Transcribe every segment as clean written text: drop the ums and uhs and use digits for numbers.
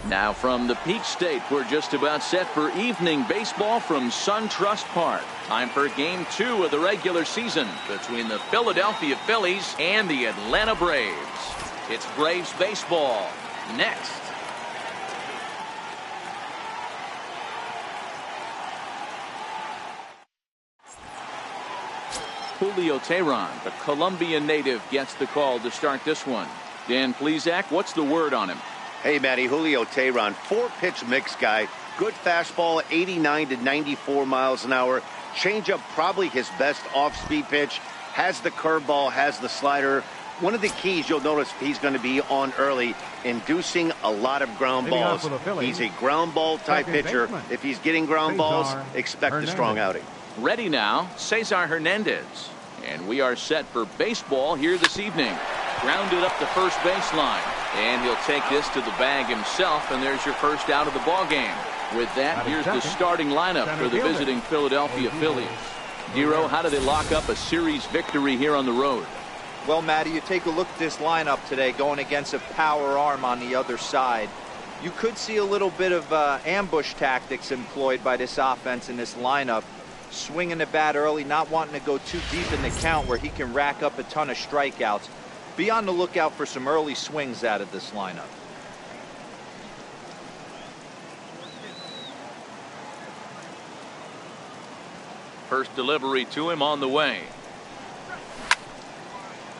Now from the Peach State, we're just about set for evening baseball from SunTrust Park. Time for Game 2 of the regular season between the Philadelphia Phillies and the Atlanta Braves. It's Braves baseball next. Julio Teheran, the Colombian native, gets the call to start this one. Dan Plesac, what's the word on him? Hey, Matty, Julio Teheran, 4-pitch mix guy. Good fastball, 89 to 94 miles an hour. Changeup, probably his best off-speed pitch. Has the curveball, has the slider. One of the keys you'll notice he's going to be on early, inducing a lot of ground balls. He's a ground ball type pitcher. If he's getting ground balls, expect a strong outing. Ready now, Cesar Hernandez. And we are set for baseball here this evening. Grounded up the first baseline. And he'll take this to the bag himself, and there's your first out of the ball game. With that, here's the starting lineup for the visiting Philadelphia Phillies. Dero, how do they lock up a series victory here on the road? Well, Matty, you take a look at this lineup today going against a power arm on the other side. You could see a little bit of ambush tactics employed by this offense in this lineup. Swinging the bat early, not wanting to go too deep in the count where he can rack up a ton of strikeouts. Be on the lookout for some early swings out of this lineup. First delivery to him on the way.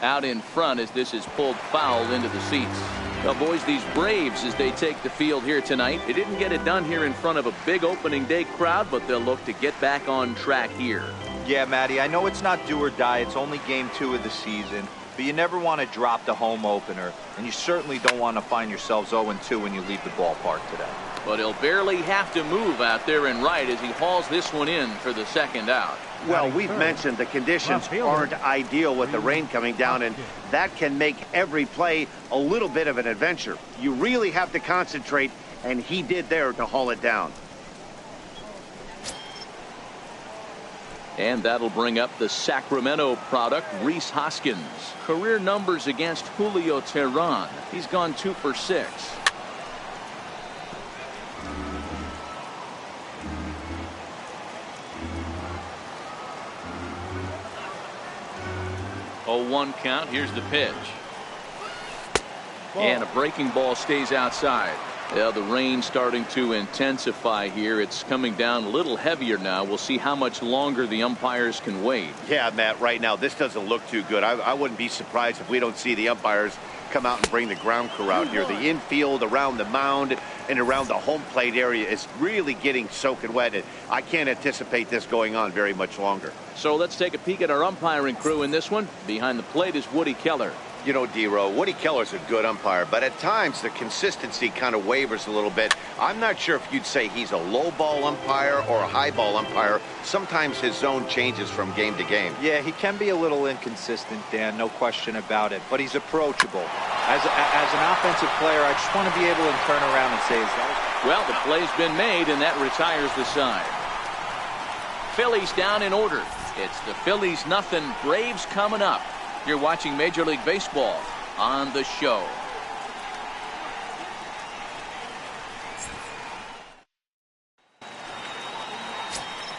Out in front as this is pulled foul into the seats. Well, boys, these Braves, as they take the field here tonight, they didn't get it done here in front of a big opening day crowd, but they'll look to get back on track here. Yeah, Matty, I know it's not do or die. It's only game 2 of the season. But you never want to drop the home opener, and you certainly don't want to find yourselves 0-2 when you leave the ballpark today. But he'll barely have to move out there and right as he hauls this one in for the second out. Well, we've mentioned the conditions aren't ideal with the rain coming down, and that can make every play a little bit of an adventure. You really have to concentrate, and he did there to haul it down. And that'll bring up the Sacramento product, Rhys Hoskins. Career numbers against Julio Teheran. He's gone 2 for 6. Oh, 1 count. Here's the pitch. And a breaking ball stays outside. Yeah, the rain starting to intensify here. It's coming down a little heavier now. We'll see how much longer the umpires can wait. Yeah, Matt, right now this doesn't look too good. I wouldn't be surprised if we don't see the umpires come out and bring the ground crew out here. The infield, around the mound, and around the home plate area is really getting soaking wet. And I can't anticipate this going on very much longer. So let's take a peek at our umpiring crew in this one. Behind the plate is Woody Keller. You know, Dero, Woody Keller's a good umpire, but at times the consistency kind of wavers a little bit. I'm not sure if you'd say he's a low ball umpire or a high ball umpire. Sometimes his zone changes from game to game. Yeah, he can be a little inconsistent, Dan, no question about it, but he's approachable. As an offensive player, I just want to be able to turn around and say, is that well, the play's been made, and that retires the side. Phillies down in order. It's the Phillies nothing, Braves coming up. You're watching Major League Baseball on the show.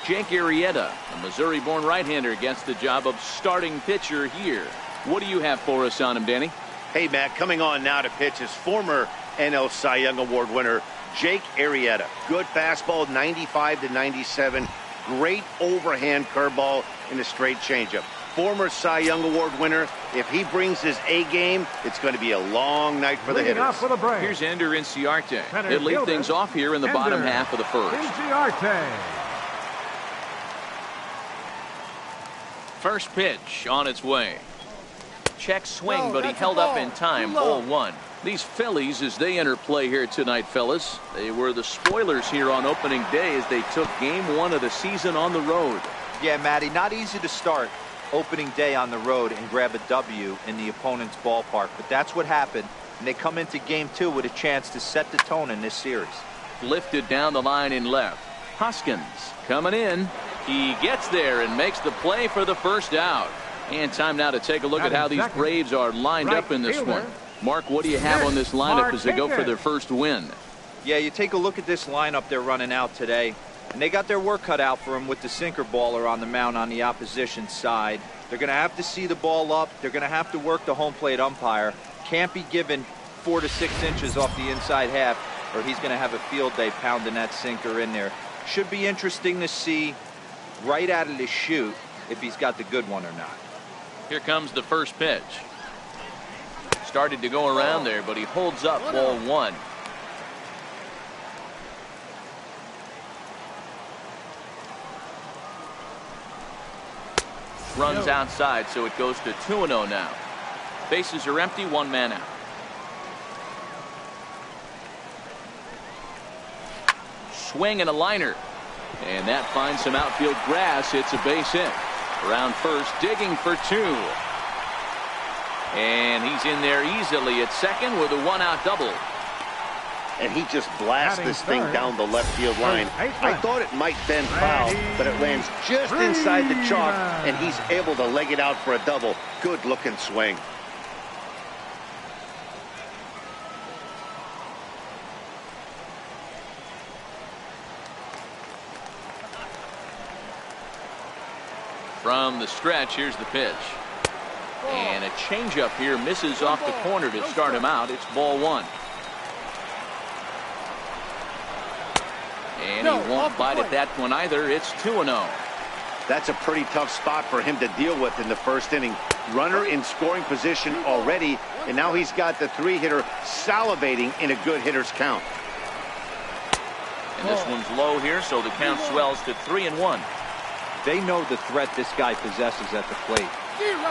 Jake Arrieta, a Missouri-born right-hander, gets the job of starting pitcher here. What do you have for us on him, Danny? Hey, Matt, coming on now to pitch is former NL Cy Young Award winner Jake Arrieta. Good fastball, 95 to 97. Great overhand curveball and a straight changeup. Former Cy Young Award winner. If he brings his A game, it's going to be a long night for the hitters. Here's Ender Inciarte. He'll lead things off here in the bottom half of the first. First pitch on its way. Check swing, but he held up in time. 0-1. These Phillies, as they enter play here tonight, fellas, they were the spoilers here on opening day as they took game 1 of the season on the road. Yeah, Matty, not easy to start opening day on the road and grab a W in the opponent's ballpark, but that's what happened, and they come into game 2 with a chance to set the tone in this series. Lifted down the line in left. Hoskins coming in. He gets there and makes the play for the first out. And time now to take a look at how these Braves are lined up in this one. Mark, what do you have on this lineup as they go for their first win? Yeah, you take a look at this lineup they're running out today, and they got their work cut out for them with the sinker baller on the mound on the opposition side. They're going to have to see the ball up. They're going to have to work the home plate umpire. Can't be given 4 to 6 inches off the inside half, or he's going to have a field day pounding that sinker in there. Should be interesting to see right out of the chute if he's got the good one or not. Here comes the first pitch. Started to go around there, but he holds up ball 1. Runs outside, so it goes to 2-0 now. Bases are empty, 1 man out. Swing and a liner. And that finds some outfield grass. It's a base hit. Around first, digging for 2. And he's in there easily at second with a 1-out double. And he just blasts this thing down the left field line. I thought it might bend foul, but it lands just inside the chalk, and he's able to leg it out for a double. Good looking swing. From the stretch, here's the pitch. And a changeup here misses off the corner to start him out. It's ball 1. And he won't bite at that one either. It's 2-0. That's a pretty tough spot for him to deal with in the first inning. Runner in scoring position already, and now he's got the 3-hitter salivating in a good hitter's count. And this one's low here, so the count swells to 3-1. They know the threat this guy possesses at the plate.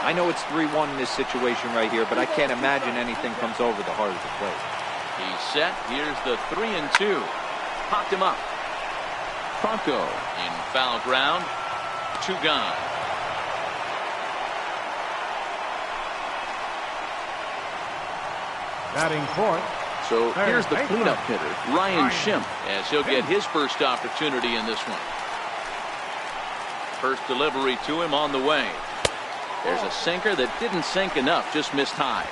I know it's 3-1 in this situation right here, but I can't imagine anything comes over the heart of the plate. He's set. Here's the 3-2. Popped him up. Franco in foul ground. 2 gone. Batting fourth. So here's the cleanup hitter, Ryan Schimpf, as he'll get his first opportunity in this one. First delivery to him on the way. There's a sinker that didn't sink enough, just missed high.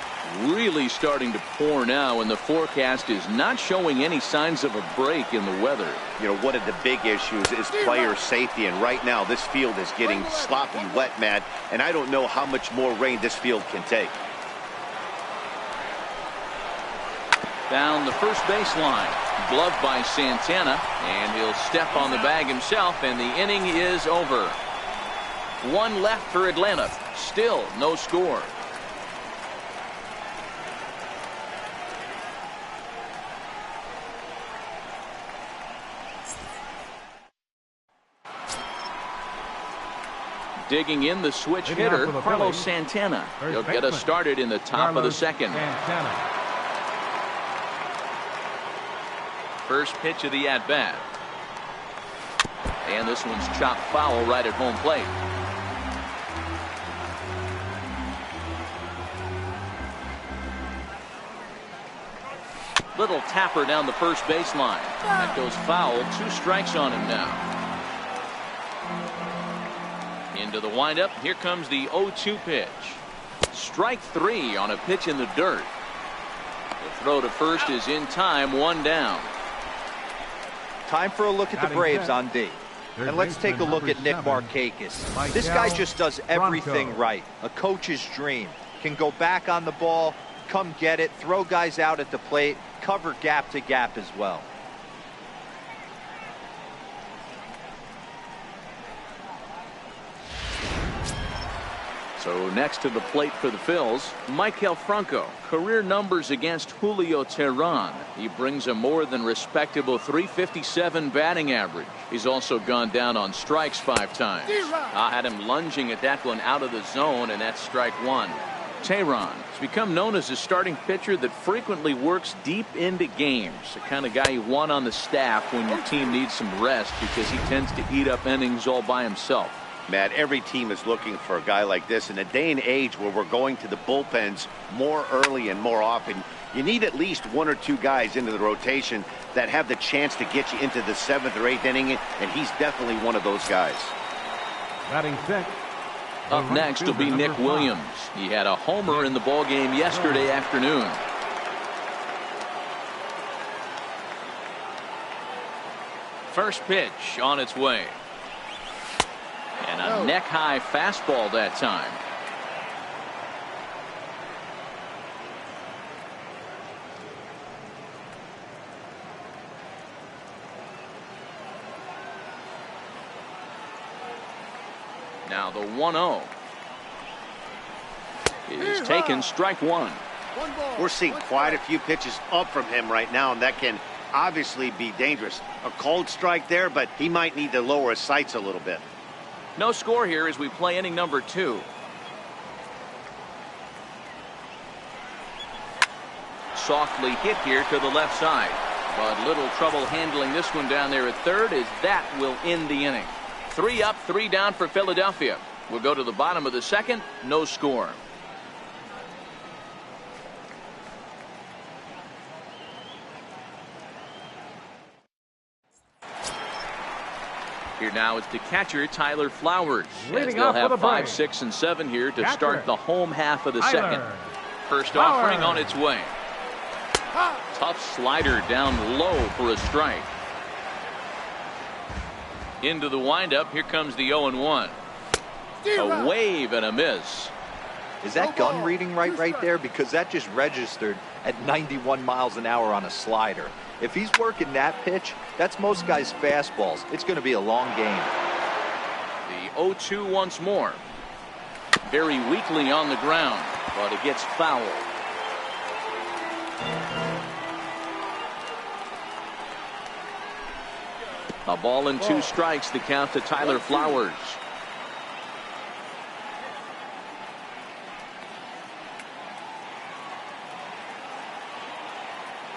Really starting to pour now, and the forecast is not showing any signs of a break in the weather. You know, one of the big issues is player safety, and right now this field is getting sloppy wet, Matt, and I don't know how much more rain this field can take. Down the first baseline, gloved by Santana, and he'll step on the bag himself, and the inning is over. 1 left for Atlanta. Still no score. Digging in the switch hitter, Carlos Santana. He'll get us started in the top of the second. First pitch of the at-bat. And this one's chopped foul right at home plate. Little tapper down the first baseline. That goes foul. 2 strikes on him now. Into the windup. Here comes the 0-2 pitch. Strike 3 on a pitch in the dirt. The throw to first is in time. 1 down. Time for a look at the Braves on D. And let's take a look at Nick Markakis. This guy just does everything right. A coach's dream. Can go back on the ball, come get it, throw guys out at the plate, cover gap to gap as well. So next to the plate for the Phils, Maikel Franco. Career numbers against Julio Teheran. He brings a more than respectable .357 batting average. He's also gone down on strikes 5 times. I had him lunging at that one out of the zone, and that's strike 1. Teheran has become known as a starting pitcher that frequently works deep into games. The kind of guy you want on the staff when your team needs some rest, because he tends to eat up innings all by himself. Matt, every team is looking for a guy like this. In a day and age where we're going to the bullpens more early and more often, you need at least 1 or 2 guys into the rotation that have the chance to get you into the 7th or 8th inning, and he's definitely one of those guys. Batting 6th. Up next will be Nick Williams. He had a homer in the ballgame yesterday afternoon. First pitch on its way. And a neck-high fastball that time. Now the 1-0 is taken, strike one. We're seeing quite a few pitches up from him right now, and that can obviously be dangerous. A cold strike there, but he might need to lower his sights a little bit. No score here as we play inning number 2. Softly hit here to the left side, but little trouble handling this one down there at third, as that will end the inning. 3 up, 3 down for Philadelphia. We'll go to the bottom of the second. No score. Here now is the catcher, Tyler Flowers. As they'll have 5, 6, and 7 here to start the home half of the second. First offering on its way. Tough slider down low for a strike. Into the windup. Here comes the 0-1. A wave and a miss. Is that gun reading right there? Because that just registered at 91 miles an hour on a slider. If he's working that pitch, that's most guys' fastballs. It's going to be a long game. The 0-2 once more. Very weakly on the ground, but it gets fouled. A ball and 2 strikes, the count to Tyler Flowers.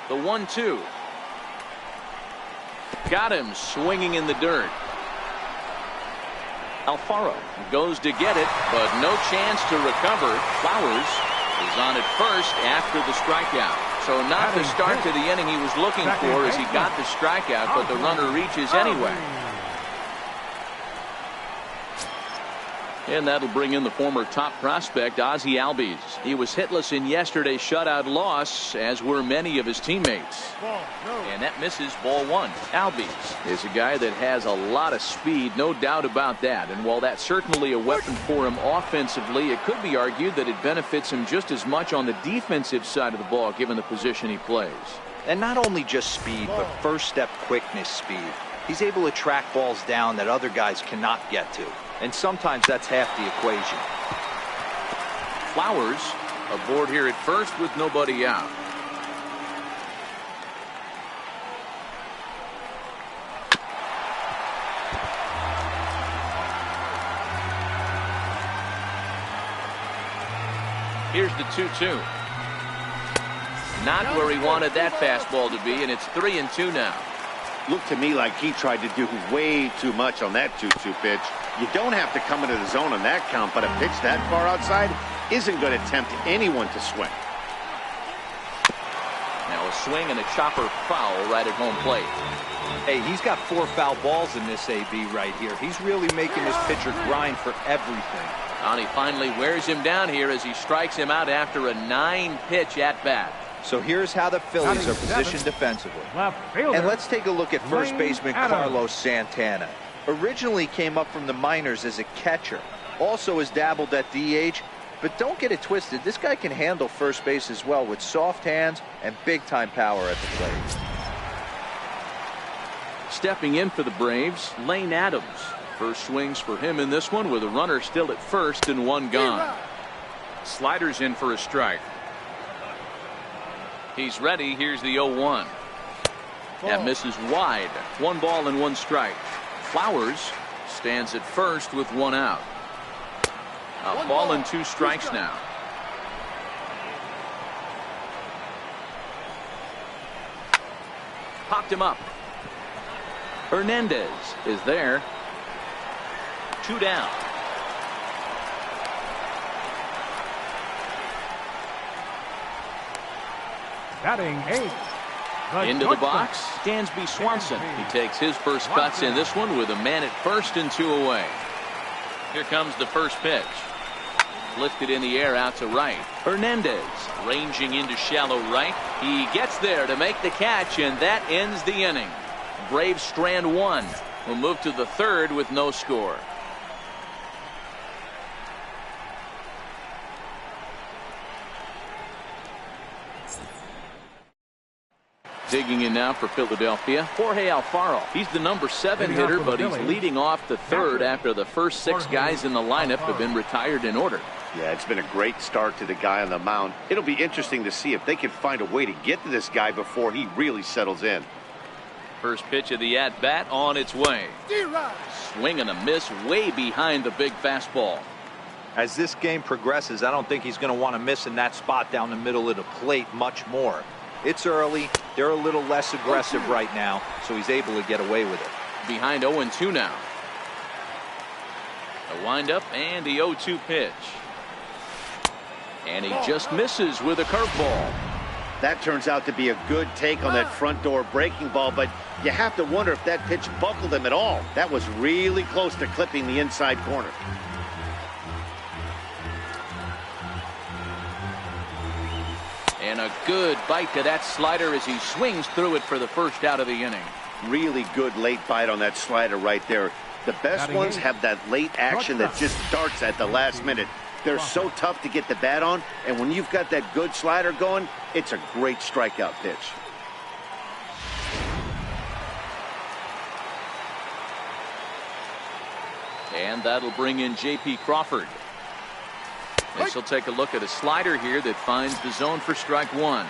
The 1-2. Got him swinging in the dirt. Alfaro goes to get it, but no chance to recover. Flowers is on at first after the strikeout. So not the start to the inning he was looking for as he got the strikeout, but the runner reaches anyway. And that'll bring in the former top prospect, Ozzie Albies. He was hitless in yesterday's shutout loss, as were many of his teammates. And that misses, ball 1. Albies is a guy that has a lot of speed, no doubt about that. And while that's certainly a weapon for him offensively, it could be argued that it benefits him just as much on the defensive side of the ball, given the position he plays. And not only just speed, but first step quickness speed. He's able to track balls down that other guys cannot get to. And sometimes that's half the equation. Flowers aboard here at first with nobody out. Here's the 2-2. Not where he wanted that fastball to be, and it's 3-2 now. Looked to me like he tried to do way too much on that 2-2 pitch. You don't have to come into the zone on that count, but a pitch that far outside isn't going to tempt anyone to swing. Now a swing and a chopper foul right at home plate. Hey, he's got 4 foul balls in this AB right here. He's really making this pitcher grind for everything. And he finally wears him down here as he strikes him out after a 9-pitch at bat. So here's how the Phillies are positioned defensively. And let's take a look at first baseman Carlos Santana. Originally came up from the minors as a catcher. Also has dabbled at DH. But don't get it twisted. This guy can handle first base as well with soft hands and big-time power at the plate. Stepping in for the Braves, Lane Adams. First swings for him in this one with a runner still at first and 1 gone. Sliders in for a strike. He's ready. Here's the 0-1. That misses wide. 1 ball and 1 strike. Flowers stands at first with 1 out. A ball and 2 strikes now. Popped him up. Hernandez is there. 2 down. Batting 8. Into the box, Dansby Swanson. He takes his first cuts in this one with a man at first and 2 away. Here comes the first pitch. Lifted in the air out to right. Hernandez ranging into shallow right. He gets there to make the catch, and that ends the inning. Braves strand one. We'll move to the third with no score. Digging in now for Philadelphia, Jorge Alfaro. He's the number 7 hitter, but he's leading off the third after the first 6 guys in the lineup have been retired in order. Yeah, it's been a great start to the guy on the mound. It'll be interesting to see if they can find a way to get to this guy before he really settles in. First pitch of the at-bat on its way. Swing and a miss way behind the big fastball. As this game progresses, I don't think he's going to want to miss in that spot down the middle of the plate much more. It's early. They're a little less aggressive right now, so he's able to get away with it. Behind 0-2 now. A windup and the 0-2 pitch. And he just misses with a curveball. That turns out to be a good take on that front door breaking ball, but you have to wonder if that pitch buckled him at all. That was really close to clipping the inside corner. And a good bite to that slider as he swings through it for the first out of the inning. Really good late bite on that slider right there. The best ones have that late action that just starts at the last minute. They're so tough to get the bat on, and when you've got that good slider going, it's a great strikeout pitch. And that'll bring in J.P. Crawford. This will take a look at a slider here that finds the zone for strike one.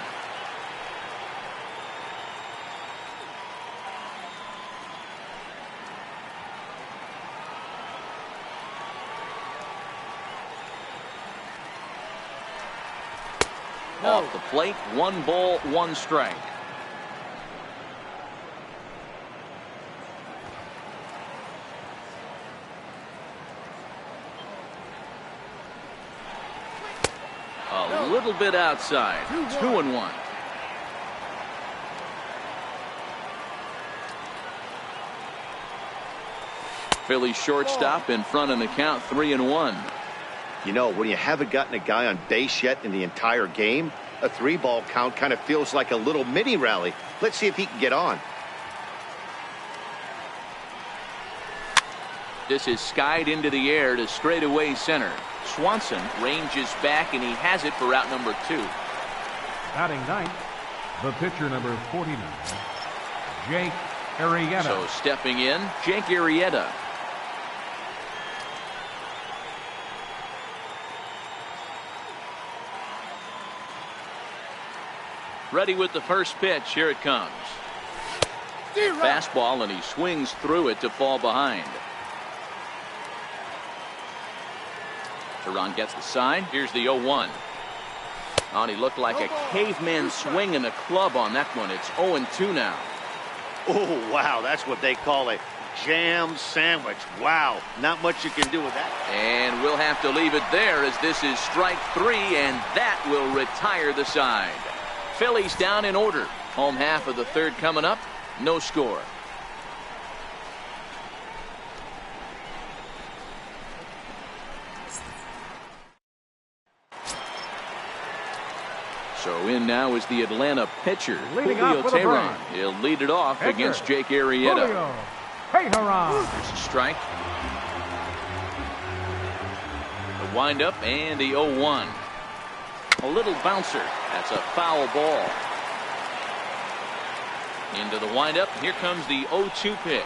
Off the plate, 1 ball, 1 strike. A little bit outside. 2-1. Philly shortstop in front in the count, 3-1. You know, when you haven't gotten a guy on base yet in the entire game, a 3-ball count kind of feels like a little mini rally. Let's see if he can get on. This is skied into the air to straightaway center. Swanson ranges back, and he has it for out number 2. Batting ninth, the pitcher number 49, Jake Arrieta. So stepping in, Jake Arrieta. Ready with the first pitch. Here it comes. Fastball, and he swings through it to fall behind. Teheran gets the sign. Here's the 0-1. Oh, and he looked like a caveman swinging the club on that one. It's 0-2 now. Oh, wow. That's what they call a jam sandwich. Wow. Not much you can do with that. And we'll have to leave it there as this is strike 3, and that will retire the side. Phillies down in order. Home half of the third coming up. No score. So in now is the Atlanta pitcher, Julio Teheran. He'll lead it off against Jake Arrieta. Julio Teheran. There's a strike. The windup and the 0-1. A little bouncer. That's a foul ball. Into the windup. Here comes the 0-2 pitch.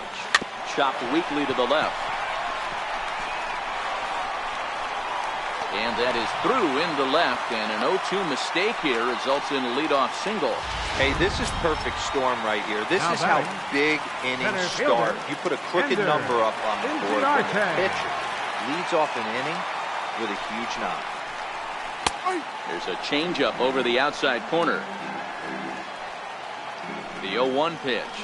Chopped weakly to the left. And that is through in the left, and an 0-2 mistake here results in a leadoff single. Hey, this is perfect storm right here. This is how big innings start. You put a crooked number up on the board when the pitcher leads off an inning with a huge knock. There's a changeup over the outside corner. The 0-1 pitch.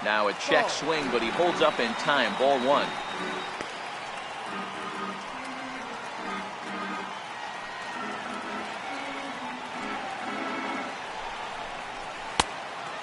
Now a check swing, but he holds up in time. Ball 1.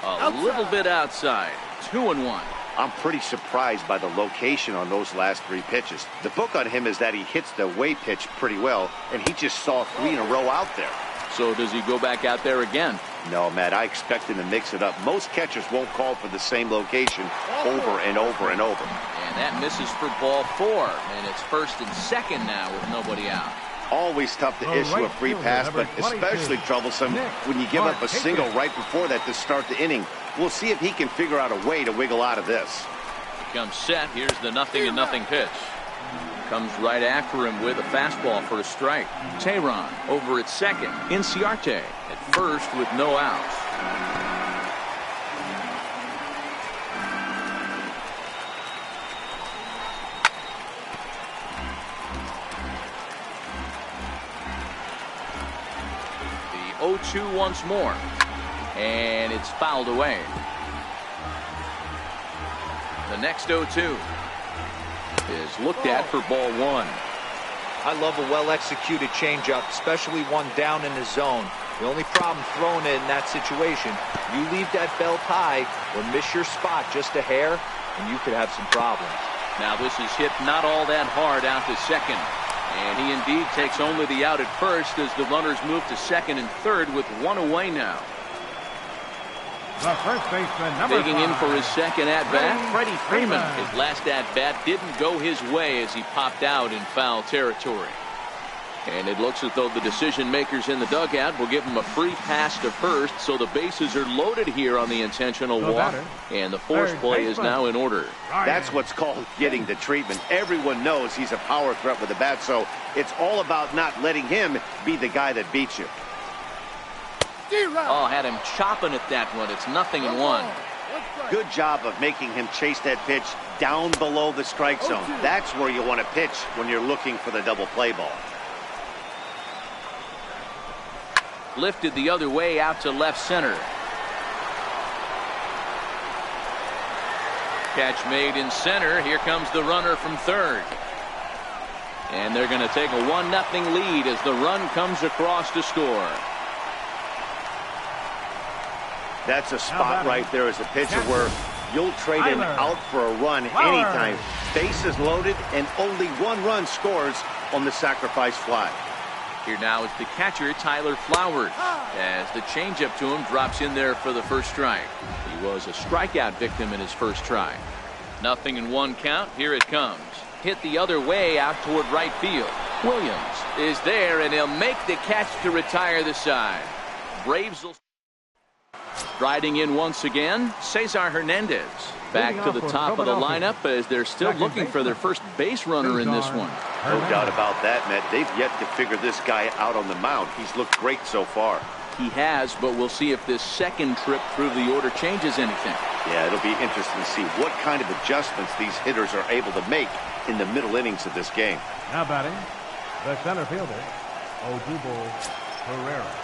A little bit outside. 2-1. I'm pretty surprised by the location on those last 3 pitches. The book on him is that he hits the away pitch pretty well, and he just saw 3 in a row out there. So does he go back out there again? No, Matt, I expect him to mix it up. Most catchers won't call for the same location over and over and over. And that misses for ball 4. And it's first and second now with nobody out. Always tough to issue a free pass, but especially troublesome when you give up a single right before that to start the inning. We'll see if he can figure out a way to wiggle out of this. Comes set. Here's the 0-0 pitch. Comes right after him with a fastball for a strike. Tehran over at second. Inciarte at first with no outs. The 0-2 once more. And it's fouled away. The next 0-2 is looked at for ball 1. I love a well-executed changeup, especially one down in the zone. The only problem throwing it in that situation, you leave that belt high or miss your spot just a hair, and you could have some problems. Now this is hit not all that hard out to second. And he indeed takes only the out at first as the runners move to second and third with one away now. The first baseman, number 5. Digging in for his second at-bat, Freddie Freeman. His last at-bat didn't go his way as he popped out in foul territory. And it looks as though the decision makers in the dugout will give him a free pass to first, so the bases are loaded here on the intentional walk. And the force play is now in order. That's what's called getting the treatment. Everyone knows he's a power threat with the bat, so it's all about not letting him be the guy that beats you. Oh, had him chopping at that one. It's 0-1. Good job of making him chase that pitch down below the strike zone. That's where you want to pitch when you're looking for the double play ball. Lifted the other way out to left center. Catch made in center. Here comes the runner from third. And they're going to take a 1-0 lead as the run comes across to score. That's a spot right there as a pitcher where you'll trade him out for a run anytime. Bases loaded and only one run scores on the sacrifice fly. Here now is the catcher, Tyler Flowers, as the changeup to him drops in there for the first strike. He was a strikeout victim in his first try. 0-1 count. Here it comes. Hit the other way out toward right field. Williams is there, and he'll make the catch to retire the side. Braves will. Riding in once again, Cesar Hernandez. Back to the top of the lineup as they're still looking for their first base runner in this one. No doubt about that, Matt. They've yet to figure this guy out on the mound. He's looked great so far. He has, but we'll see if this second trip through the order changes anything. Yeah, it'll be interesting to see what kind of adjustments these hitters are able to make in the middle innings of this game. Now batting, the center fielder, Odubel Herrera.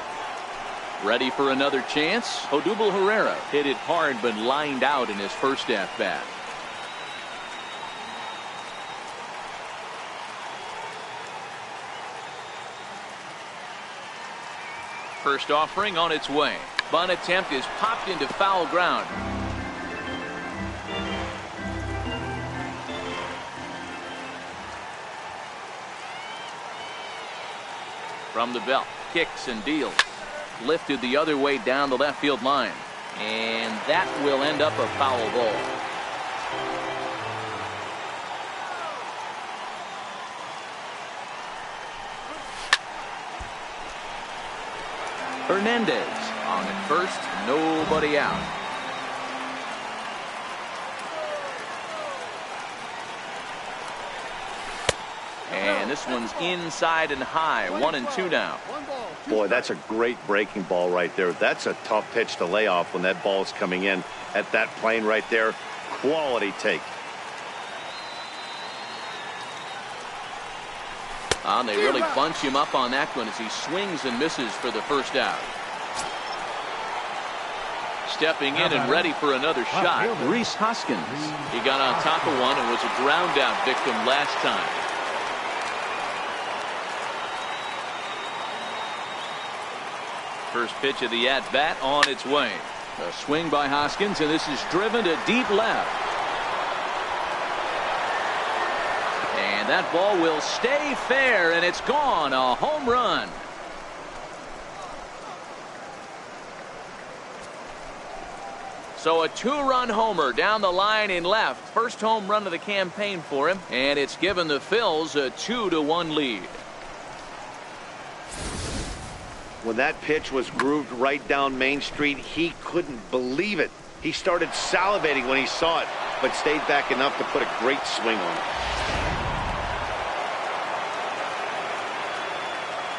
Ready for another chance? Odubel Herrera hit it hard but lined out in his first at-bat. First offering on its way. Bunt attempt is popped into foul ground. From the belt, kicks and deals. Lifted the other way down the left field line. And that will end up a foul ball. Hernandez on at first, nobody out. And this one's inside and high, 1-2 now. Boy, that's a great breaking ball right there. That's a tough pitch to lay off when that ball is coming in at that plane right there. Quality take. And they really bunch him up on that one as he swings and misses for the first out. Stepping in and ready for another shot, Rhys Hoskins. He got on top of one and was a ground out victim last time. First pitch of the at-bat on its way. A swing by Hoskins, and this is driven to deep left. And that ball will stay fair, and it's gone. A home run. So a 2-run homer down the line in left. First home run of the campaign for him, and it's given the Phils a 2-1 lead. When that pitch was grooved right down Main Street, he couldn't believe it. He started salivating when he saw it, but stayed back enough to put a great swing on it.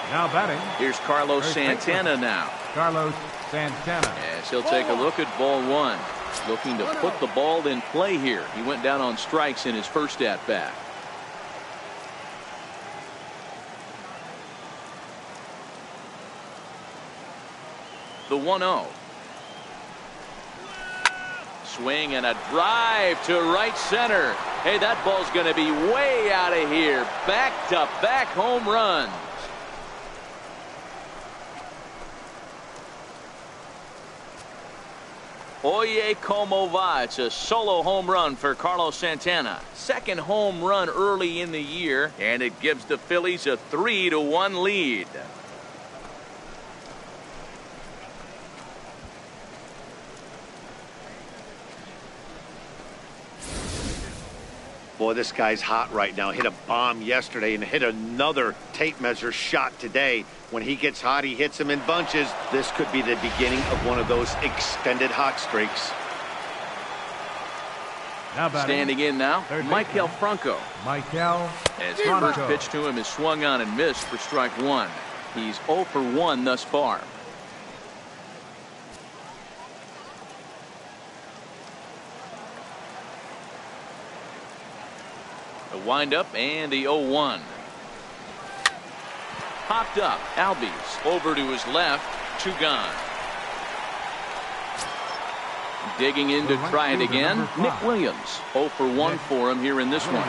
Now batting. Here's Carlos Santana now. Carlos Santana. As he'll take a look at ball one. Looking to put the ball in play here. He went down on strikes in his first at-bat. The 1-0. Swing and a drive to right center. Hey, that ball's going to be way out of here. Back-to-back home runs. Oye, como va. It's a solo home run for Carlos Santana. Second home run early in the year, and it gives the Phillies a 3-1 lead. Boy, this guy's hot right now. Hit a bomb yesterday and hit another tape measure shot today. When he gets hot, he hits them in bunches. This could be the beginning of one of those extended hot streaks. Now standing in now, Michael Franco. Michael As his first pitch to him is swung on and missed for strike one. He's 0 for 1 thus far. The windup and the 0-1. Popped up. Albies over to his left. 2 gone. Digging in to try it again. Nick Williams. 0 for 1 for him here in this one.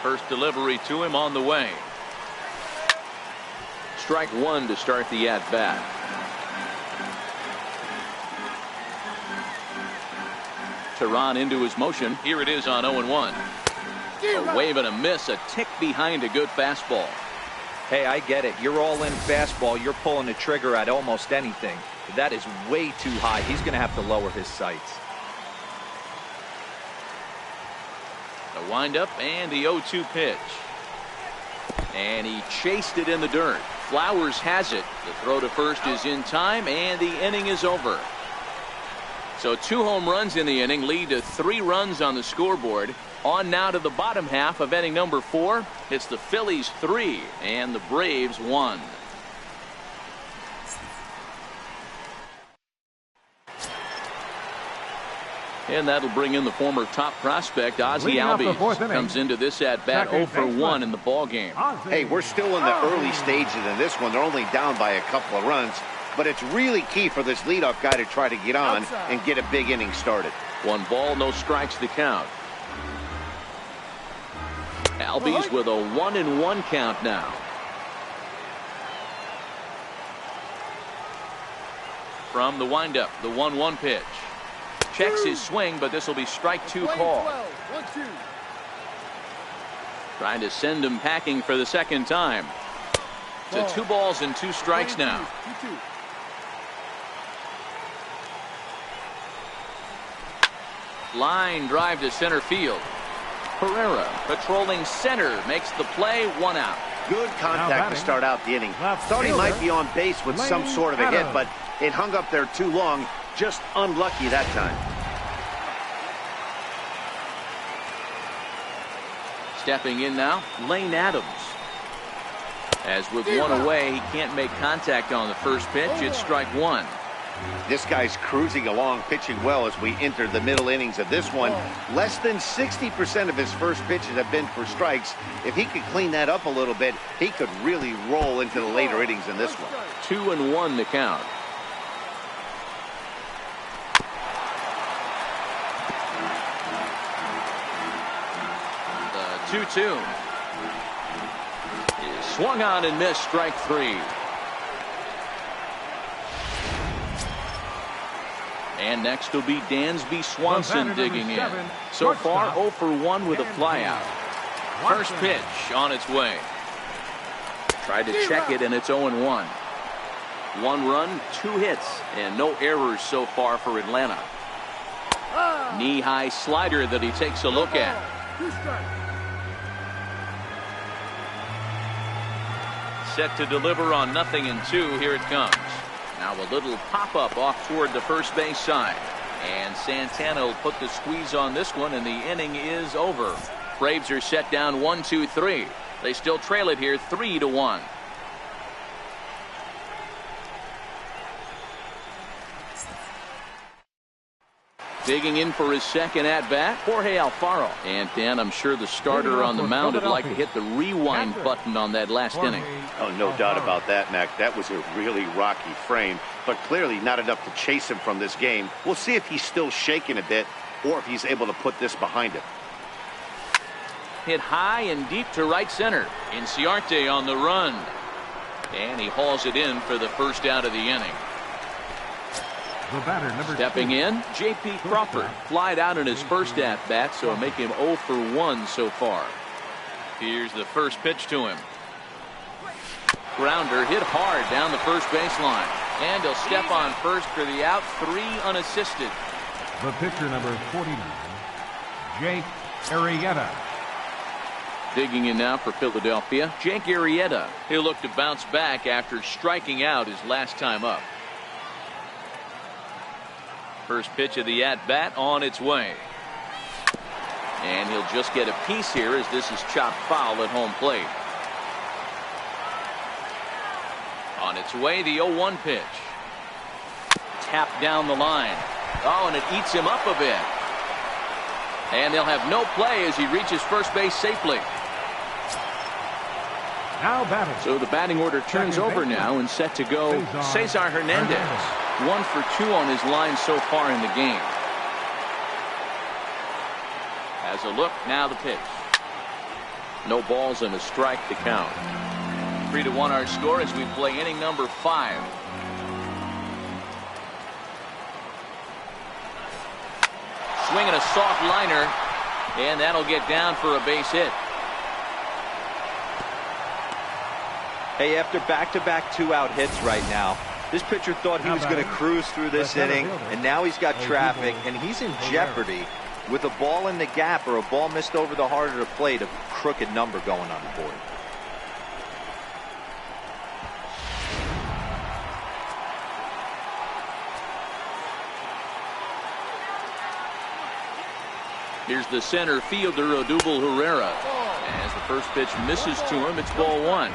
First delivery to him on the way. Strike one to start the at-bat. Tehran into his motion. Here it is on 0-1. A wave and a miss, a tick behind a good fastball. Hey, I get it. You're all in fastball. You're pulling the trigger at almost anything. That is way too high. He's going to have to lower his sights. The windup and the 0-2 pitch. And he chased it in the dirt. Flowers has it. The throw to first is in time, and the inning is over. So 2 home runs in the inning lead to 3 runs on the scoreboard. On now to the bottom half of inning number 4. It's the Phillies 3 and the Braves 1. And that'll bring in the former top prospect Ozzie Albies. Comes into this at bat 0 for 1 in the ball game. Hey, we're still in the early stages in this one. They're only down by a couple of runs. But it's really key for this leadoff guy to try to get on and get a big inning started. 1 ball, no strikes to count. Albies with a 1-1 count now. From the windup, the 1-1 pitch. Checks his swing, but this will be strike 2 call. Trying to send him packing for the second time. So 2 balls and 2 strikes now. Line drive to center field. Pereira patrolling center makes the play, 1 out. Good contact to start out the inning. Thought he might be on base with some sort of a hit, but it hung up there too long. Just unlucky that time. Stepping in now, Lane Adams. As with 1 away, he can't make contact on the first pitch. It's strike 1. This guy's cruising along, pitching well as we enter the middle innings of this one. Less than 60% of his first pitches have been for strikes. If he could clean that up a little bit, he could really roll into the later innings in this one. 2-1 the count. The 2-2 is swung on and missed, strike 3. And next will be Dansby Swanson digging in. So far 0 for 1 with a flyout. First pitch on its way. Tried to check it, and it's 0-1. 1 run, 2 hits, and no errors so far for Atlanta. Knee-high slider that he takes a look at. Set to deliver on 0-2. Here it comes. Now a little pop-up off toward the first base side. And Santana will put the squeeze on this one, and the inning is over. Braves are set down 1-2-3. They still trail it here 3-1. Digging in for his second at-bat, Jorge Alfaro. And Dan, I'm sure the starter on the mound would like to hit the rewind button on that last inning. Oh, no doubt about that, Mac. That was a really rocky frame, but clearly not enough to chase him from this game. We'll see if he's still shaking a bit or if he's able to put this behind him. Hit high and deep to right center. Inciarte on the run. And he hauls it in for the first out of the inning. The batter, number Stepping 2. in, J.P. Crawford. Flied out in his first at-bat, so it'll make him 0 for 1 so far. Here's the first pitch to him. Grounder hit hard down the first baseline. And he'll step on first for the out, 3 unassisted. The pitcher, number 49, Jake Arrieta. Digging in now for Philadelphia, Jake Arrieta. He'll look to bounce back after striking out his last time up. First pitch of the at-bat on its way. And he'll just get a piece here as this is chopped foul at home plate. On its way, the 0-1 pitch. Tapped down the line. Oh, and it eats him up a bit. And they'll have no play as he reaches first base safely. Now batting. So the batting order turns over now and set to go Cesar Hernandez. 1 for 2 on his line so far in the game. As a look, now the pitch. No balls and a strike to count. 3-1 our score as we play inning number 5. Swinging a soft liner, and that'll get down for a base hit. Hey, after back-to-back 2-out hits right now, this pitcher thought he was going to cruise through this inning, and now he's got traffic, and he's in jeopardy with a ball in the gap or a ball missed over the heart of the plate, a crooked number going on the board. Here's the center fielder, Odubel Herrera. As the first pitch misses to him, it's ball 1.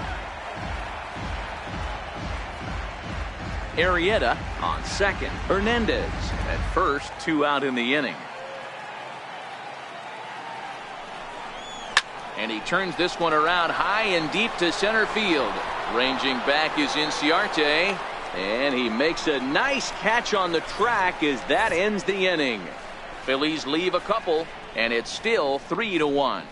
Arrieta on second. Hernandez at first, 2 out in the inning. And he turns this one around high and deep to center field. Ranging back is Inciarte. And he makes a nice catch on the track as that ends the inning. Phillies leave a couple, and it's still 3-1.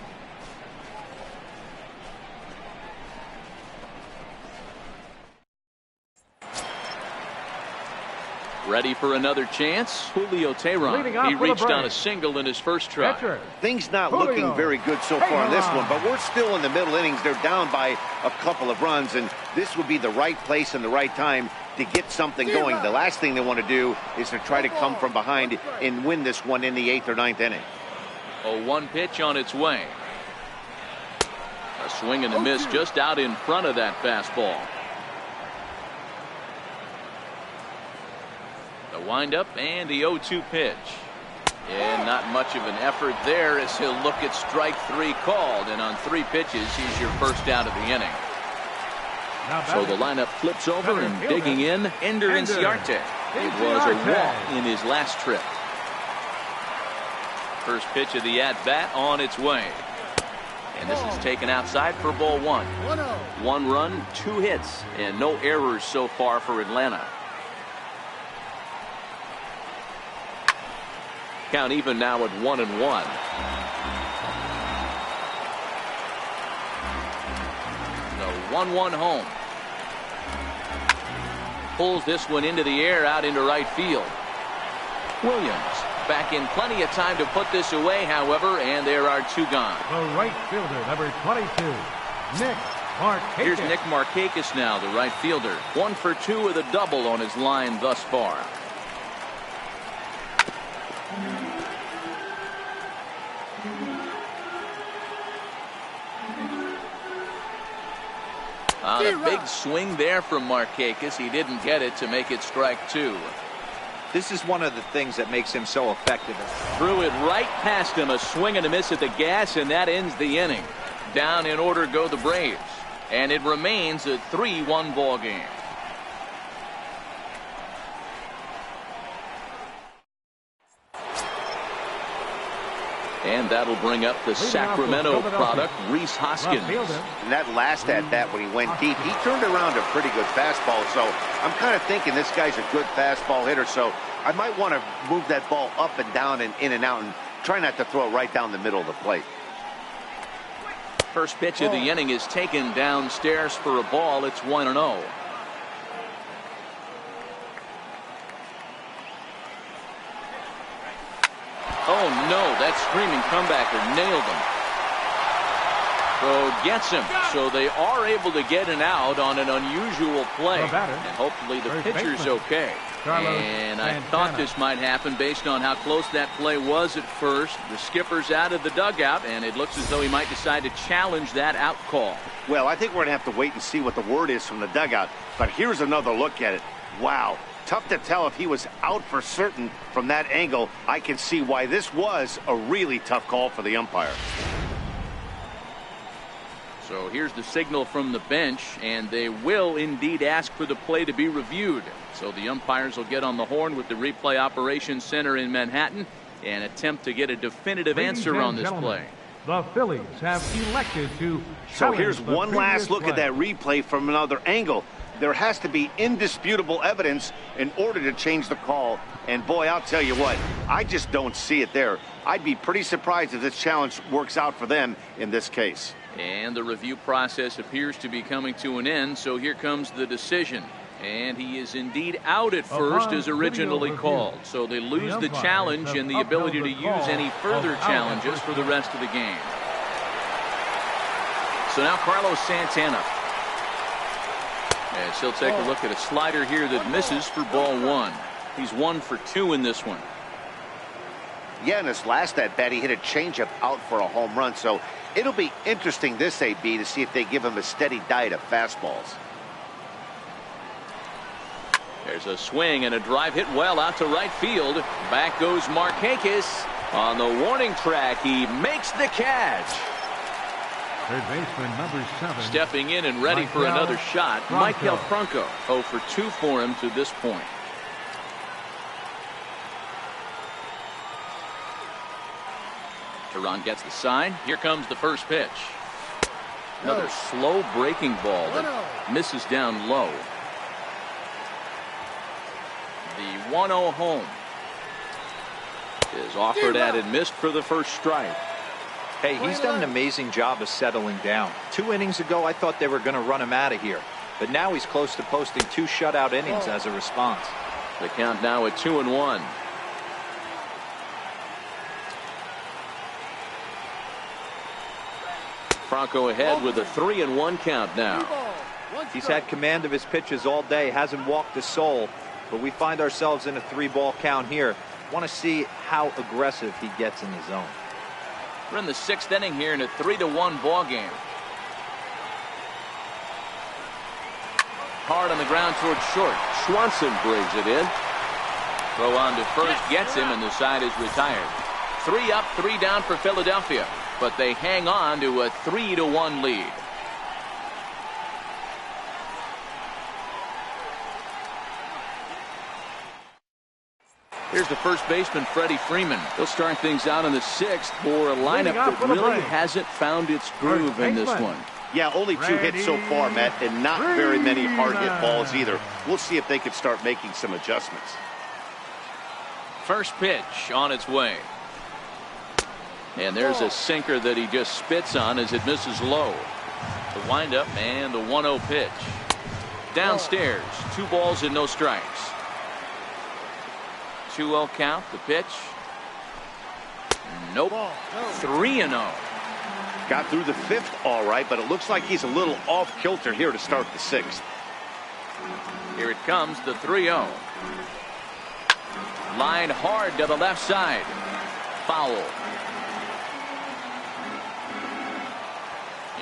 Ready for another chance? Julio Teheran. He reached on a single in his first try. Things not looking very good so far in this one, but we're still in the middle innings. They're down by a couple of runs, and this would be the right place and the right time to get something going. The last thing they want to do is to try to come from behind and win this one in the 8th or 9th inning. 0-1 pitch on its way. A swing and a miss just out in front of that fastball. The windup and the 0-2 pitch. And not much of an effort there as he'll look at strike 3 called. And on 3 pitches, he's your first out of the inning. So the lineup flips over and digging in, Ender Inciarte. It was a walk in his last trip. First pitch of the at-bat on its way. And this is taken outside for ball 1. 1 run, 2 hits, and no errors so far for Atlanta. Count even now at 1-1. The 1-1 home. Pulls this one into the air out into right field. Williams back in plenty of time to put this away, however, and there are 2 gone. The right fielder, number 22, Nick Here's Nick Markakis now, the right fielder. 1 for 2 with a double on his line thus far. On a big swing there from Markakis. He didn't get it to make it strike 2. This is one of the things that makes him so effective. Threw it right past him, a swing and a miss at the gas, and that ends the inning. Down in order go the Braves, and it remains a 3-1 ball game. And that'll bring up the Sacramento product, Rhys Hoskins. And that last at-bat when he went deep, he turned around a pretty good fastball. So I'm kind of thinking this guy's a good fastball hitter. So I might want to move that ball up and down and in and out and try not to throw it right down the middle of the plate. First pitch of the inning is taken downstairs for a ball. It's 1-0. Oh, no, that screaming comebacker nailed him. So gets him. So they are able to get an out on an unusual play. And hopefully the pitcher's okay. And I thought this might happen based on how close that play was at first. The skipper's out of the dugout, and it looks as though he might decide to challenge that out call. Well, I think we're going to have to wait and see what the word is from the dugout. But here's another look at it. Wow. Tough to tell if he was out for certain from that angle. I can see why this was a really tough call for the umpire. So here's the signal from the bench, and they will indeed ask for the play to be reviewed. So the umpires will get on the horn with the replay operations center in Manhattan and attempt to get a definitive answer on this play. The Phillies have elected to. So here's one last look at that replay from another angle. There has to be indisputable evidence in order to change the call. And boy, I'll tell you what, I just don't see it there. I'd be pretty surprised if this challenge works out for them in this case. And the review process appears to be coming to an end, so here comes the decision. And he is indeed out at first as originally called. So they lose the challenge and the ability to use any further challenges for the rest of the game. So now Carlos Santana. As he'll take a look at a slider here that misses for ball 1. He's 1 for 2 in this one. Yeah, in his last at-bat, he hit a changeup out for a home run. So it'll be interesting this AB to see if they give him a steady diet of fastballs. There's a swing and a drive hit well out to right field. Back goes Markakis. On the warning track, he makes the catch. Third baseman number 7. Stepping in and ready for another shot, Maikel Franco. 0 for 2 for him to this point. Teheran gets the sign. Here comes the first pitch. Another slow breaking ball that misses down low. The 1-0 home is offered at and missed for the first strike. Hey, he's done an amazing job of settling down. 2 innings ago, I thought they were going to run him out of here. But now he's close to posting 2 shutout innings as a response. The count now at 2-1. Franco ahead with a 3-1 count now. He's had command of his pitches all day, hasn't walked a soul, but we find ourselves in a 3-ball count here. Want to see how aggressive he gets in the zone. We're in the 6th inning here in a 3-1 ball game. Hard on the ground towards short. Swanson brings it in. Throw on to first gets him, and the side is retired. 3 up, 3 down for Philadelphia, but they hang on to a 3-1 lead. Here's the first baseman, Freddie Freeman. He'll start things out in the 6th for a lineup that really hasn't found its groove in this one. Yeah, only 2 hits so far, Matt, and not very many hard hit balls either. We'll see if they can start making some adjustments. First pitch on its way. And there's a sinker that he just spits on as it misses low. The windup and the 1-0 pitch. Downstairs, 2 balls and no strikes. 2-0 count, the pitch. Nope. 3-0. Got through the 5th all right, but it looks like he's a little off kilter here to start the 6th. Here it comes, the 3-0. Line hard to the left side. Foul.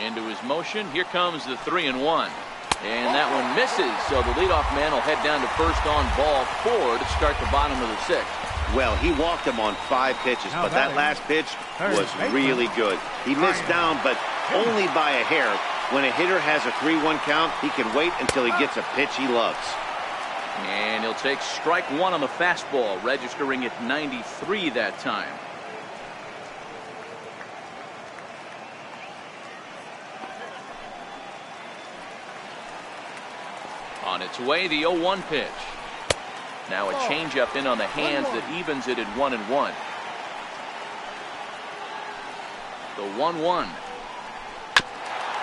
Into his motion. Here comes the 3-1. And that one misses, so the leadoff man will head down to first on ball 4 to start the bottom of the 6th. Well, he walked him on 5 pitches, but that last pitch was really good. He missed down, but only by a hair. When a hitter has a 3-1 count, he can wait until he gets a pitch he loves. And he'll take strike 1 on the fastball, registering at 93 that time. On its way, the 0-1 pitch. Now a changeup in on the hands that evens it at 1-1. The 1-1.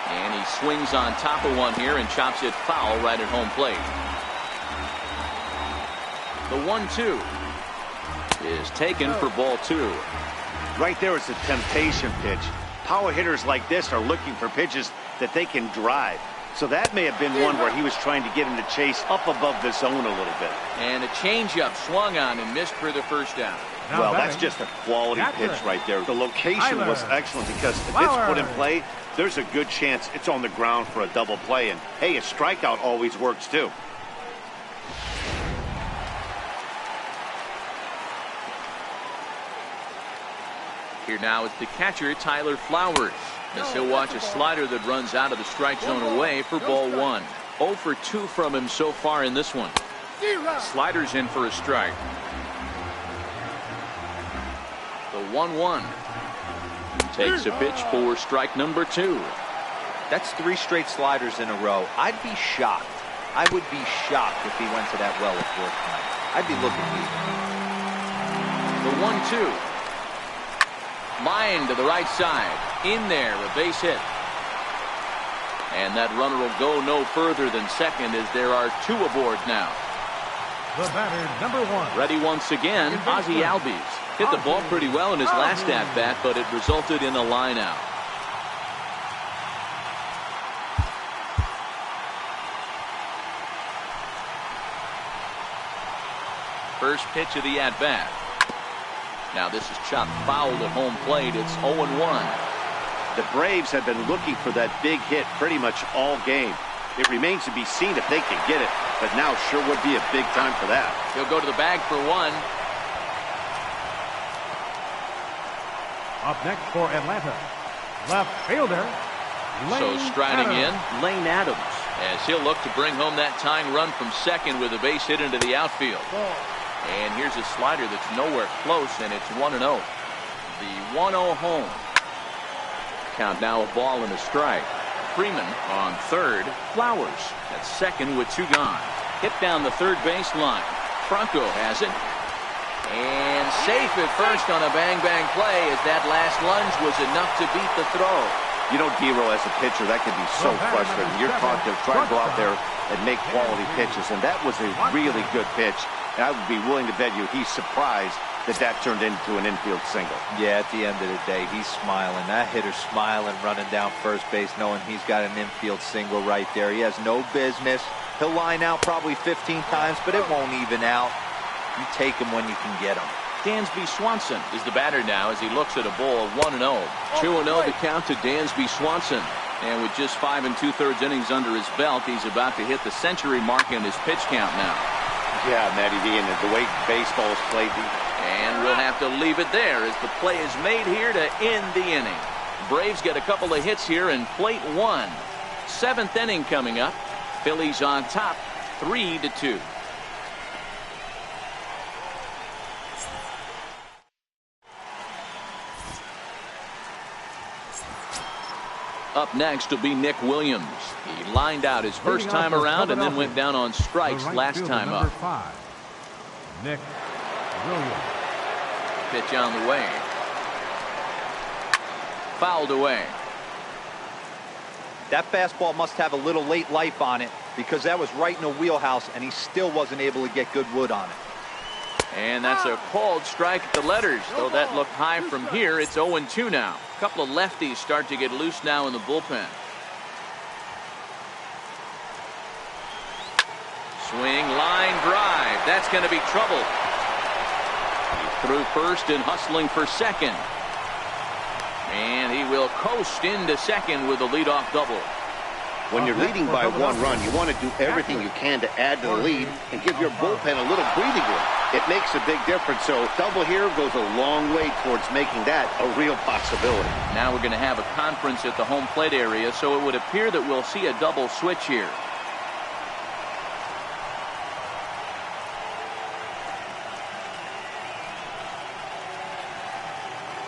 And he swings on top of one here and chops it foul right at home plate. The 1-2 is taken for ball 2. Right there is a temptation pitch. Power hitters like this are looking for pitches that they can drive. So that may have been one where he was trying to get him to chase up above the zone a little bit. And a changeup swung on and missed for the first down. Well, that's just a quality pitch right there. The location was excellent because if it's put in play, there's a good chance it's on the ground for a double play. And, hey, a strikeout always works, too. Here now is the catcher, Tyler Flowers. As he'll watch a slider that runs out of the strike zone away for ball 1. 0 for 2 from him so far in this one. Sliders in for a strike. The 1-1 takes a pitch for strike number 2. That's 3 straight sliders in a row. I'd be shocked. I would be shocked if he went to that well a 4th time. I'd be looking deep. The 1-2. Line to the right side. In there, a base hit. And that runner will go no further than second as there are 2 aboard now. The batter, number 1. Ready once again, Ozzie Albies. Hit the ball pretty well in his last at-bat, but it resulted in a line out. First pitch of the at-bat. Now this is chopped foul at home plate. It's 0-1. The Braves have been looking for that big hit pretty much all game. It remains to be seen if they can get it, but now sure would be a big time for that. He'll go to the bag for 1. Up next for Atlanta, left fielder, So striding in, Lane Adams, as he'll look to bring home that tying run from second with a base hit into the outfield. And here's a slider that's nowhere close, and it's 1-0. The 1-0 home. Count now a ball and a strike. Freeman on third. Flowers at second with 2 gone. Hit down the third base line. Franco has it. And safe at first on a bang-bang play as that last lunge was enough to beat the throw. You know, Dero, as a pitcher, that can be so frustrating. You're taught to try to go out there and make quality pitches, and that was a really good pitch. And I would be willing to bet you he's surprised that that turned into an infield single. Yeah, at the end of the day, he's smiling. That hitter's smiling, running down first base, knowing he's got an infield single right there. He has no business. He'll line out probably 15 times, but it won't even out. You take him when you can get him. Dansby Swanson is the batter now as he looks at a ball of 1-0. 2-0 the count to Dansby Swanson. And with just 5 2/3 innings under his belt, he's about to hit the century mark in his pitch count now. Yeah, Matty D, and the way baseball is played. And we'll have to leave it there as the play is made here to end the inning. Braves get a couple of hits here and plate 1. 7th inning coming up. Phillies on top, 3-2. Up next will be Nick Williams. He lined out his first time around and then went down on strikes last time up. 5, Nick Williams. Pitch on the way. Fouled away. That fastball must have a little late life on it because that was right in the wheelhouse and he still wasn't able to get good wood on it. And that's a called strike at the letters. Though that looked high from here, it's 0-2 now. A couple of lefties start to get loose now in the bullpen. Swing, line drive. That's going to be trouble. He threw first and hustling for second. And he will coast into second with a leadoff double. When you're leading by 1 run, you want to do everything you can to add to the lead and give your bullpen a little breathing room. It makes a big difference, so double here goes a long way towards making that a real possibility. Now we're going to have a conference at the home plate area, so it would appear that we'll see a double switch here.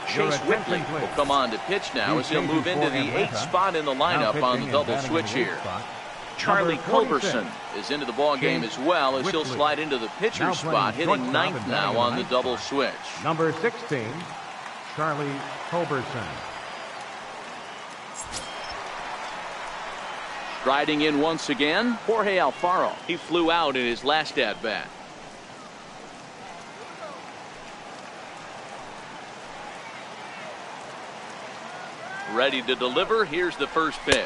Chase Whitley will come on to pitch now as he'll move into the 8th spot in the lineup on the double switch here. Charlie Culberson is into the ball game as well as he'll slide into the pitcher's spot, hitting 9th now on the double switch. Number 16, Charlie Culberson. Striding in once again, Jorge Alfaro. He flew out in his last at-bat. Ready to deliver. Here's the first pitch.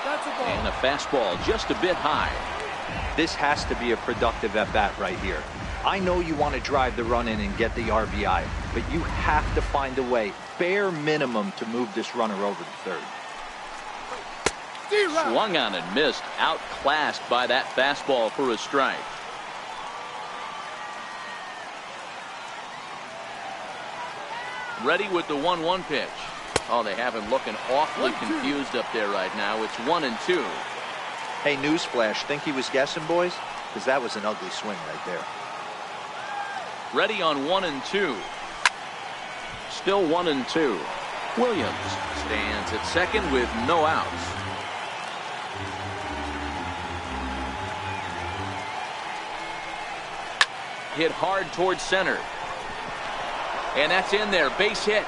And a fastball just a bit high. This has to be a productive at-bat right here. I know you want to drive the run in and get the RBI, but you have to find a way, bare minimum, to move this runner over to third. Swung on and missed. Outclassed by that fastball for a strike. Ready with the 1-1 pitch. Oh, they have him looking awfully confused up there right now. It's 1-2. Hey, newsflash, think he was guessing, boys? Because that was an ugly swing right there. Ready on 1-2. Still 1-2. Williams stands at second with no outs. Hit hard towards center. And that's in there. Base hit.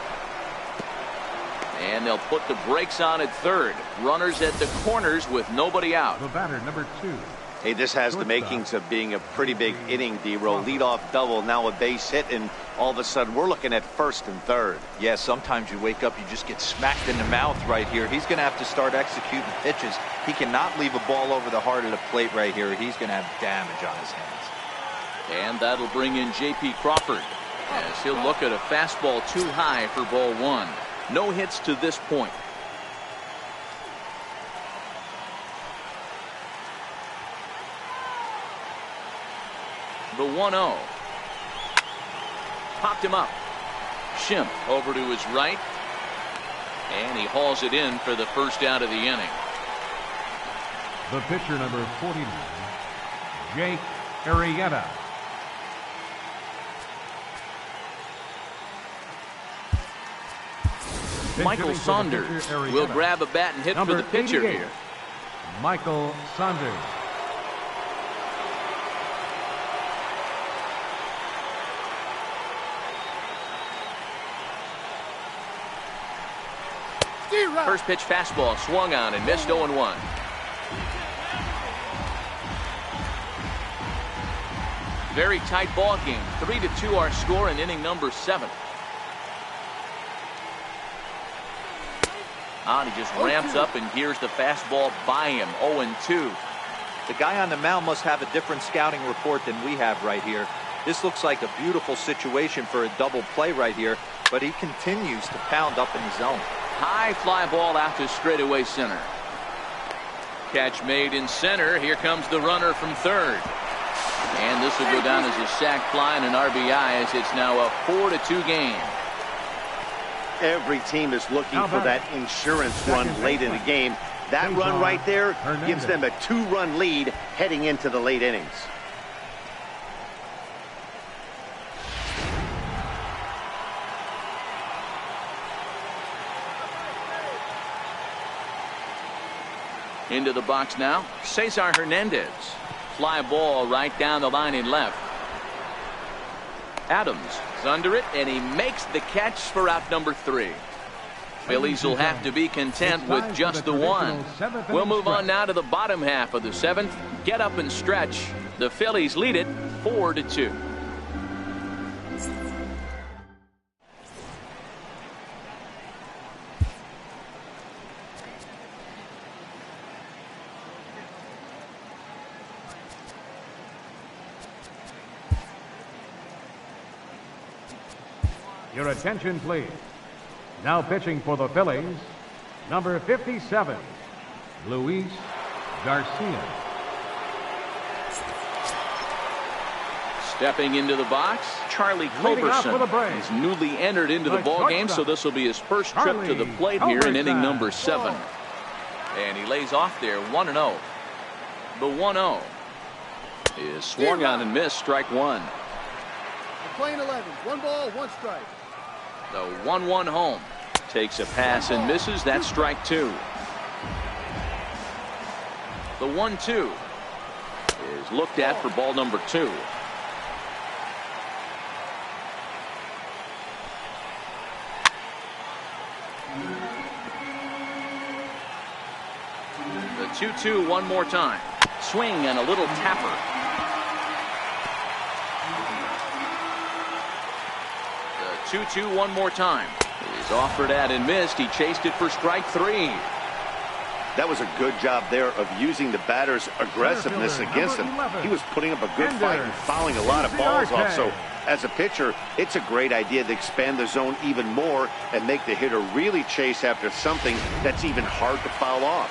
And they'll put the brakes on at third. Runners at the corners with nobody out. The batter, number 2. Hey, this has the makings of being a pretty big inning, D-Roll. Leadoff double, now a base hit, and all of a sudden we're looking at first and third. Yeah, sometimes you wake up, you just get smacked in the mouth right here. He's going to have to start executing pitches. He cannot leave a ball over the heart of the plate right here. He's going to have damage on his hands. And that'll bring in J.P. Crawford as he'll look at a fastball too high for ball 1. No hits to this point. The 1-0. Popped him up. Schimpf over to his right. And he hauls it in for the first out of the inning. The pitcher, number 49, Jake Arrieta. Michael Saunders will grab a bat and hit for the pitcher here. Michael Saunders. First pitch fastball swung on and missed. 0-1. Very tight ball game. 3-2 our score in inning number 7. He just ramps up, and here's the fastball by him. 0-2. The guy on the mound must have a different scouting report than we have right here. This looks like a beautiful situation for a double play right here, but he continues to pound up in the zone. High fly ball out to straightaway center. Catch made in center. Here comes the runner from third. And this will go down as a sac fly and an RBI, as it's now a 4-2 game. Every team is looking for that insurance run late in the game. That run right there gives them a 2-run lead heading into the late innings. Into the box now, Cesar Hernandez. Fly ball right down the line in left. Adams is under it, and he makes the catch for out number 3. Phillies will have to be content with just the 1. We'll move on now to the bottom half of the 7th. Get up and stretch. The Phillies lead it 4-2. Your attention, please. Now pitching for the Phillies, number 57, Luis Garcia. Stepping into the box, Charlie Leading off for the Culberson. Braves. He's newly entered into the ball game, so this will be his first trip to the plate here in inning number 7. And he lays off there 1-0. The 1-0 is swung on and missed, strike one. Playing 11, 1 ball, 1 strike. The 1-1 home. Takes a pass and misses. That's strike two. The 1-2 is looked at for ball number 2. The 2-2 one more time. Swing and a little tapper. The 2-2 one more time. He's offered at and missed. He chased it for strike 3. That was a good job there of using the batter's aggressiveness against him. He was putting up a good fight and fouling a lot of balls off. So as a pitcher, it's a great idea to expand the zone even more and make the hitter really chase after something that's even hard to foul off.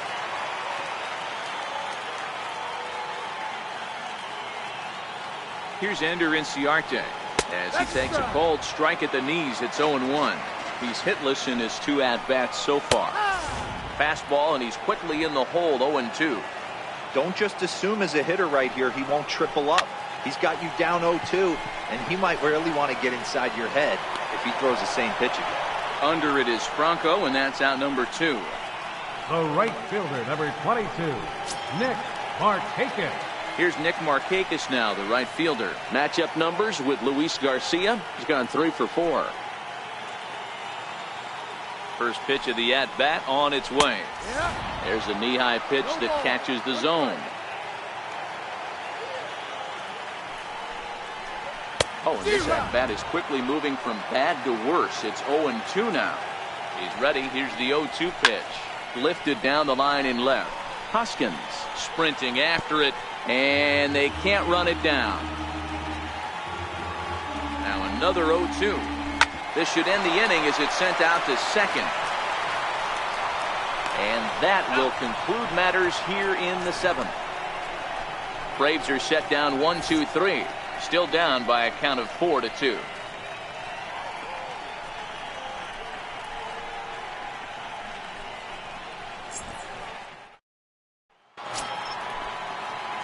Here's Ender Inciarte as he takes a cold strike at the knees. It's 0-1. He's hitless in his 2 at-bats so far. Fastball, and he's quickly in the hold. 0-2. Don't just assume as a hitter right here he won't triple up. He's got you down 0-2, and he might really want to get inside your head if he throws the same pitch again. Under it is Franco, and that's out number 2. The right fielder, number 22, Nick Markakis. Here's Nick Markakis now, the right fielder. Matchup numbers with Luis Garcia. He's gone 3 for 4. First pitch of the at-bat on its way. There's a knee-high pitch that catches the zone. Oh, and this at-bat is quickly moving from bad to worse. It's 0-2 now. He's ready. Here's the 0-2 pitch. Lifted down the line in left. Hoskins sprinting after it, and they can't run it down. Now another 0-2. This should end the inning as it's sent out to second. And that will conclude matters here in the 7th. Braves are set down 1-2-3. Still down by a count of 4-2.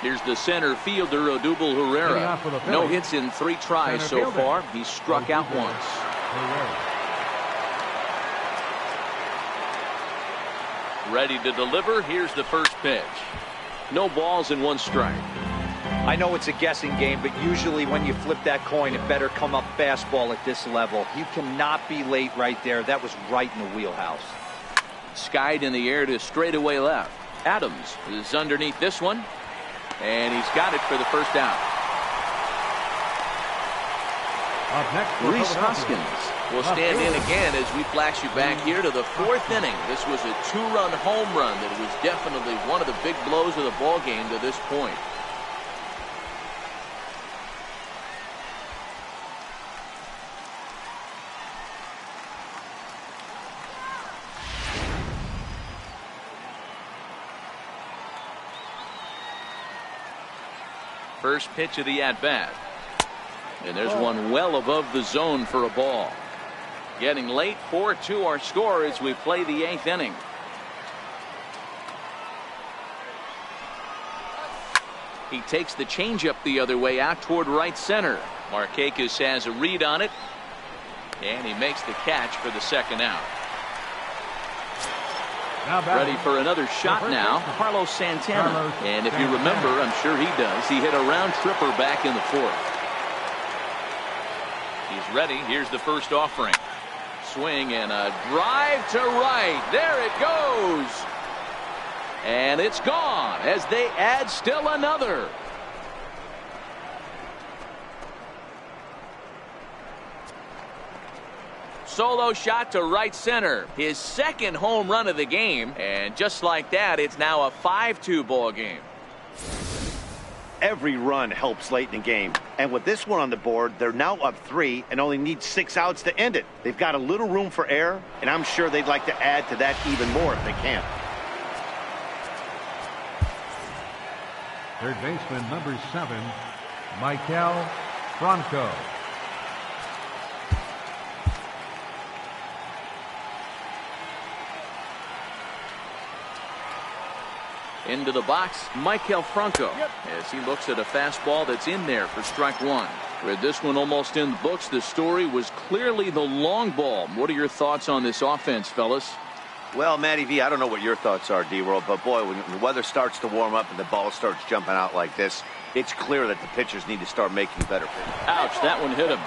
Here's the center fielder, Odubel Herrera. No hits in 3 tries so far. He's struck out once. Ready to deliver. Here's the first pitch. No balls and 1 strike. I know it's a guessing game, but usually when you flip that coin, it better come up fastball at this level. You cannot be late right there. That was right in the wheelhouse. Skied in the air to straightaway left. Adams is underneath this one. And he's got it for the first out. Rhys Hoskins will stand in again as we flash you back here to the 4th inning. This was a 2-run home run that was definitely one of the big blows of the ball game to this point. First pitch of the at-bat. And there's one well above the zone for a ball. Getting late, 4-2 our score as we play the 8th inning. He takes the changeup the other way out toward right center. Markakis has a read on it. And he makes the catch for the second out. Ready for another shot now, Carlos Santana. And if you remember, I'm sure he does, he hit a round tripper back in the 4th. He's ready. Here's the first offering. Swing and a drive to right. There it goes. And it's gone as they add still another. Solo shot to right center. His second home run of the game. And just like that, it's now a 5-2 ball game. Every run helps late in the game. And with this one on the board, they're now up 3 and only need 6 outs to end it. They've got a little room for error, and I'm sure they'd like to add to that even more if they can. Third baseman, number 7, Michael Franco. Into the box, Michael Franco, as he looks at a fastball that's in there for strike 1. With this one almost in the books, the story was clearly the long ball. What are your thoughts on this offense, fellas? Well, Matty V, I don't know what your thoughts are, D-World, but boy, when the weather starts to warm up and the ball starts jumping out like this, it's clear that the pitchers need to start making better pitches. Ouch, that one hit him.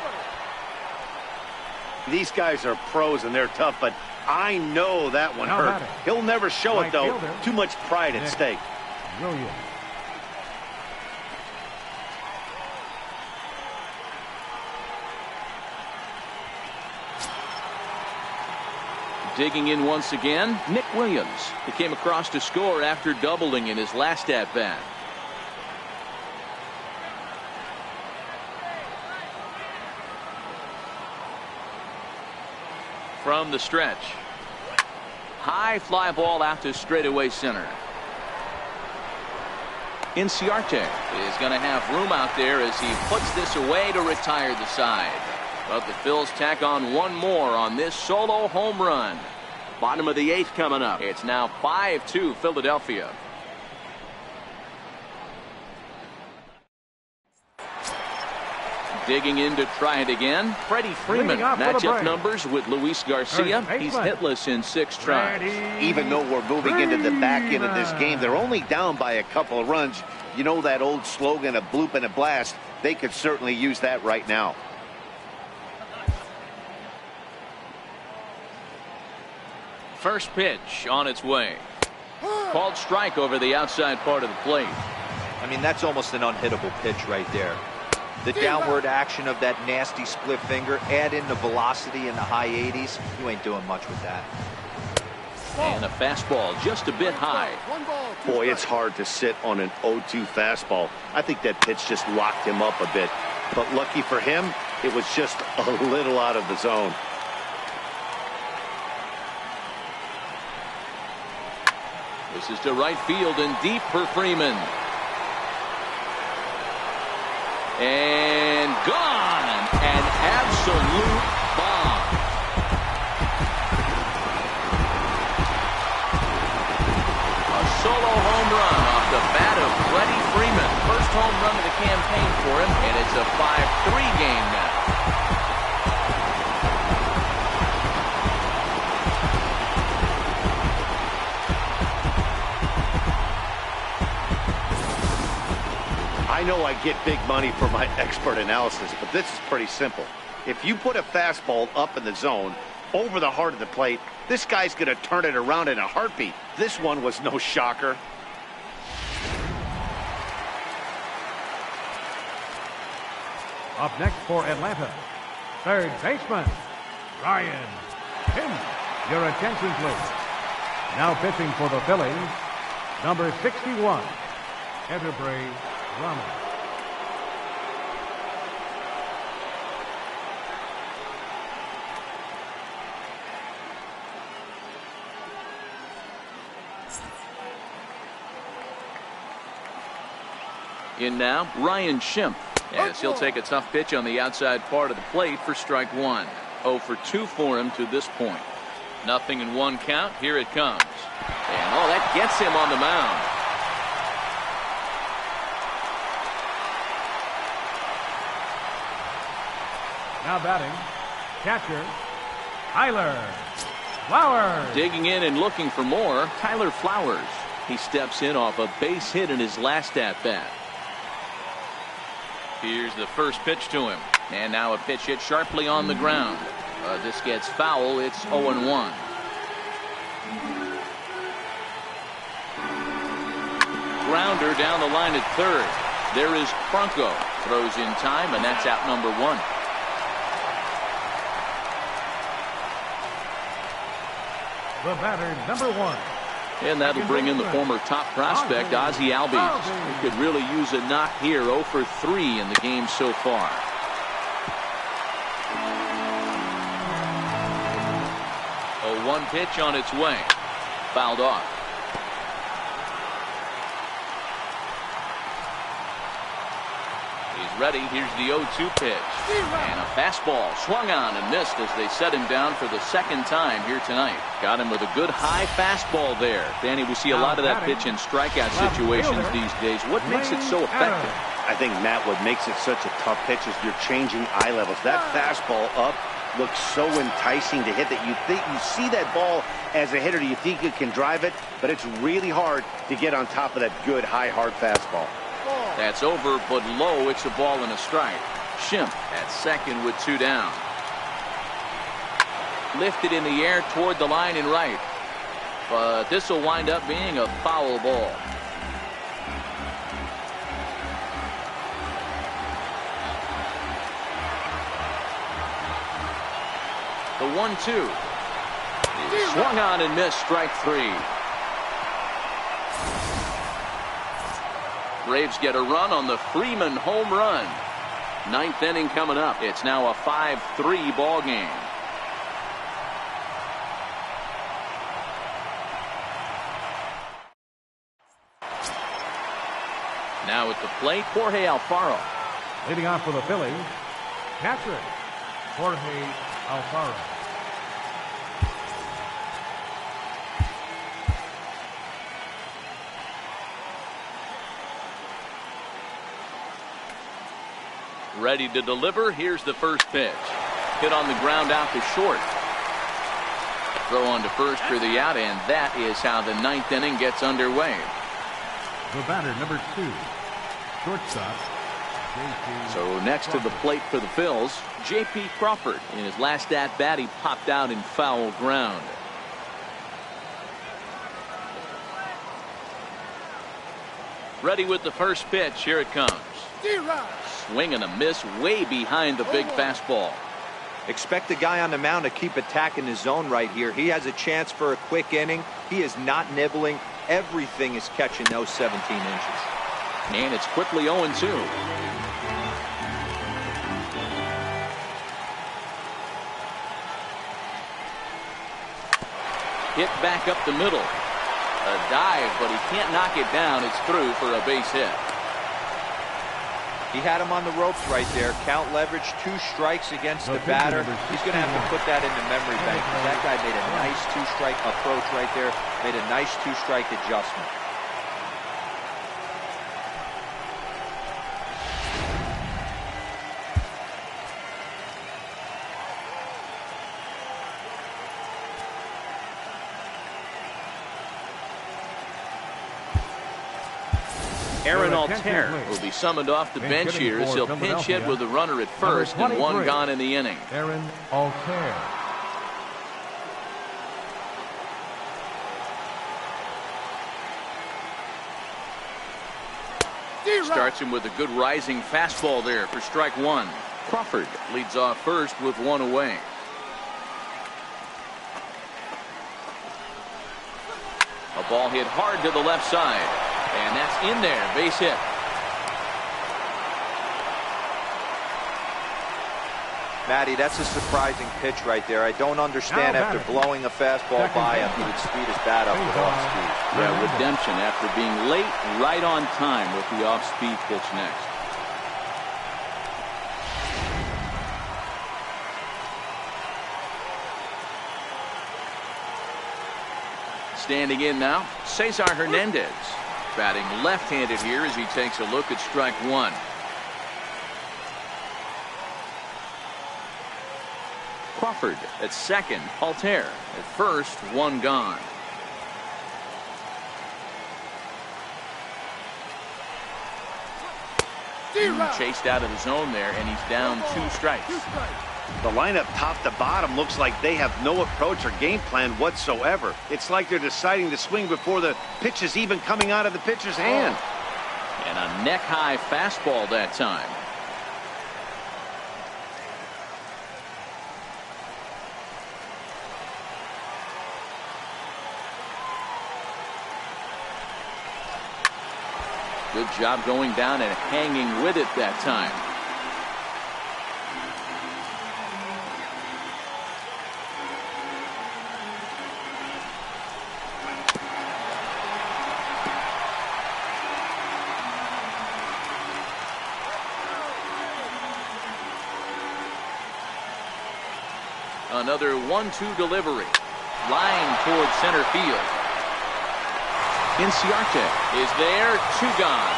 These guys are pros and they're tough, but I know that one hurt. He'll never show it, though. Too much pride at stake. Williams. Digging in once again, Nick Williams. He came across to score after doubling in his last at-bat. From the stretch. High fly ball out to straightaway center. Inciarte is going to have room out there as he puts this away to retire the side. But the Phils tack on one more on this solo home run. Bottom of the 8th coming up. It's now 5-2 Philadelphia. Digging in to try it again. Freddie Freeman. Matchup numbers with Luis Garcia. He's hitless in 6 tries. Even though we're moving into the back end of this game, they're only down by a couple of runs. You know that old slogan, a bloop and a blast. They could certainly use that right now. First pitch on its way. Called strike over the outside part of the plate. I mean, that's almost an unhittable pitch right there. The downward action of that nasty split finger, add in the velocity in the high 80s, you ain't doing much with that. And a fastball just a bit high. Boy, it's hard to sit on an 0-2 fastball. I think that pitch just locked him up a bit. But lucky for him, it was just a little out of the zone. This is to right field and deep for Freeman. And gone. An absolute bomb. A solo home run off the bat of Freddie Freeman. First home run of the campaign for him, and it's a 5-3 game now. I know I get big money for my expert analysis, but this is pretty simple. If you put a fastball up in the zone, over the heart of the plate, this guy's going to turn it around in a heartbeat. This one was no shocker. Up next for Atlanta, third baseman, Ryan Hims. Your attention, please. Now pitching for the Phillies, number 61, Enterprise Ramos. In now, Ryan Schimpf, as he'll take a tough pitch on the outside part of the plate for strike 1. 0 for 2 for him to this point. Nothing in 1 count. Here it comes. And oh, that gets him on the mound. Now batting, catcher, Tyler Flowers. Digging in and looking for more, Tyler Flowers. He steps in off a base hit in his last at-bat. Here's the first pitch to him. And now a pitch hit sharply on the ground. This gets foul. It's 0-1. Grounder down the line at third. There is Franco. Throws in time, and that's out number 1. The batter, number 1, And that'll bring in the former top prospect, Ozzie Albies. He could really use a knock here. 0 for 3 in the game so far. A 1 pitch on its way. Fouled off. He's ready. Here's the 0-2 pitch. And a fastball swung on and missed as they set him down for the second time here tonight. Got him with a good high fastball there. Danny, we see a lot of that pitch in strikeout situations these days. What makes it so effective? I think, Matt, what makes it such a tough pitch is you're changing eye levels. That fastball up looks so enticing to hit that you see that ball as a hitter, you think you can drive it, but it's really hard to get on top of that good high hard fastball. That's over, but low. It's a ball and a strike. Schimpf at second with 2 down. Lifted in the air toward the line and right, but this will wind up being a foul ball. The 1-2 is swung on and missed. Strike 3. Braves get a run on the Freeman home run. 9th inning coming up. It's now a 5-3 ball game. Now at the plate, Jorge Alfaro. Leading off for the Phillies, catcher Jorge Alfaro. Ready to deliver. Here's the first pitch. Hit on the ground out to short. Throw on to first for the out, and that is how the 9th inning gets underway. The batter, number 2, shortstop, J.P. So next to the plate for the Phils, J.P. Crawford. In his last at-bat, he popped out in foul ground. Ready with the first pitch. Here it comes. Swing and a miss way behind the big fastball. Expect the guy on the mound to keep attacking his zone right here. He has a chance for a quick inning. He is not nibbling. Everything is catching those 17 inches. And it's quickly 0-2. Hit back up the middle. A dive, but he can't knock it down. It's through for a base hit. He had him on the ropes right there. Count leverage, 2 strikes against the batter. He's going to have to put that in the memory bank. That guy made a nice 2-strike approach right there. Made a nice 2-strike adjustment. Aaron Altair will be summoned off the bench here as he'll pinch hit with a runner at first and 1 gone in the inning. Aaron Altair. Starts him with a good rising fastball there for strike 1. Crawford leads off first with 1 away. A ball hit hard to the left side. And that's in there. Base hit. Matty, that's a surprising pitch right there. I don't understand after blowing a fastball by him, he would speed his bat up with off speed. Yeah, redemption after being late, right on time with the off-speed pitch next. Standing in now, Cesar Hernandez. Batting left-handed here as he takes a look at strike 1. Crawford at second. Altair at first. 1 gone. Chased out of the zone there, and he's down 2 strikes. The lineup top to bottom looks like they have no approach or game plan whatsoever. It's like they're deciding to swing before the pitch is even coming out of the pitcher's hand. And a neck-high fastball that time. Good job going down and hanging with it that time. Another 1-2 delivery. Line towards center field. Inciarte is there. 2 gone.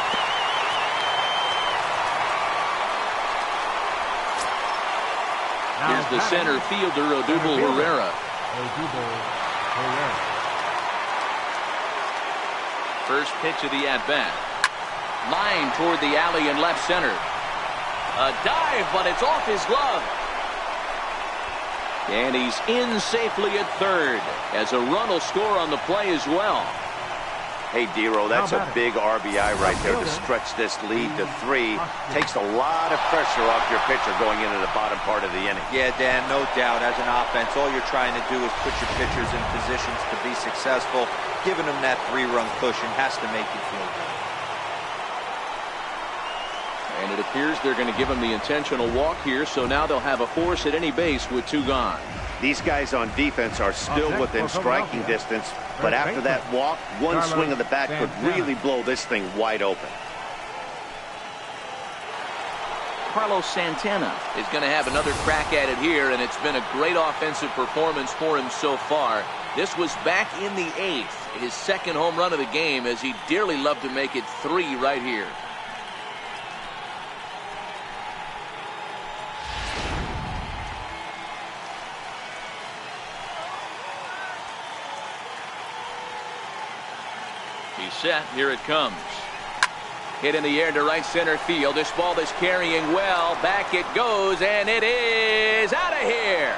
Here's the center fielder, Odubel Herrera. First pitch of the at-bat. Line toward the alley in left center. A dive, but it's off his glove. And he's in safely at third, as a run will score on the play as well. Hey, Dero, that's a big RBI right there to stretch this lead to 3. Takes a lot of pressure off your pitcher going into the bottom part of the inning. Yeah, Dan, no doubt. As an offense, all you're trying to do is put your pitchers in positions to be successful. Giving them that 3-run cushion has to make you feel good. And it appears they're going to give him the intentional walk here, so now they'll have a force at any base with 2 gone. These guys on defense are still within striking distance, but after that walk, one swing of the bat could really blow this thing wide open. Carlos Santana is going to have another crack at it here, and it's been a great offensive performance for him so far. This was back in the 8th, his second home run of the game, as he'd dearly love to make it 3 right here. He's set. Here it comes. Hit in the air to right center field. This ball is carrying well. Back it goes, and it is out of here.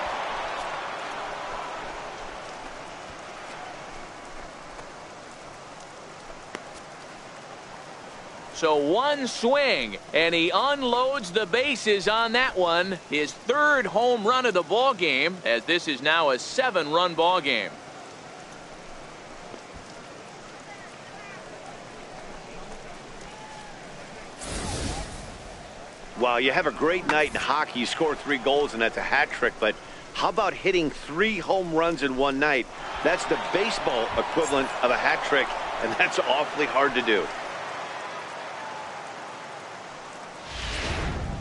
So one swing, and he unloads the bases on that one. His 3rd home run of the ball game, as this is now a 7-run ball game. Wow, you have a great night in hockey. You score 3 goals, and that's a hat trick. But how about hitting 3 home runs in one night? That's the baseball equivalent of a hat trick, and that's awfully hard to do.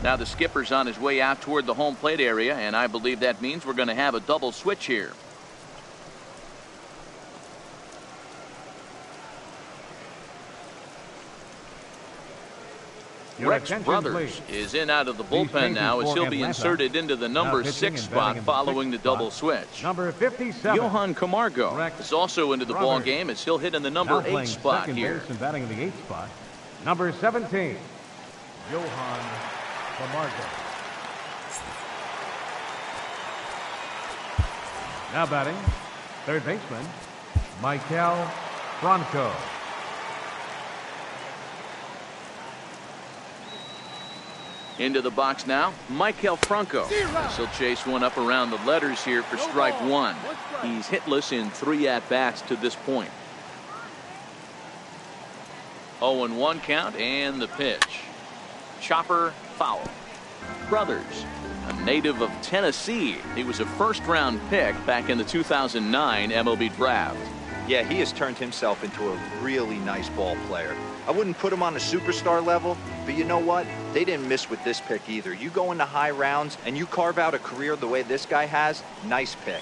Now the skipper's on his way out toward the home plate area, and I believe that means we're going to have a double switch here. Rex Brothers is in out of the bullpen now, as he'll be inserted into the number 6 spot following the double switch. Number 57. Johan Camargo is also into the ball game, as he'll hit in the number 8 spot here. And batting in the 8th spot. Number 17. Johan Camargo. Now batting, third baseman, Michael Franco. Into the box now, Michael Franco. He'll chase one up around the letters here for strike 1. He's hitless in 3 at-bats to this point. 0-1 count, and the pitch. Chopper foul. Brothers, a native of Tennessee. He was a first-round pick back in the 2009 MLB draft. Yeah, he has turned himself into a really nice ball player. I wouldn't put him on a superstar level, but you know what? They didn't miss with this pick either. You go into high rounds and you carve out a career the way this guy has, nice pick.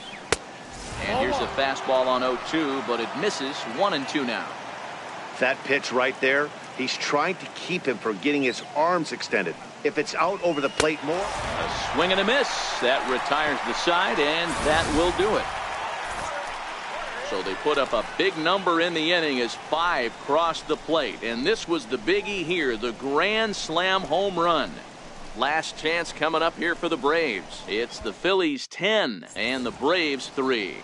And here's a fastball on 0-2, but it misses. 1-2 now. That pitch right there, he's trying to keep him from getting his arms extended. If it's out over the plate more. A swing and a miss. That retires the side, and that will do it. So they put up a big number in the inning as 5 crossed the plate. And this was the biggie here, the grand slam home run. Last chance coming up here for the Braves. It's the Phillies 10 and the Braves 3.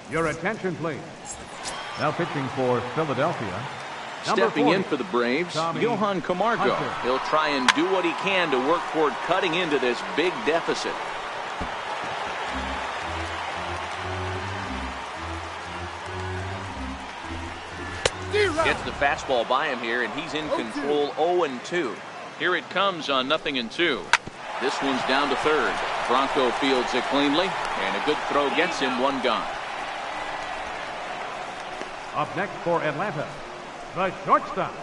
Your attention, please. Now pitching for Philadelphia. Stepping 40, in for the Braves, Tommy Johan Camargo. Hunter. He'll try and do what he can to work toward cutting into this big deficit. Gets the fastball by him here, and he's in control. 0-2. Here it comes on 0-2. This one's down to third. Bronco fields it cleanly, and a good throw gets him one gone. Up next for Atlanta, the shortstop,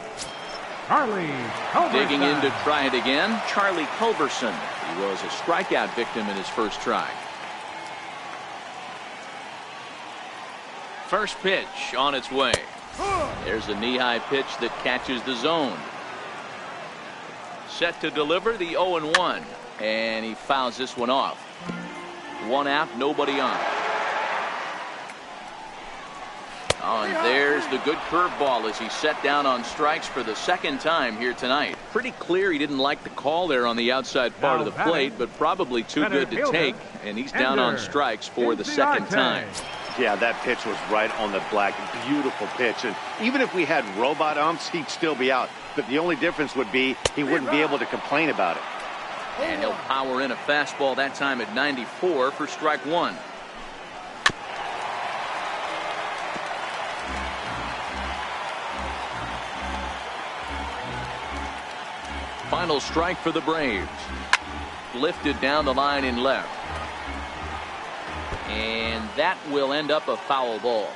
Charlie Culberson. Digging in to try it again, Charlie Culberson. He was a strikeout victim in his first try. First pitch on its way. There's a knee-high pitch that catches the zone. Set to deliver the 0-1, and he fouls this one off. One out, nobody on. Oh, and there's the good curveball as he set down on strikes for the second time here tonight. Pretty clear he didn't like the call there on the outside part of the plate, but probably too good to take, and he's down on strikes for the second time. Yeah, that pitch was right on the black. Beautiful pitch. And even if we had robot umps, he'd still be out. But the only difference would be he wouldn't be able to complain about it. And he'll power in a fastball that time at 94 for strike one. Final strike for the Braves. Lifted down the line in left. And that will end up a foul ball.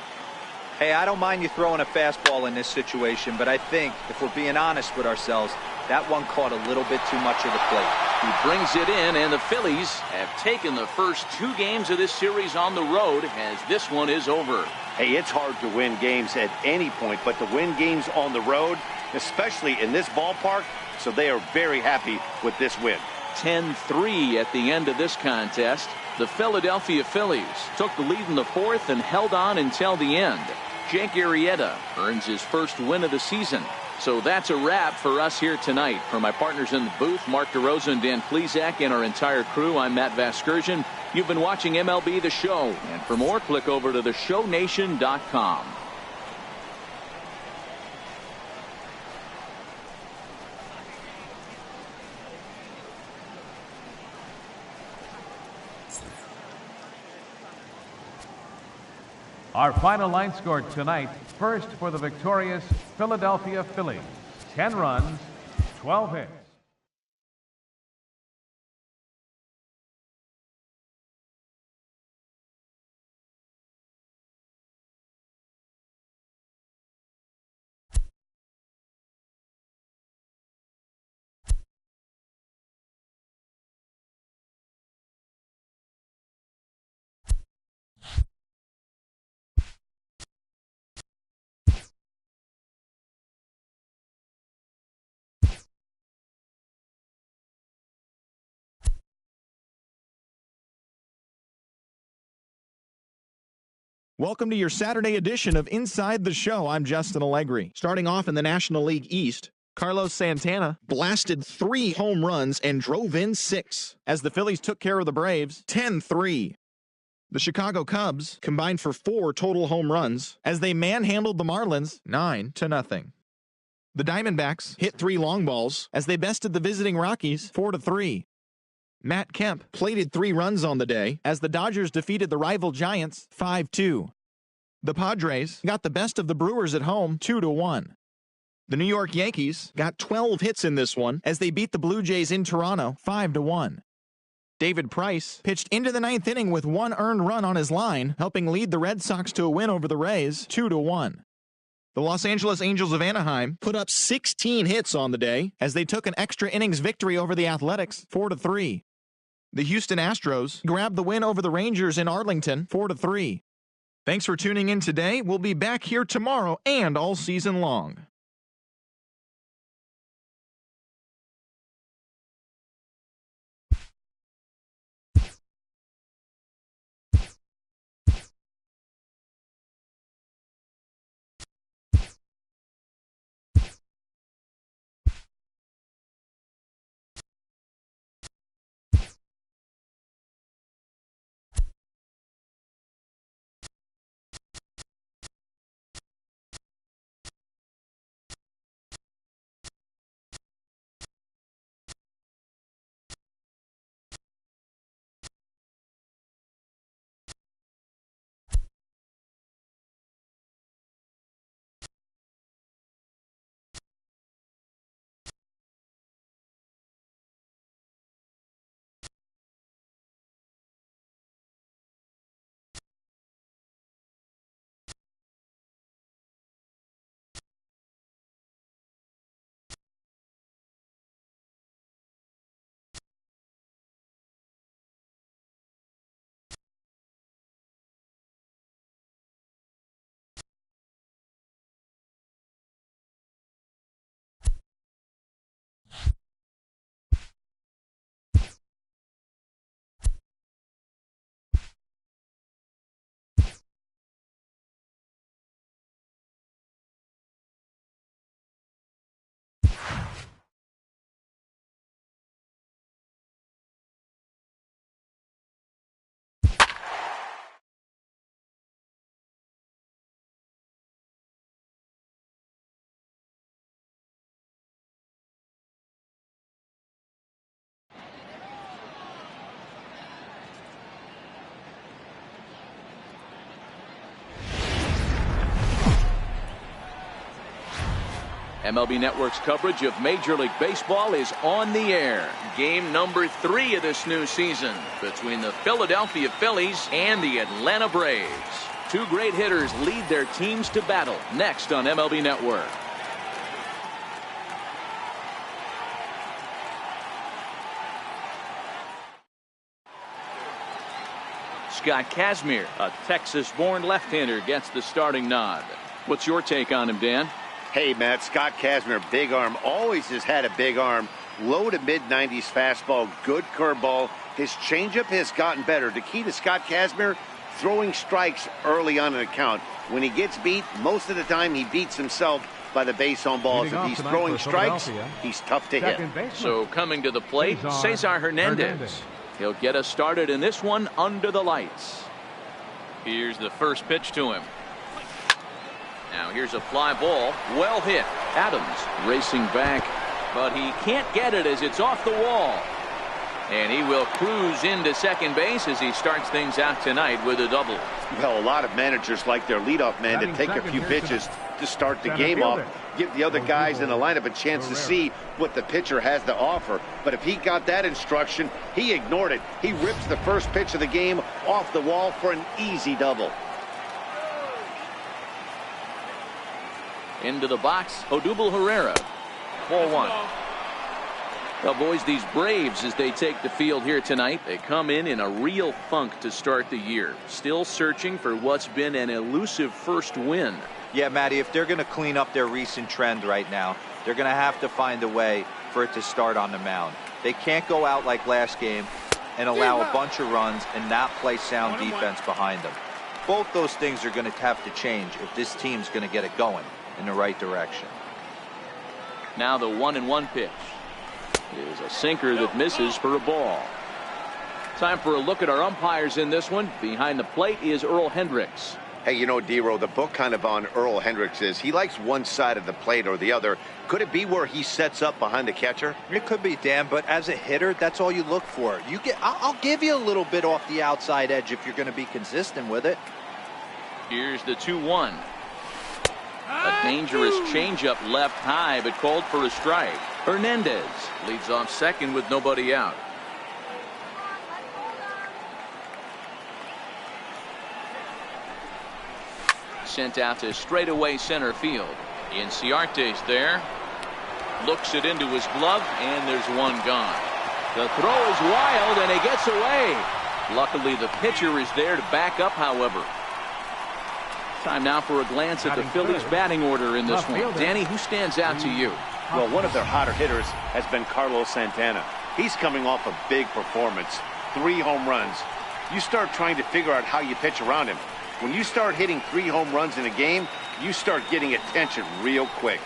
Hey, I don't mind you throwing a fastball in this situation, but I think if we're being honest with ourselves, that one caught a little bit too much of the plate. He brings it in, and the Phillies have taken the first two games of this series on the road as this one is over. Hey, it's hard to win games at any point, but to win games on the road, especially in this ballpark, so they are very happy with this win. 10-3 at the end of this contest. The Philadelphia Phillies took the lead in the fourth and held on until the end. Jake Arrieta earns his first win of the season. So that's a wrap for us here tonight. For my partners in the booth, Mark DeRosa and Dan Plesac, and our entire crew, I'm Matt Vasgersian. You've been watching MLB The Show. And for more, click over to theshownation.com. Our final line score tonight, first for the victorious Philadelphia Phillies. 10 runs, 12 hits. Welcome to your Saturday edition of Inside the Show. I'm Justin Allegri. Starting off in the National League East, Carlos Santana blasted 3 home runs and drove in 6 as the Phillies took care of the Braves 10-3. The Chicago Cubs combined for 4 total home runs as they manhandled the Marlins 9-0. The Diamondbacks hit 3 long balls as they bested the visiting Rockies 4-3. Matt Kemp plated 3 runs on the day as the Dodgers defeated the rival Giants 5-2. The Padres got the best of the Brewers at home 2-1. The New York Yankees got 12 hits in this one as they beat the Blue Jays in Toronto 5-1. David Price pitched into the 9th inning with 1 earned run on his line, helping lead the Red Sox to a win over the Rays 2-1. The Los Angeles Angels of Anaheim put up 16 hits on the day as they took an extra innings victory over the Athletics 4-3. The Houston Astros grabbed the win over the Rangers in Arlington 4-3. Thanks for tuning in today. We'll be back here tomorrow and all season long. MLB Network's coverage of Major League Baseball is on the air. Game number 3 of this new season between the Philadelphia Phillies and the Atlanta Braves. Two great hitters lead their teams to battle next on MLB Network. Scott Kazmir, a Texas-born left-hander, gets the starting nod. What's your take on him, Dan? Hey, Matt, Scott Kazmir, big arm, always has had a big arm. Low to mid-90s fastball, good curveball. His changeup has gotten better. The key to Scott Kazmir, throwing strikes early on in the count. When he gets beat, most of the time he beats himself by the base on balls. If he's throwing strikes, he's tough to hit. So coming to the plate, Cesar Hernandez. He'll get us started in this one under the lights. Here's the first pitch to him. Now here's a fly ball. Well hit. Adams racing back, but he can't get it as it's off the wall. And he will cruise into second base as he starts things out tonight with a double. Well, a lot of managers like their leadoff man to take a few pitches to start the game off. Give the other guys in the lineup a chance to see what the pitcher has to offer. But if he got that instruction, he ignored it. He rips the first pitch of the game off the wall for an easy double. Into the box, Odubel Herrera. 4-1. Well, boys, these Braves, as they take the field here tonight, they come in a real funk to start the year. Still searching for what's been an elusive first win. Yeah, Matty, if they're going to clean up their recent trend right now, they're going to have to find a way for it to start on the mound. They can't go out like last game and allow a bunch of runs and not play sound defense behind them. Both those things are going to have to change if this team's going to get it going in the right direction. Now the 1-1 pitch is a sinker that misses for a ball. Time for a look at our umpires in this one. Behind the plate is Earl Hendricks. Hey, you know, D-Row, the book kind of on Earl Hendricks is he likes one side of the plate or the other. Could it be where he sets up behind the catcher? It could be, Dan, but as a hitter, that's all you look for. I'll give you a little bit off the outside edge if you're going to be consistent with it. Here's the 2-1. A dangerous changeup left high, but called for a strike. Hernandez leads off second with nobody out. Sent out to straightaway center field. Inciarte's there. Looks it into his glove, and there's one gone. The throw is wild, and he gets away. Luckily, the pitcher is there to back up, however. Time now for a glance at the Phillies batting order in this one. Danny, who stands out to you? Well, one of their hotter hitters has been Carlos Santana. He's coming off a big performance. 3 home runs. You start trying to figure out how you pitch around him. When you start hitting 3 home runs in a game, you start getting attention real quick.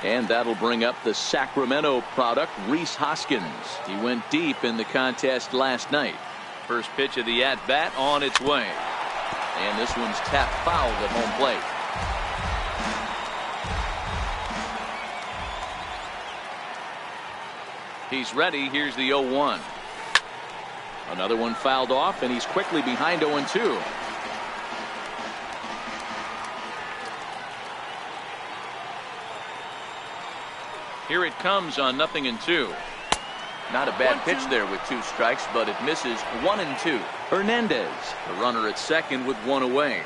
And that'll bring up the Sacramento product, Rhys Hoskins. He went deep in the contest last night. First pitch of the at-bat on its way. And this one's tapped foul at home plate. He's ready. Here's the 0-1. Another one fouled off, and he's quickly behind 0-2. Here it comes on 0-2. Not a bad pitch there with 2 strikes, but it misses 1-2. Hernandez, the runner at second with 1 away.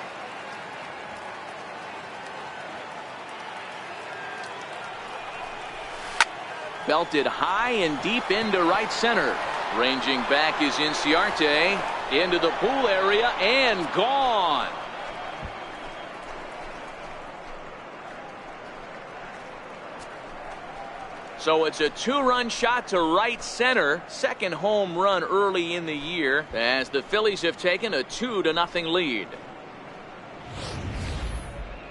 Belted high and deep into right center. Ranging back is Inciarte into the pool area and gone. So it's a 2-run shot to right center. Second home run early in the year as the Phillies have taken a 2-0 lead.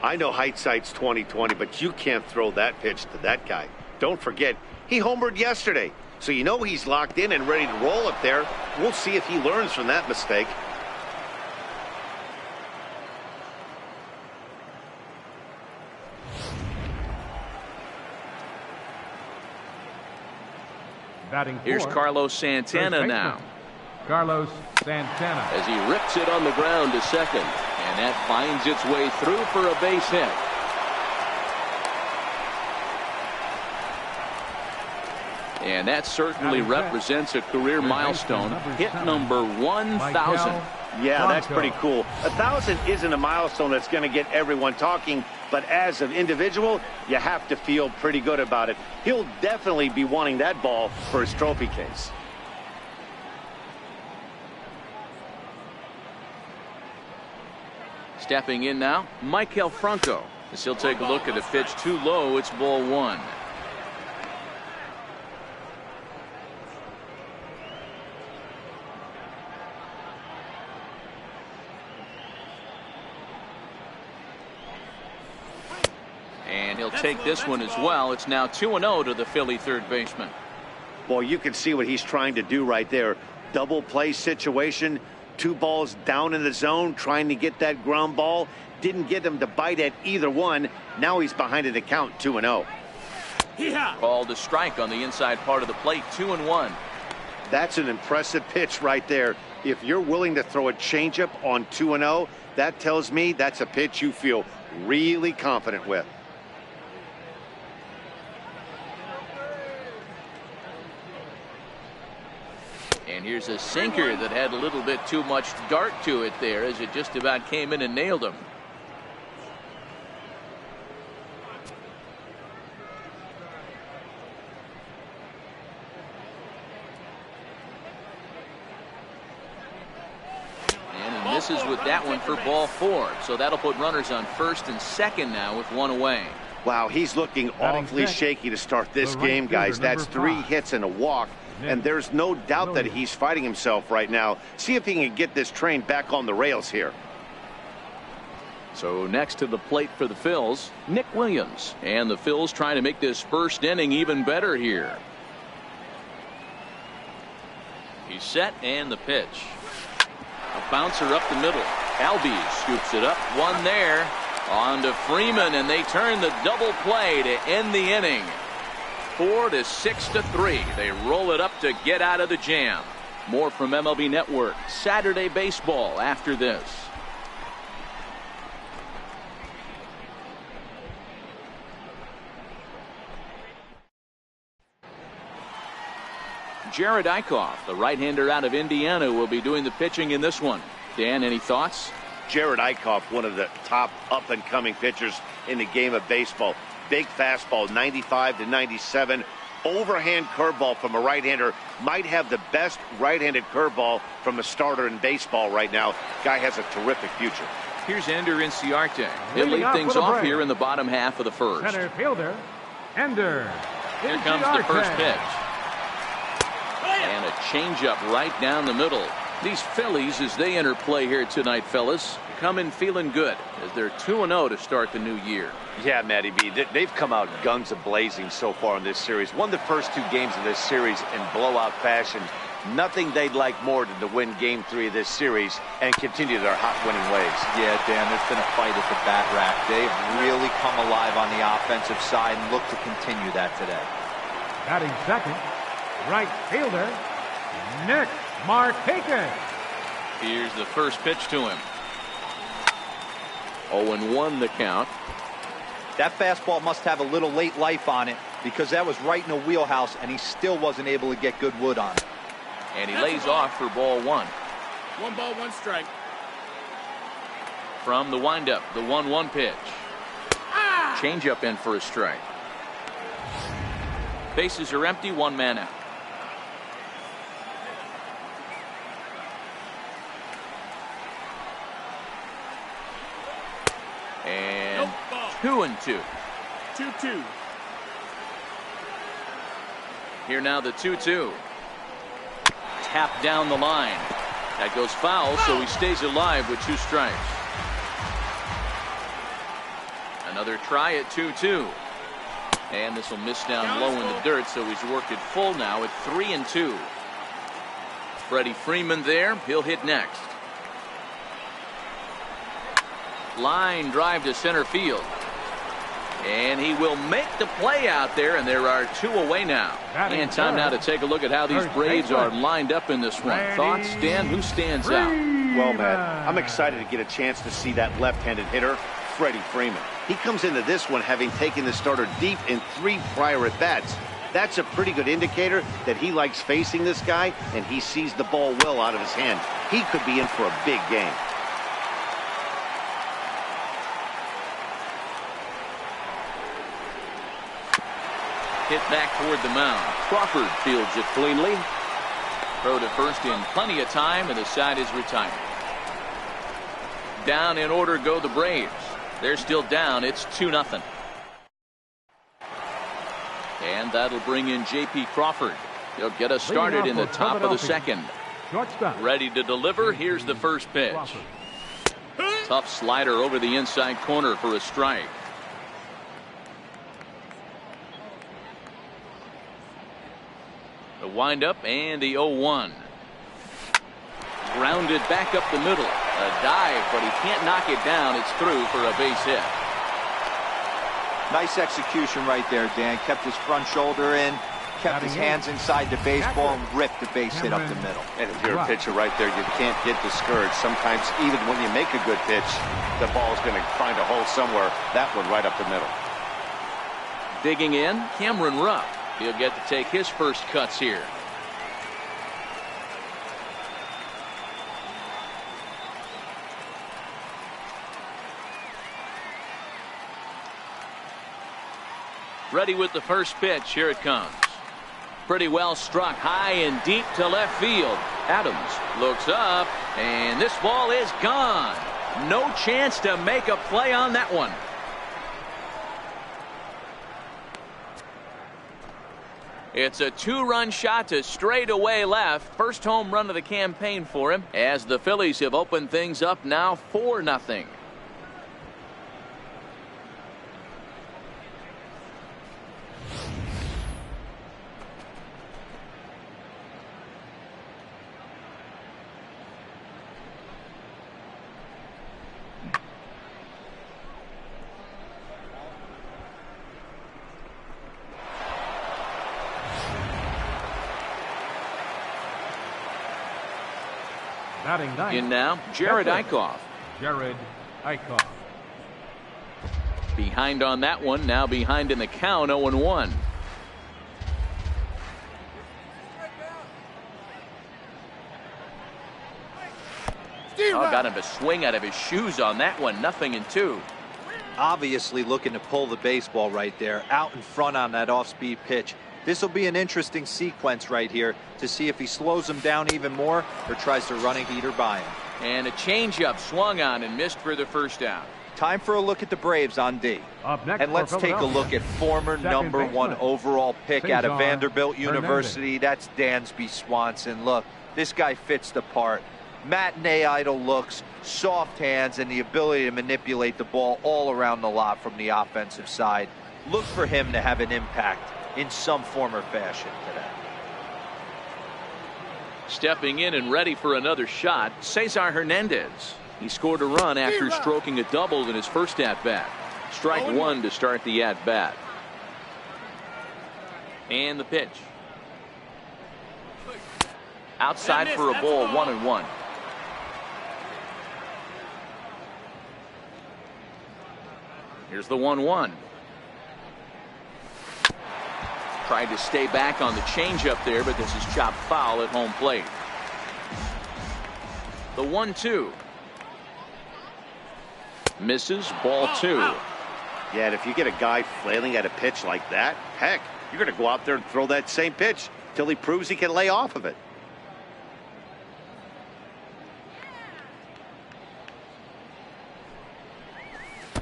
I know hindsight's 20/20, but you can't throw that pitch to that guy. Don't forget, he homered yesterday. So you know he's locked in and ready to roll up there. We'll see if he learns from that mistake. Here's Carlos Santana now. Carlos Santana. As he rips it on the ground to second. And that finds its way through for a base hit. And that certainly represents a career milestone. Hit number 1,000. Yeah, that's pretty cool. 1,000 isn't a milestone that's going to get everyone talking, but as an individual, you have to feel pretty good about it. He'll definitely be wanting that ball for his trophy case. Stepping in now, Maikel Franco. As he'll take a look at a pitch too low, it's ball 1. And he'll take this one as well. It's now 2-0 to the Philly third baseman. Well, you can see what he's trying to do right there. Double play situation. 2 balls down in the zone, trying to get that ground ball. Didn't get him to bite at either one. Now he's behind in the count, 2-0. Called a strike on the inside part of the plate, 2-1. That's an impressive pitch right there. If you're willing to throw a changeup on 2-0, that tells me that's a pitch you feel really confident with. And here's a sinker that had a little bit too much dart to it there, as it just about came in and nailed him. And he misses with that one for ball 4. So that'll put runners on first and second now with 1 away. Wow, he's looking awfully shaky to start this game, guys. That's 3 hits and a walk. And there's no doubt that he's fighting himself right now. See if he can get this train back on the rails here. So next to the plate for the Phils, Nick Williams. And the Phils trying to make this first inning even better here. He's set, and the pitch. A bouncer up the middle. Albies scoops it up. 1 there. On to Freeman, and they turn the double play to end the inning. 4 to 6 to 3. They roll it up to get out of the jam. More from MLB Network Saturday Baseball after this. Jared Eichhoff, the right-hander out of Indiana, will be doing the pitching in this one. Dan, any thoughts? Jared Eichhoff, one of the top up-and-coming pitchers in the game of baseball. Big fastball, 95 to 97. Overhand curveball from a right-hander. Might have the best right-handed curveball from a starter in baseball right now. Guy has a terrific future. Here's Ender Inciarte. He'll lead things off here in the bottom half of the first. Center fielder, Ender. Here comes the first pitch. And a changeup right down the middle. These Phillies, as they enter play here tonight, fellas, come in feeling good as they're 2-0 to start the new year. Yeah, Matty B, they've come out guns a-blazing so far in this series. Won the first 2 games of this series in blowout fashion. Nothing they'd like more than to win Game 3 of this series and continue their hot winning ways. Yeah, Dan, there's been a fight at the bat rack. They've really come alive on the offensive side and look to continue that today. Batting second, right fielder, Nick Markakis. Here's the first pitch to him. 0-1 the count. That fastball must have a little late life on it because that was right in the wheelhouse and he still wasn't able to get good wood on it. And he lays off for ball 1. 1 ball, 1 strike. From the windup, the 1-1 pitch. Change up in for a strike. Bases are empty, 1 man out. And 2-2. 2-2. Here now the 2-2. Tap down the line. That goes foul, so he stays alive with 2 strikes. Another try at 2-2. And this will miss down low in the dirt, so he's worked it full now at 3-2. Freddie Freeman there. He'll hit next. Line drive to center field. And he will make the play out there, and there are 2 away now. And time now to take a look at how these Braves are lined up in this one. Thoughts, Dan? Who stands out? Well, Matt, I'm excited to get a chance to see that left-handed hitter, Freddie Freeman. He comes into this one having taken the starter deep in 3 prior at-bats. That's a pretty good indicator that he likes facing this guy, and he sees the ball well out of his hand. He could be in for a big game. Hit back toward the mound. Crawford fields it cleanly. Throw to first in plenty of time, and the side is retired. Down in order go the Braves. They're still down. It's 2-0. And that'll bring in J.P. Crawford. He'll get us started in the top of the second. Ready to deliver. Here's the first pitch. Tough slider over the inside corner for a strike. The windup and the 0-1. Grounded back up the middle. A dive, but he can't knock it down. It's through for a base hit. Nice execution right there, Dan. Kept his front shoulder in, kept his hands inside the baseball, and ripped the base hit up the middle. And if you're a pitcher right there, you can't get discouraged. Sometimes even when you make a good pitch, the ball's going to find a hole somewhere. That one right up the middle. Digging in, Cameron Rupp. He'll get to take his first cuts here. Ready with the first pitch. Here it comes. Pretty well struck high and deep to left field. Adams looks up, and this ball is gone. No chance to make a play on that one. It's a 2-run shot to straightaway left. First home run of the campaign for him, as the Phillies have opened things up now 4-0. Batting ninth. In now, Jared Eichhoff. Jared Eichhoff. Behind on that one, now behind in the count, 0-1. Got him to swing out of his shoes on that one. 0-2. Obviously looking to pull the baseball right there, out in front on that off-speed pitch. This will be an interesting sequence right here to see if he slows him down even more or tries to run a heater by him. And a changeup swung on and missed for the first out. Time for a look at the Braves on D. Up next, and let's take a look at former number 1 overall pick out of Vanderbilt University. That's Dansby Swanson. Look, this guy fits the part. Matinee idol looks, soft hands, and the ability to manipulate the ball all around the lot from the offensive side. Look for him to have an impact in some form or fashion today. Stepping in and ready for another shot, Cesar Hernandez. He scored a run after stroking a double in his first at-bat. Strike one to start the at-bat. And the pitch. Outside for a ball, 1-1. Here's the 1-1. Tried to stay back on the changeup there, but this is chopped foul at home plate. The 1-2. Misses, ball 2. Yeah, and if you get a guy flailing at a pitch like that, heck, you're going to go out there and throw that same pitch till he proves he can lay off of it.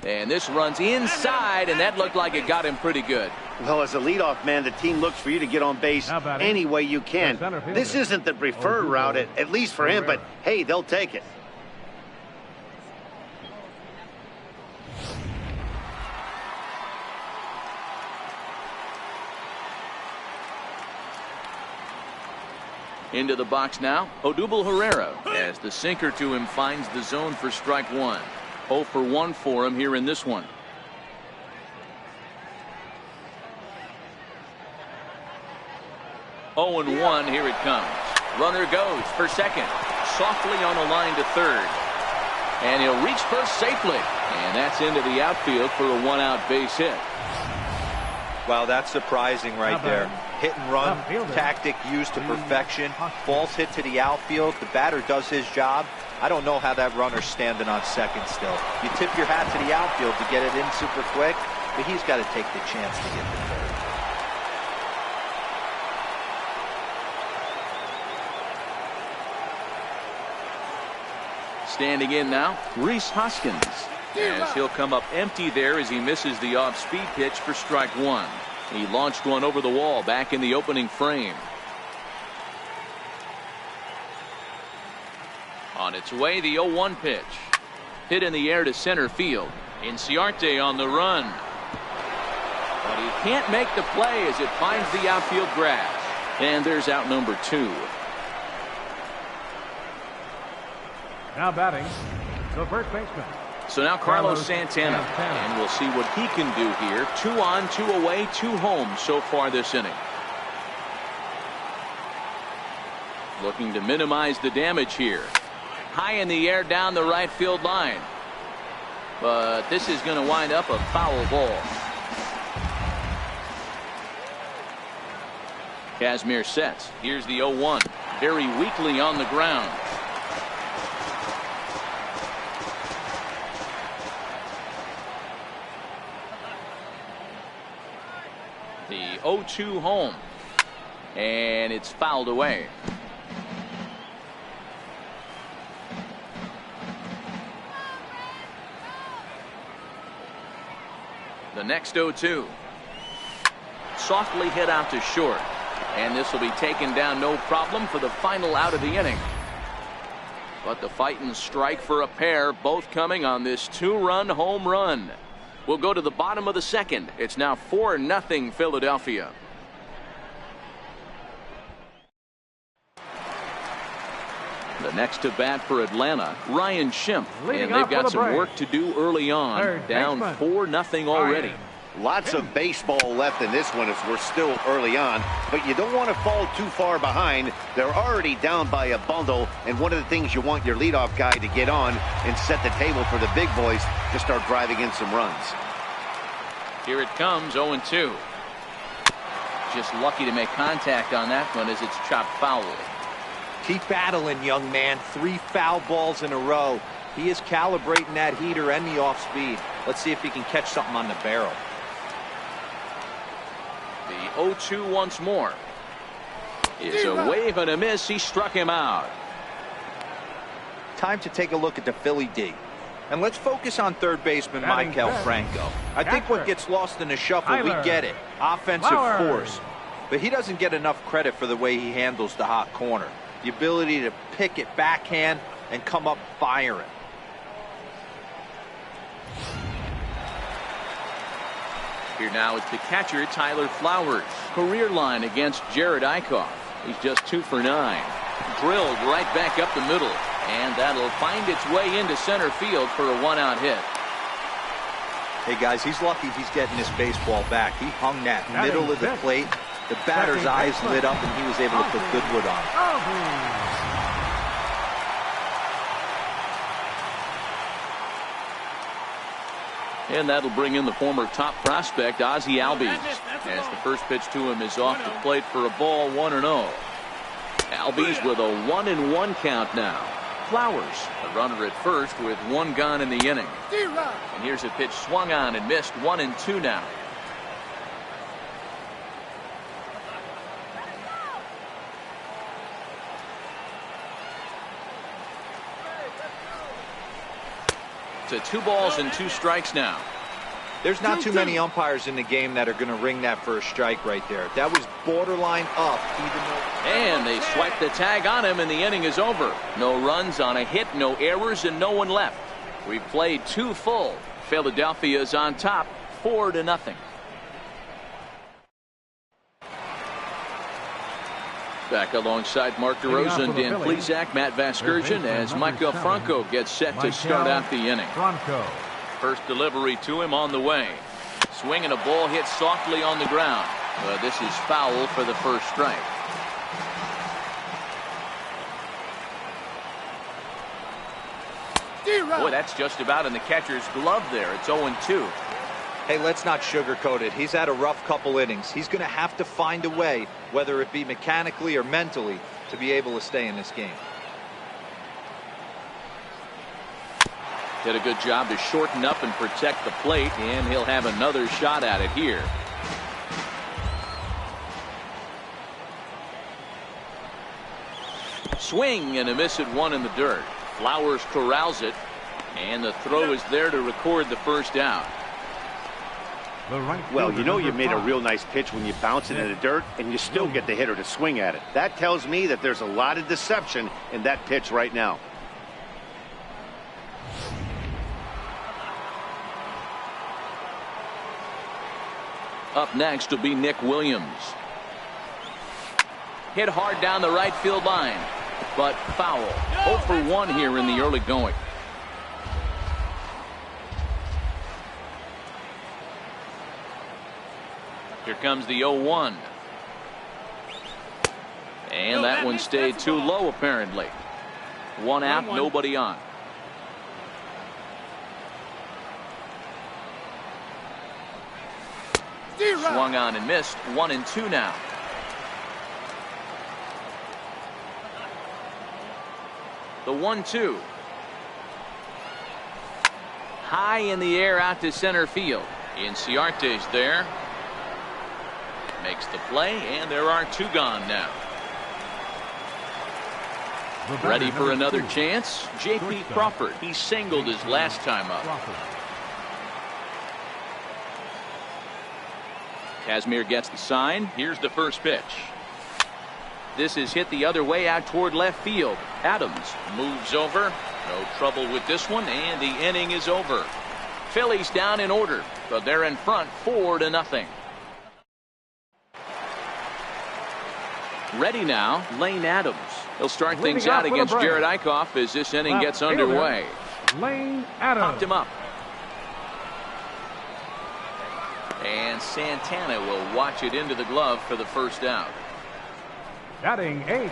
And this runs inside, and that looked like it got him pretty good. Well, as a leadoff man, the team looks for you to get on base any way you can. This isn't the preferred route, at least for him, but hey, they'll take it. Into the box now, Odubel Herrera, as the sinker to him finds the zone for strike one. 0 for 1 for him here in this one. Oh, and 1, here it comes. Runner goes for second. softly on a line to third. And he'll reach first safely. And that's into the outfield for a one-out base hit. Wow, that's surprising right there. Hit and run tactic used to perfection. False hit to the outfield. The batter does his job. I don't know how that runner's standing on second still. You tip your hat to the outfield to get it in super quick, but he's got to take the chance to get to third. Standing in now, Rhys Hoskins, as he'll come up empty there as he misses the off-speed pitch for strike one. He launched one over the wall back in the opening frame. On its way, the 0-1 pitch. Hit in the air to center field. Inciarte on the run. But he can't make the play as it finds the outfield grass. And there's out number 2. Now batting, the first baseman. So now Carlos Santana. And we'll see what he can do here. 2 on, 2 away, 2 home so far this inning. Looking to minimize the damage here. High in the air down the right field line. But this is going to wind up a foul ball. Kazmir sets. Here's the 0-1. Very weakly on the ground. The 0-2 home. And it's fouled away. The next 0-2. Softly hit out to short. And this will be taken down no problem for the final out of the inning. But the fighting strike for a pair, both coming on this 2-run home run. We'll go to the bottom of the second. It's now 4-0 Philadelphia. The next to bat for Atlanta, Ryan Schimpf. And they've got some work to do early on. Down 4-0 already. Lots of baseball left in this one as we're still early on, but you don't want to fall too far behind. They're already down by a bundle, and one of the things you want your leadoff guy to get on and set the table for the big boys to start driving in some runs. Here it comes, 0-2. Just lucky to make contact on that one as it's chopped foul. Keep battling, young man. 3 foul balls in a row. He is calibrating that heater and the off speed. Let's see if he can catch something on the barrel. The 0-2 once more. It's a wave and a miss. He struck him out. Time to take a look at the Philly D. And let's focus on third baseman Maikel Franco. I think what gets lost in the shuffle, we get it. Offensive force. But he doesn't get enough credit for the way he handles the hot corner. The ability to pick it backhand and come up firing. Here now is the catcher, Tyler Flowers. Career line against Jared Eichhoff. He's just 2 for 9. Drilled right back up the middle. And that'll find its way into center field for a 1-out hit. Hey, guys, he's lucky he's getting this baseball back. He hung that middle of the plate. The batter's eyes lit up, and he was able to put good wood on it. And that'll bring in the former top prospect, Ozzie Albies, as the first pitch to him is off the plate for a ball, 1-0. Albies with a 1-1 count now. Flowers, a runner at first with 1 gone in the inning. And here's a pitch swung on and missed, 1-2 now. To 2 balls and 2 strikes now. There's not too many umpires in the game that are going to ring that first strike right there. That was borderline up. And they swipe the tag on him, and the inning is over. No runs on a hit, no errors, and no one left. We've played 2 full. Philadelphia is on top, 4-0. Back alongside Mark DeRosa and Dan Plesac, Matt Vasgersian, as Maikel Franco gets set to start out the inning. First delivery to him on the way. Swing and a ball hit softly on the ground. This is foul for the first strike. Boy, that's just about in the catcher's glove there. It's 0-2. Hey, let's not sugarcoat it. He's had a rough couple innings. He's going to have to find a way, whether it be mechanically or mentally, to be able to stay in this game. Did a good job to shorten up and protect the plate, and he'll have another shot at it here. Swing and a miss at one in the dirt. Flowers corrals it, and the throw is there to record the first out. Well, you know you made a real nice pitch when you bounce it in the dirt and you still get the hitter to swing at it. That tells me that there's a lot of deception in that pitch right now. Up next will be Nick Williams. Hit hard down the right field line, but foul. 0 for 1 here in the early going. Here comes the 0-1. And that one stayed too low, apparently. One out, nobody on. Swung on and missed. 1-2 now. The 1-2. High in the air out to center field. Inciarte's there. Makes the play, and there are 2 gone now. Ready for another chance? J.P. Crawford. He singled his last time up. Kazmir gets the sign. Here's the first pitch. This is hit the other way out toward left field. Adams moves over. No trouble with this one, and the inning is over. Phillies down in order, but they're in front 4-0. Ready now, Lane Adams. He'll start things out against Jared Eichhoff as this inning gets underway. Lane Adams. Popped him up. And Santana will watch it into the glove for the first out. Batting 8,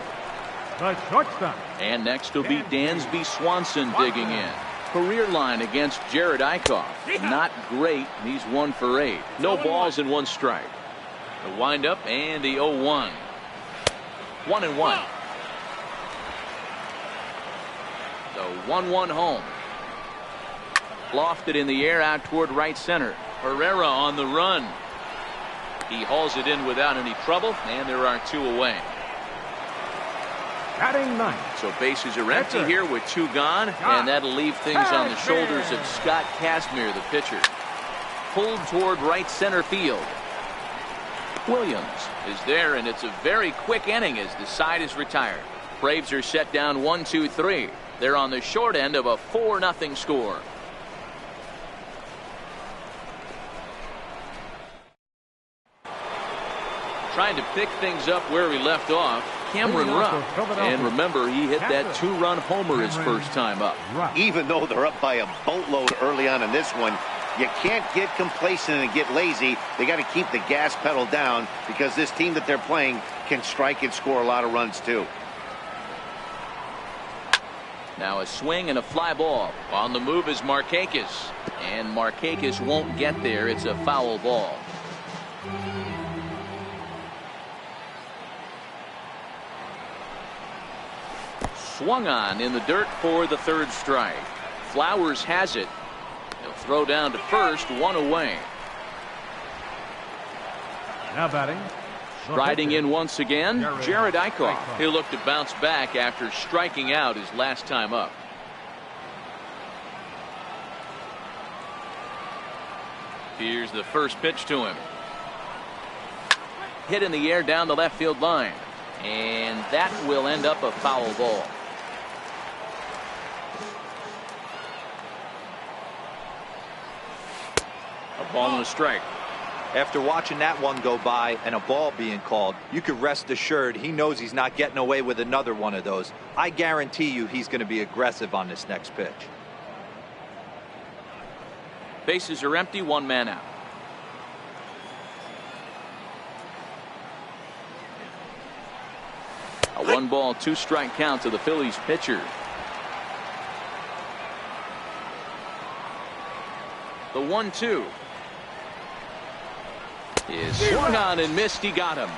the shortstop. And next will be Dansby Swanson digging in. Career line against Jared Eichhoff. Not great. He's 1 for 8. No balls and 1 strike. The windup and the 0-1. 1-1. The 1-1 home. Lofted in the air out toward right center. Herrera on the run. He hauls it in without any trouble, and there are 2 away. Batting 9. So bases are empty here with 2 gone, and that'll leave things on the shoulders of Scott Kazmir, the pitcher. Pulled toward right center field. Williams is there, and it's a very quick inning as the side is retired. Braves are set down 1-2-3. They're on the short end of a 4-0 score. Trying to pick things up where he left off, Cameron Rupp. And remember, he hit that 2-run homer his first time up. Even though they're up by a boatload early on in this one, you can't get complacent and get lazy. They got to keep the gas pedal down because this team that they're playing can strike and score a lot of runs too. Now a swing and a fly ball. On the move is Markakis. And Markakis won't get there. It's a foul ball. Swung on in the dirt for the 3rd strike. Flowers has it. He'll throw down to first, 1 away. Now batting. Riding in once again, Jared Eichhoff. He'll look to bounce back after striking out his last time up. Here's the first pitch to him. Hit in the air down the left field line. And that will end up a foul ball. A ball and a strike. After watching that one go by and a ball being called, you can rest assured he knows he's not getting away with another one of those. I guarantee you he's going to be aggressive on this next pitch. Bases are empty, 1 man out. A 1-ball, 2-strike count to the Phillies pitcher. The 1-2 is swung on and missed. He got him.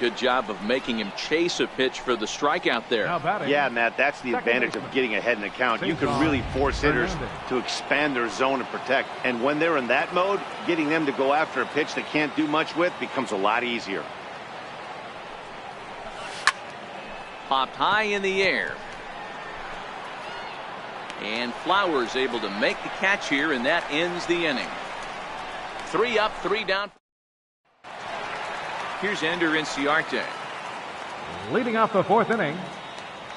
Good job of making him chase a pitch for the strikeout there. Yeah, Matt, that's the advantage of getting ahead in the count. You can really force hitters to expand their zone and protect. And when they're in that mode, getting them to go after a pitch they can't do much with becomes a lot easier. Popped high in the air. And Flowers able to make the catch here, and that ends the inning. 3 up, 3 down. Here's Ender Inciarte. Leading off the 4th inning,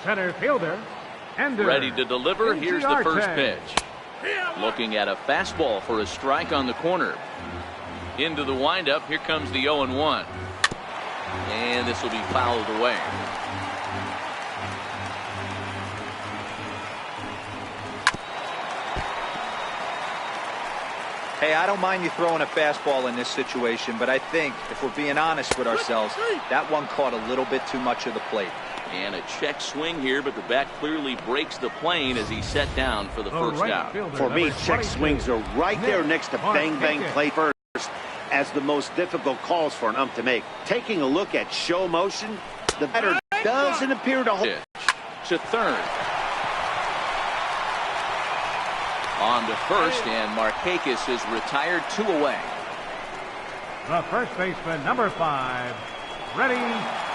center fielder, Ender. Ready to deliver. Inciarte. Here's the first pitch. Looking at a fastball for a strike on the corner. Into the windup. Here comes the 0-1. And this will be fouled away. Hey, I don't mind you throwing a fastball in this situation, but I think, if we're being honest with ourselves, that one caught a little bit too much of the plate. And a check swing here, but the bat clearly breaks the plane as he set down for the first out. For me, check swings are right there next to bang play first as the most difficult calls for an ump to make. Taking a look at show motion, the batter doesn't appear to hold. To third. On to first, and Markakis is retired, 2 away. The first baseman, number 5, Freddie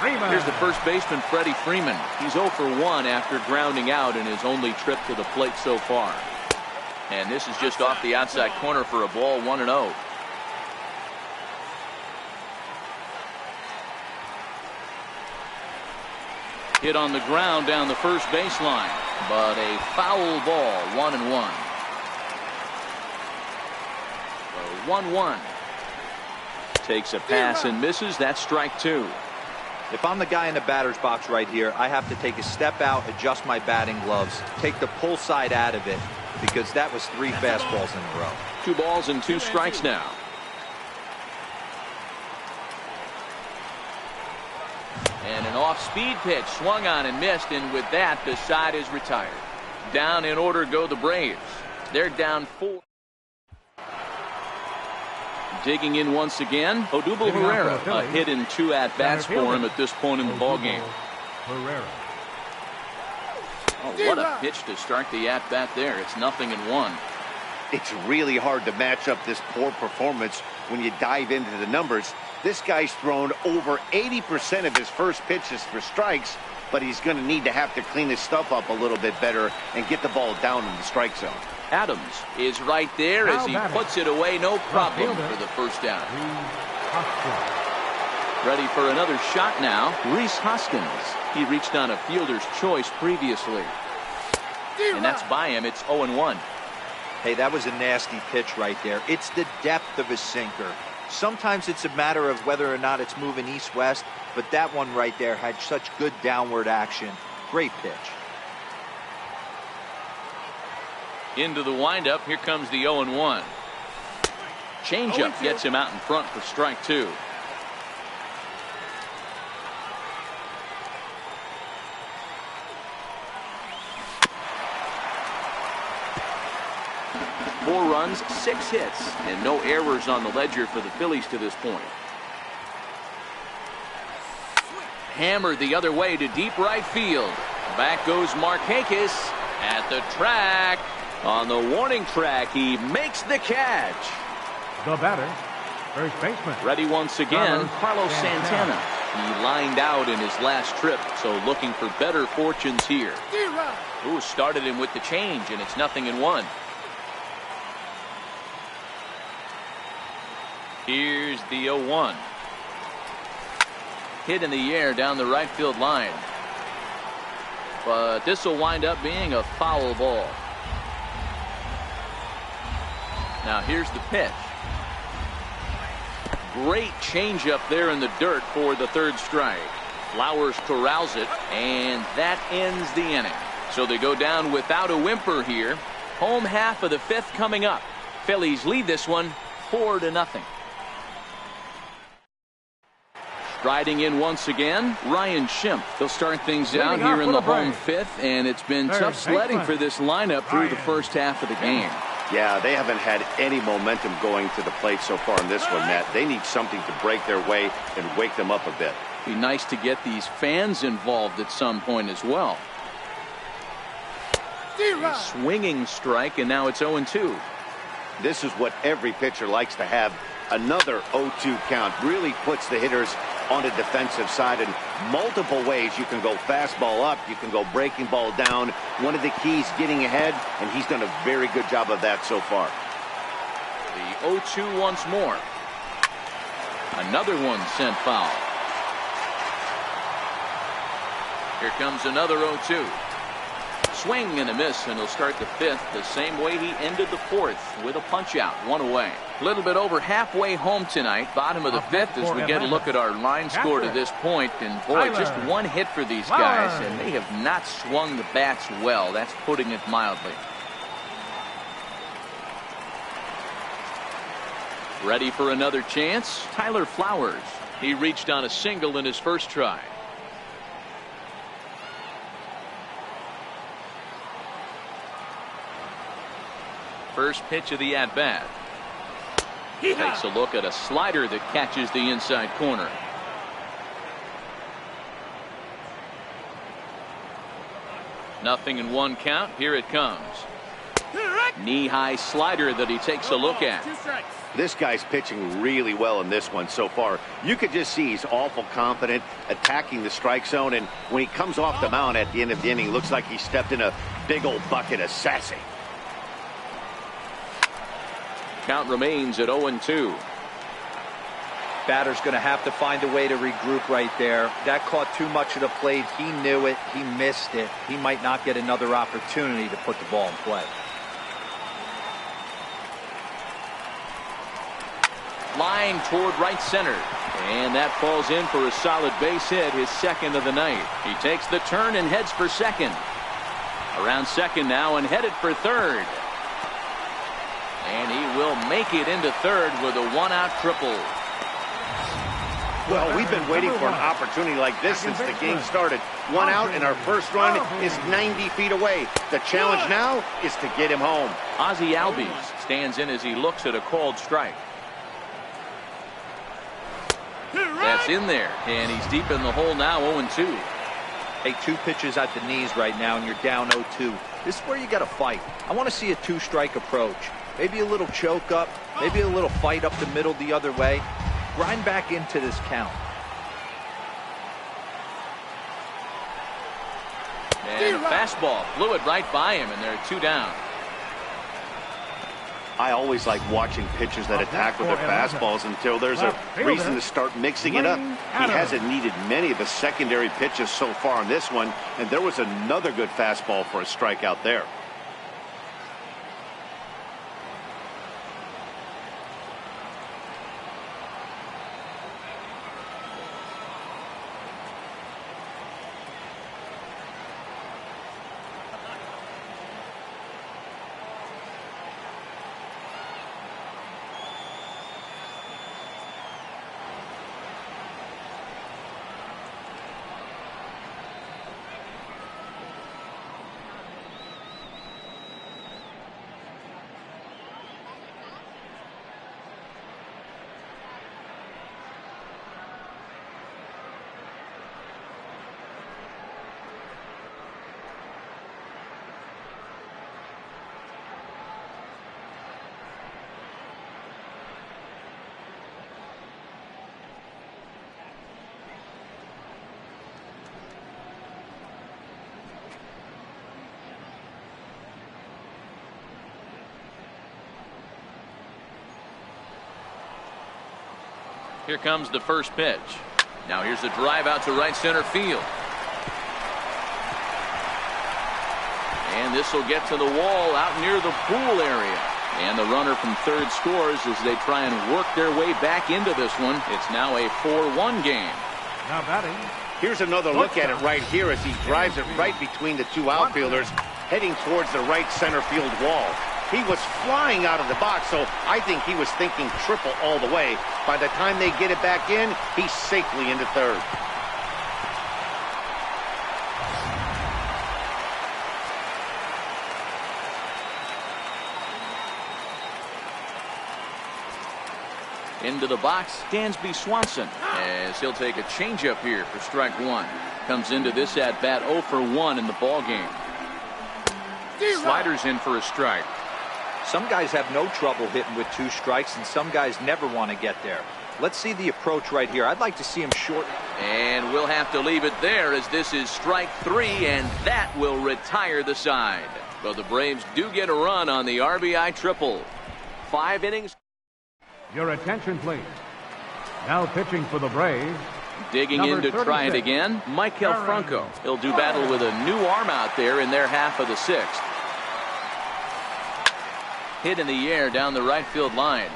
Freeman. Here's the first baseman, Freddie Freeman. He's 0 for 1 after grounding out in his only trip to the plate so far. And this is just off the outside corner for a ball, 1-0. Hit on the ground down the first baseline, but a foul ball, 1-1. 1-1. Takes a pass and misses. That's strike 2. If I'm the guy in the batter's box right here, I have to take a step out, adjust my batting gloves, take the pull side out of it, because that was 3 fastballs in a row. 2 balls and 2 strikes now. And an off-speed pitch swung on and missed, and with that, the side is retired. Down in order go the Braves. They're down 4. Digging in once again, Odubel Herrera. A hit in 2 at-bats for him at this point in the ballgame. Oh, what a pitch to start the at-bat there. It's 0-1. It's really hard to match up this poor performance when you dive into the numbers. This guy's thrown over 80% of his first pitches for strikes, but he's going to need to have to clean his stuff up a little bit better and get the ball down in the strike zone. Adams is right there as he puts it away, no problem for the first down. Ready for another shot now, Rhys Hoskins. He reached on a fielder's choice previously. And that's by him. It's 0-1. Hey, that was a nasty pitch right there. It's the depth of a sinker. Sometimes it's a matter of whether or not it's moving east-west, but that one right there had such good downward action. Great pitch. Into the windup. Here comes the 0-1. Changeup gets him out in front for strike 2. Four runs, 6 hits, and no errors on the ledger for the Phillies to this point. Hammered the other way to deep right field. Back goes Markakis at the track. On the warning track, he makes the catch. The batter, first baseman. Ready once again, Carlos Santana. He lined out in his last trip, so looking for better fortunes here. Ooh, started him with the change, and it's 0-1. Here's the 0-1. Hit in the air down the right field line. But this will wind up being a foul ball. Now here's the pitch. Great changeup there in the dirt for the 3rd strike. Flowers corrals it, and that ends the inning. So they go down without a whimper here. Home half of the 5th coming up. Phillies lead this one 4-0. Riding in once again, Ryan Schimpf. They'll start things out here in the home 5th, and it's been tough sledding for this lineup through the first half of the game. Yeah, they haven't had any momentum going to the plate so far in this one, Matt. They need something to break their way and wake them up a bit. Be nice to get these fans involved at some point as well. A swinging strike, and now it's 0-2. This is what every pitcher likes to have. Another 0-2 count really puts the hitters on the defensive side in multiple ways. You can go fastball up, you can go breaking ball down. One of the keys, getting ahead, and he's done a very good job of that so far. The 0-2 once more. Another one sent foul. Here comes another 0-2. Swing and a miss, and he'll start the fifth the same way he ended the fourth, with a punch out, one away. A little bit over halfway home tonight, bottom of the fifth, as we get a look at our line score to this point. And boy, just one hit for these guys, and they have not swung the bats well. That's putting it mildly. Ready for another chance? Tyler Flowers. He reached on a single in his first try. First pitch of the at-bat. Takes a look at a slider that catches the inside corner. Nothing in one count. Here it comes. Knee-high slider that he takes a look at. This guy's pitching really well in this one so far. You could just see he's awful confident attacking the strike zone, and when he comes off the mound at the end of the inning, looks like he stepped in a big old bucket of sassy. Count remains at 0-2. Batter's going to have to find a way to regroup right there. That caught too much of the plate. He knew it. He missed it. He might not get another opportunity to put the ball in play. Line toward right center. And that falls in for a solid base hit, his second of the night. He takes the turn and heads for second. Around second now and headed for third. And he will make it into third with a one-out triple. Well, we've been waiting for an opportunity like this since the game started. One out, and our first run is 90 feet away. The challenge now is to get him home. Ozzie Albies stands in as he looks at a called strike. That's in there, and he's deep in the hole now, 0-2. Hey, two pitches at the knees right now, and you're down 0-2. This is where you got to fight. I want to see a two-strike approach. Maybe a little choke up, maybe a little fight up the middle the other way. Grind back into this count. And a fastball flew it right by him, and they're two down. I always like watching pitchers that attack with their fastballs until there's a reason to start mixing it up. He hasn't needed many of the secondary pitches so far on this one, and there was another good fastball for a strikeout there. Here comes the first pitch. Now here's a drive out to right center field. And this will get to the wall out near the pool area. And the runner from third scores as they try and work their way back into this one. It's now a 4-1 game. Now batting. Here's another look at it right here as he drives it right between the two outfielders, heading towards the right center field wall. He was flying out of the box, so I think he was thinking triple all the way. By the time they get it back in, he's safely into third. Into the box, Dansby Swanson, as he'll take a changeup here for strike one. Comes into this at bat 0 for 1 in the ball game. Sliders in for a strike. Some guys have no trouble hitting with 2 strikes, and some guys never want to get there. Let's see the approach right here. I'd like to see him short. And we'll have to leave it there, as this is strike 3, and that will retire the side. But the Braves do get a run on the RBI triple. 5 innings. Your attention, please. Now pitching for the Braves. Digging in to try it again, Michael Franco. He'll do battle with a new arm out there in their half of the 6th. Hit in the air down the right field line.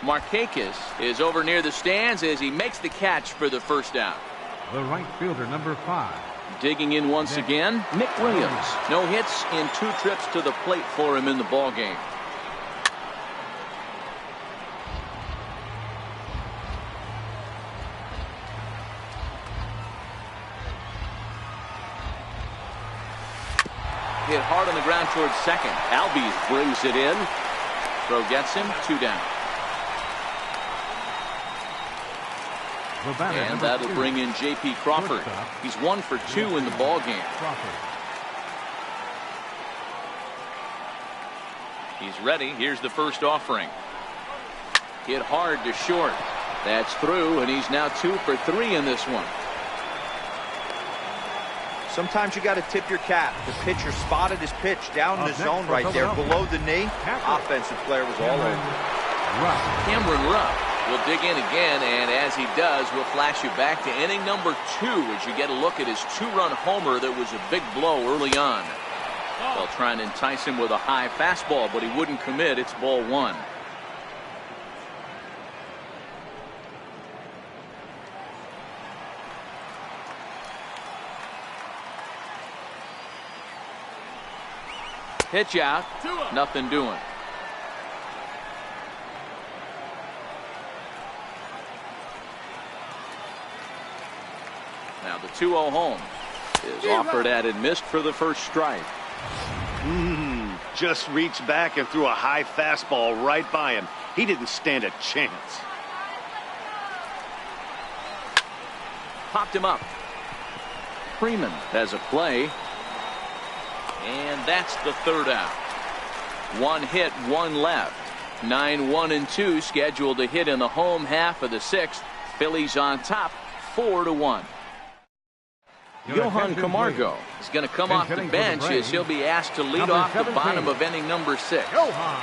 Markakis is over near the stands as he makes the catch for the first out. The right fielder, number 5. Digging in once again, Nick Williams. No hits in 2 trips to the plate for him in the ball game. Hit hard on the ground towards second. Albies brings it in. Throw gets him. 2 down. And that'll bring in J.P. Crawford. He's 1 for 2 in the ball game. He's ready. Here's the first offering. Hit hard to short. That's through, and he's now 2 for 3 in this one. Sometimes you got to tip your cap. The pitcher spotted his pitch down in the zone right there below the knee. Offensive player was all over. Cameron Rupp will dig in again, and as he does, we'll flash you back to inning number 2 as you get a look at his 2-run homer that was a big blow early on. They'll try and entice him with a high fastball, but he wouldn't commit. It's ball 1. Pitch out. Nothing doing. Now the 2-0 home is offered at and missed for the first strike. Just reached back and threw a high fastball right by him. He didn't stand a chance. Popped him up. Freeman has a play. And that's the 3rd out. 1 hit, 1 left. 9-1-2 scheduled to hit in the home half of the 6th. Phillies on top, 4-1. Johan Camargo is going to come off the bench as he'll be asked to lead off the bottom of inning number 6. Johan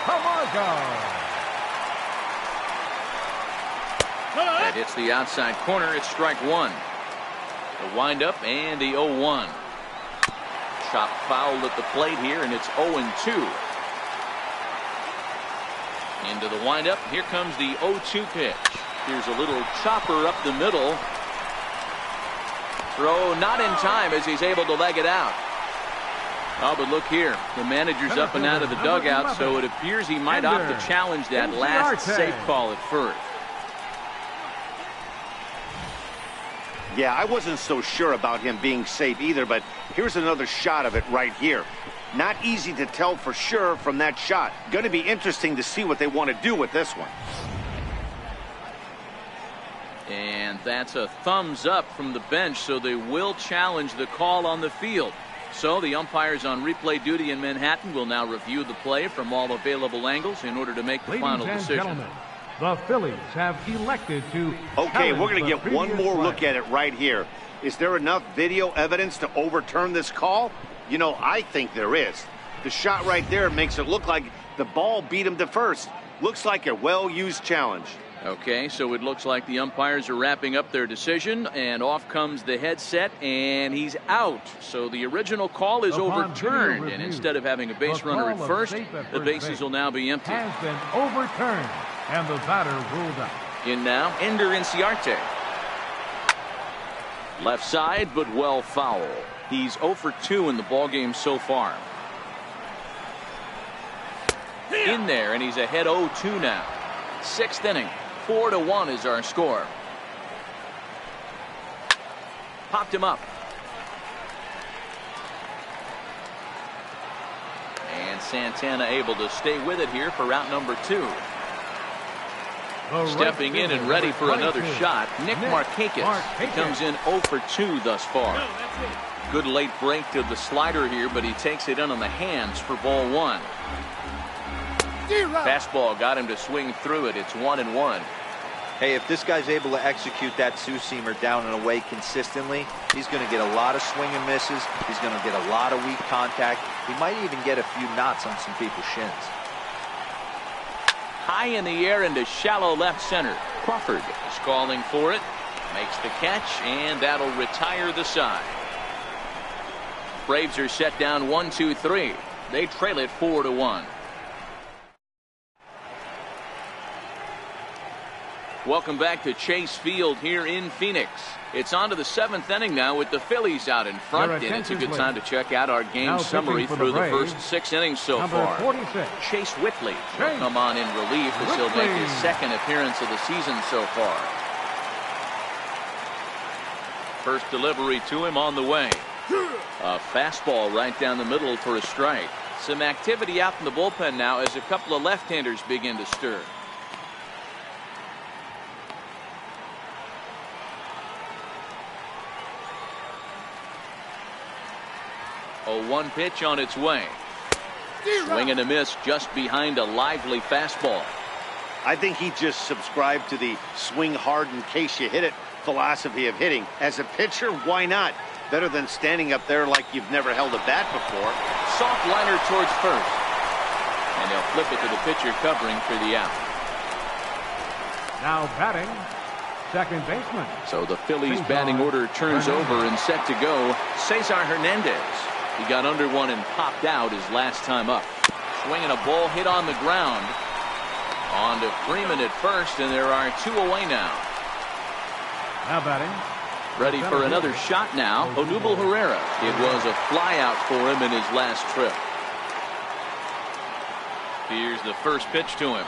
Camargo. That hits the outside corner. It's strike 1. The windup and the 0-1. Chop fouled at the plate here, and it's 0-2. Into the windup. Here comes the 0-2 pitch. Here's a little chopper up the middle. Throw not in time as he's able to leg it out. Oh, but look here. The manager's up and out of the dugout, so it appears he might opt to challenge that last safe call at first. Yeah, I wasn't so sure about him being safe either, but here's another shot of it right here. Not easy to tell for sure from that shot. Going to be interesting to see what they want to do with this one. And that's a thumbs up from the bench, so they will challenge the call on the field. So the umpires on replay duty in Manhattan will now review the play from all available angles in order to make the final decision. The Phillies have elected to. Okay, we're going to get one more look at it right here. Is there enough video evidence to overturn this call? You know, I think there is. The shot right there makes it look like the ball beat him to first. Looks like a well-used challenge. Okay, so it looks like the umpires are wrapping up their decision, and off comes the headset, and he's out. So the original call is overturned, and instead of having a base runner at first, the bases will now be empty. Has been overturned, and the batter ruled out. In now, Ender Inciarte. Left side, but well foul. He's 0 for 2 in the ballgame so far. In there, and he's ahead 0-2 now. 6th inning. 4-1 is our score. Popped him up. And and Santana able to stay with it here for route number 2. Stepping in and ready for another shot, Nick Markakis. He comes in 0 for 2 thus far. Good late break to the slider here, but he takes it in on the hands for ball 1. Fastball got him to swing through it. It's 1-1. Hey, if this guy's able to execute that two-seamer down and away consistently, he's going to get a lot of swing and misses. He's going to get a lot of weak contact. He might even get a few knots on some people's shins. High in the air into shallow left center. Crawford is calling for it. Makes the catch, and that'll retire the side. Braves are set down 1-2-3. They trail it 4-1. Welcome back to Chase Field here in Phoenix. It's on to the 7th inning now with the Phillies out in front, and it's a good time to check out our game summary through the first 6 innings so far. 46. Chase Whitley will come on in relief as he'll make his 2nd appearance of the season so far. First delivery to him on the way. A fastball right down the middle for a strike. Some activity out in the bullpen now as a couple of left-handers begin to stir. A 1 pitch on its way. Swing and a miss just behind a lively fastball. I think he just subscribed to the swing hard in case you hit it philosophy of hitting. As a pitcher, why not? Better than standing up there like you've never held a bat before. Soft liner towards first. And they'll flip it to the pitcher covering for the out. Now batting, second baseman. So the Phillies batting order turns over and set to go. Cesar Hernandez. He got under one and popped out his last time up. Swinging a ball hit on the ground. On to Freeman at first, and there are 2 away now. Now batting. Ready for another shot now. Odubel Herrera. It was a flyout for him in his last trip. Here's the first pitch to him.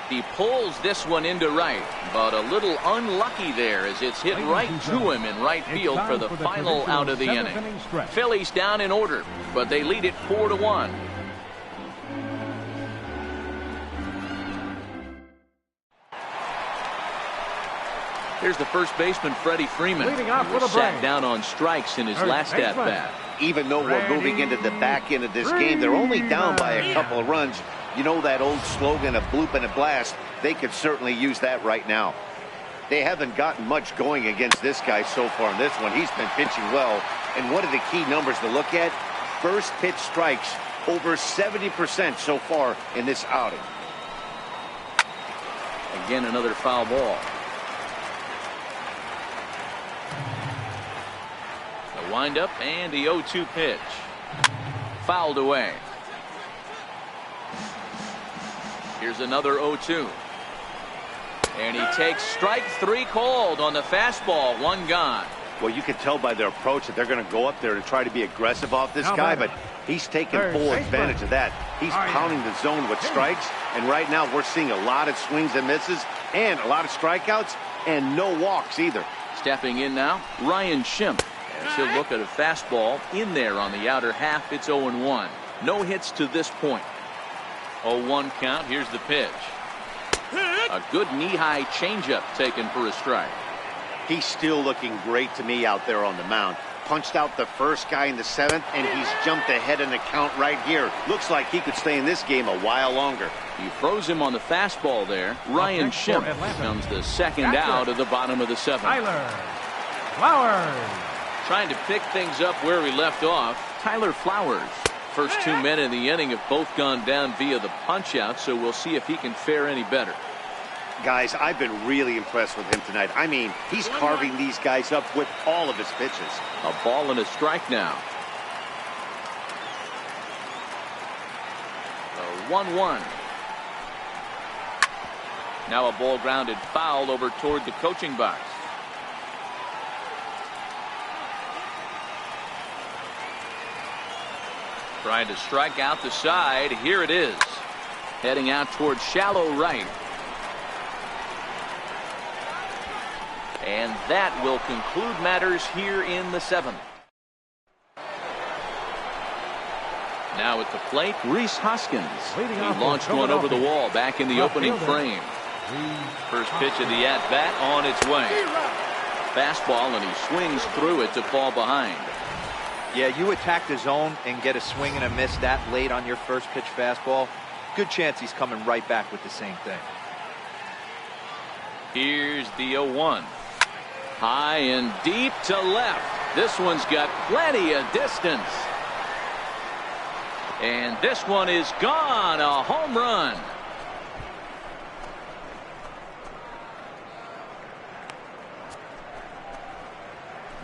He pulls this one into right, but a little unlucky there as it's hit right to him in right field for the final out of the inning. Phillies down in order, but they lead it 4-1. Here's the first baseman, Freddie Freeman. He sat down on strikes in his last at-bat. Even though we're moving into the back end of this game, they're only down by a couple of runs. You know that old slogan, a bloop and a blast? They could certainly use that right now. They haven't gotten much going against this guy so far in this one. He's been pitching well. And one of the key numbers to look at, first pitch strikes, over 70% so far in this outing. Again, another foul ball. The windup and the 0-2 pitch. Fouled away. Here's another 0-2. And he takes strike 3 called on the fastball. 1 gone. Well, you can tell by their approach that they're going to go up there to try to be aggressive off this guy, but he's taking full advantage of that. He's pounding the zone with strikes, and right now we're seeing a lot of swings and misses and a lot of strikeouts and no walks either. Stepping in now, Ryan Schimpf. As he'll look at a fastball in there on the outer half. It's 0-1. No hits to this point. 0-1 count. Here's the pitch. A good knee-high changeup taken for a strike. He's still looking great to me out there on the mound. Punched out the first guy in the 7th, and he's jumped ahead in the count right here. Looks like he could stay in this game a while longer. He froze him on the fastball there. Ryan Schimpf comes the second out of the bottom of the 7th. Tyler Flowers. Trying to pick things up where we left off. Tyler Flowers. First 2 men in the inning have both gone down via the punch-out, so we'll see if he can fare any better. Guys, I've been really impressed with him tonight. I mean, he's carving these guys up with all of his pitches. A ball and a strike now. 1-1. Now a ball grounded foul over toward the coaching box. Trying to strike out the side. Here it is. Heading out towards shallow right. And that will conclude matters here in the 7th. Now at the plate, Rhys Hoskins. He launched one over the wall back in the opening frame. First pitch of the at-bat on its way. Fastball, and he swings through it to fall behind. Yeah, you attack the zone and get a swing and a miss that late on your first pitch fastball. Good chance he's coming right back with the same thing. Here's the 0-1. High and deep to left. This one's got plenty of distance. And this one is gone. A home run.